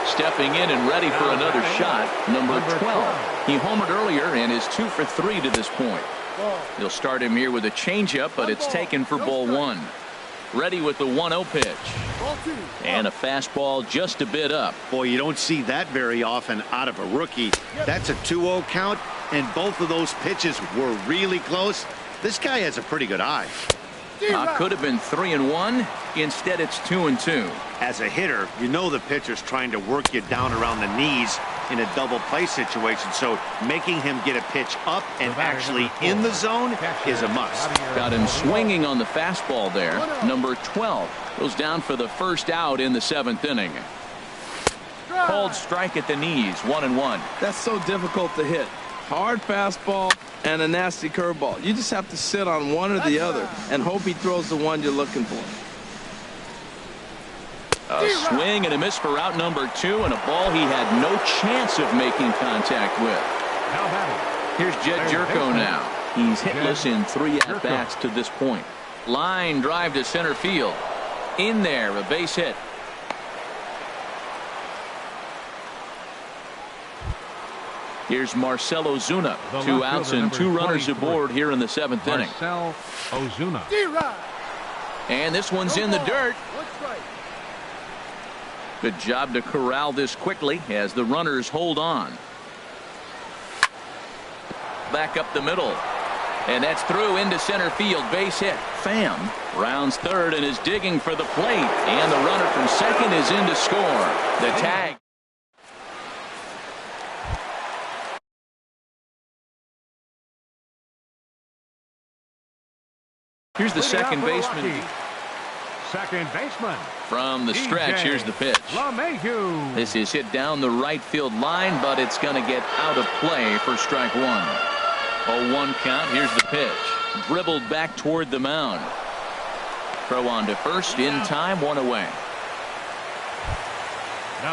A: Stepping in and ready for another shot, number 12. He homered earlier and is 2 for 3 to this point. He'll start him here with a changeup, but it's taken for ball 1. Ready with the 1-0 pitch. And a fastball just a bit up.
D: Boy, you don't see that very often out of a rookie. That's a 2-0 count, and both of those pitches were really close. This guy has a pretty good eye.
A: Could have been 3-1. Instead, it's 2-2.
D: As a hitter, you know the pitcher's trying to work you down around the knees in a double play situation, so making him get a pitch up and actually in the zone is a must.
A: Got him swinging on the fastball there. Number 12 goes down for the first out in the 7th inning. Called strike at the knees, 1-1.
C: That's so difficult to hit. Hard fastball and a nasty curveball. You just have to sit on one or the other and hope he throws the one you're looking for.
A: A swing and a miss for out number 2, and a ball he had no chance of making contact with. Here's Jed Jerko now. He's hitless in 3 at-bats to this point. Line drive to center field. In there, a base hit. Here's Marcell Ozuna. 2 outs and 2 runners aboard here in the 7th inning.
B: Marcell Ozuna.
A: And this one's in the dirt. Good job to corral this quickly as the runners hold on. Back up the middle. And that's through into center field. Base hit. Pham rounds third and is digging for the plate. And the runner from second is in to score. The tag. Here's the second baseman.
B: Second baseman.
A: From the stretch, here's the pitch. This is hit down the right field line, but it's going to get out of play for strike 1. 0-1 count. Here's the pitch. Dribbled back toward the mound. Throw on to first in time, 1 away.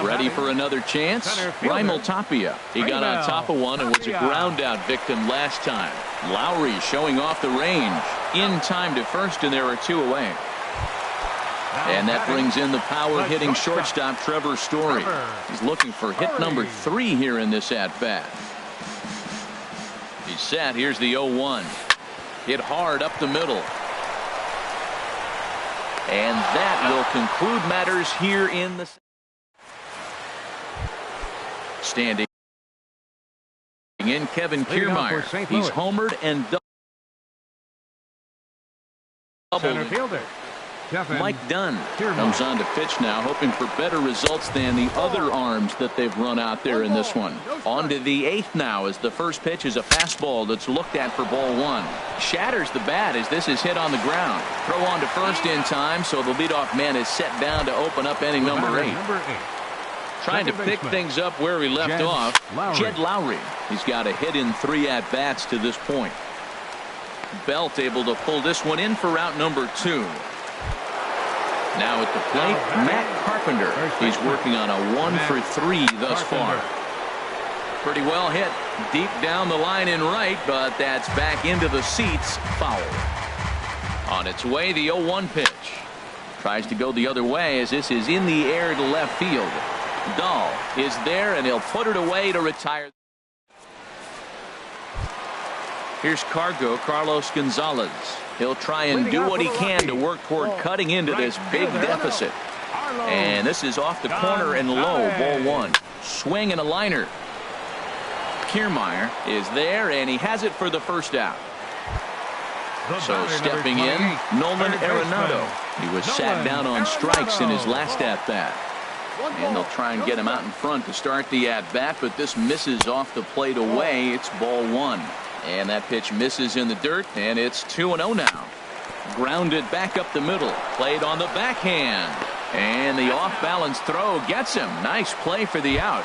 A: Ready for another chance? Raimel Tapia. He got on top of one and was a ground out victim last time. Lowry showing off the range. In time to first, and there are two away. And that brings in the power hitting shortstop Trevor Story. He's looking for hit number 3 here in this at-bat. He's set. Here's the 0-1. Hit hard up the middle. And that will conclude matters here in the standing in Kevin Kiermaier. He's homered and doubled. Mike Dunn comes on to pitch now, hoping for better results than the other arms that they've run out there in this one. On to the 8th now, as the first pitch is a fastball that's looked at for ball 1. Shatters the bat as this is hit on the ground. Throw on to first in time, so the leadoff man is set down to open up inning number 8. Trying to pick things up where he left off, Jed Lowry. He's got a hit in 3 at-bats to this point. Belt able to pull this one in for out number 2. Now at the plate, Matt Carpenter. He's working on a 1 for 3 thus far. Pretty well hit deep down the line in right, but that's back into the seats. Foul. On its way, the 0-1 pitch. Tries to go the other way as this is in the air to left field. Dahl is there, and he'll put it away to retire. Here's Carlos Gonzalez. He'll try and do what he can to work toward cutting into this big deficit. And this is off the corner and low, ball 1. Swing and a liner. Kiermaier is there, and he has it for the first out. So stepping in, Nolan Arenado. He was sat down on strikes in his last at-bat. And they'll try and get him out in front to start the at-bat, but this misses off the plate away. It's ball 1. And that pitch misses in the dirt, and it's 2-0 now. Grounded back up the middle. Played on the backhand. And the off-balance throw gets him. Nice play for the out.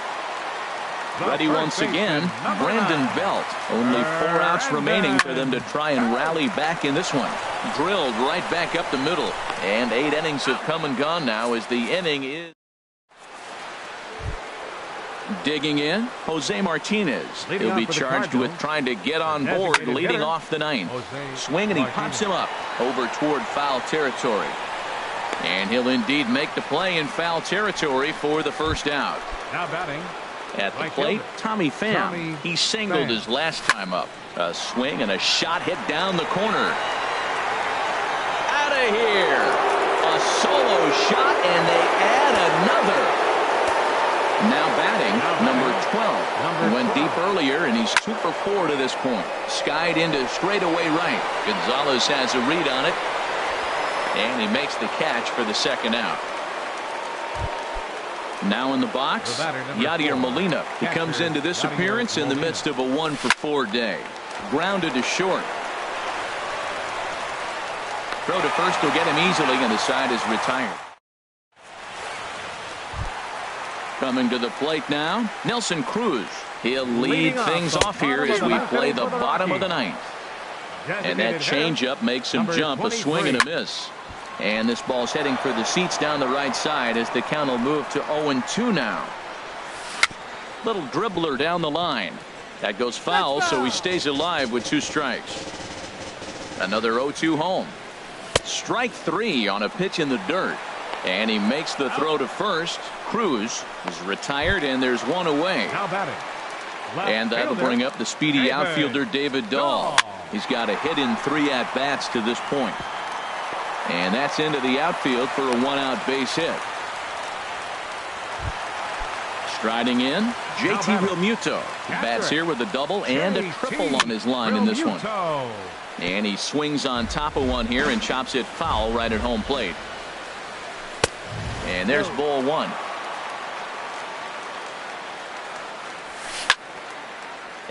A: Ready once again, Brandon Belt. Only 4 outs remaining for them to try and rally back in this one. Drilled right back up the middle. And 8 innings have come and gone now as the inning is. Digging in, Jose Martinez. He'll be charged with trying to get on board leading off the 9th. Swing, and he pops him up over toward foul territory. And he'll indeed make the play in foul territory for the first out.
B: Now batting.
A: At the plate, Tommy Pham. He singled his last time up. A swing and a shot hit down the corner. Out of here. A solo shot, and they add another. Now batting, number 12. Went deep earlier, and he's 2 for 4 to this point. Skied into straightaway right. Gonzalez has a read on it. And he makes the catch for the second out. Now in the box, Yadier Molina. He comes into this appearance in the midst of a 1 for 4 day. Grounded to short. Throw to first will get him easily, and the side is retired. Coming to the plate now, Nelson Cruz. He'll lead things off here as we play the bottom of the 9th. And that changeup makes him jump, a swing and a miss. And this ball's heading for the seats down the right side as the count will move to 0-2 now. Little dribbler down the line. That goes foul, so he stays alive with 2 strikes. Another 0-2 home. Strike 3 on a pitch in the dirt. And he makes the throw to first. Cruz is retired, and there's 1 away. And that'll bring up the speedy outfielder David Dahl. He's got a hit in 3 at-bats to this point. And that's into the outfield for a 1-out base hit. Striding in, JT Realmuto. Bats here with a double and a triple on his line in this one. And he swings on top of one here and chops it foul right at home plate. And there's ball 1.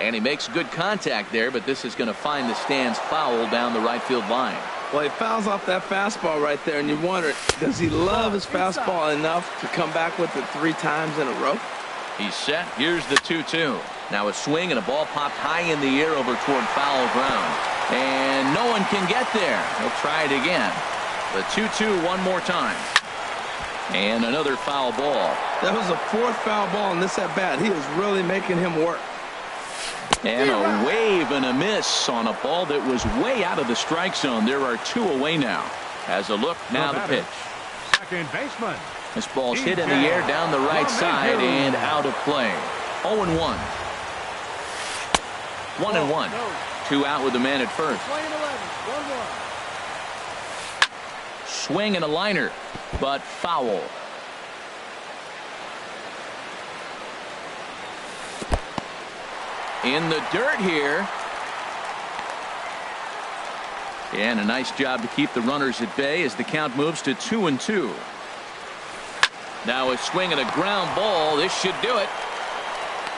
A: And he makes good contact there, but this is going to find the stands foul down the right field line.
C: Well, he fouls off that fastball right there, and you wonder, does he love his fastball enough to come back with it 3 times in a row?
A: He's set. Here's the 2-2. Now a swing and a ball popped high in the air over toward foul ground. And no one can get there. He'll try it again. The 2-2 one more time. And another foul ball.
C: That was a fourth foul ball in this at bat. He is really making him work.
A: And a wave and a miss on a ball that was way out of the strike zone. There are 2 away now. As a look, now the pitch.
B: Second baseman.
A: This ball's hit in the air down the right side and out of play. 0-1. 1-1. 2 out with the man at first. Swing and a liner, but foul. In the dirt here. And a nice job to keep the runners at bay as the count moves to 2-2. Now a swing and a ground ball. This should do it.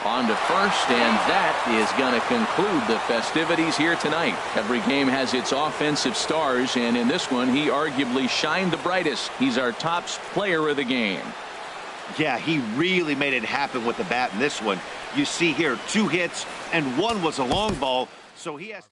A: On to first, and that is going to conclude the festivities here tonight. Every game has its offensive stars, and in this one, he arguably shined the brightest. He's our top player of the game.
D: Yeah, he really made it happen with the bat in this one. You see here 2 hits, and 1 was a long ball, so he has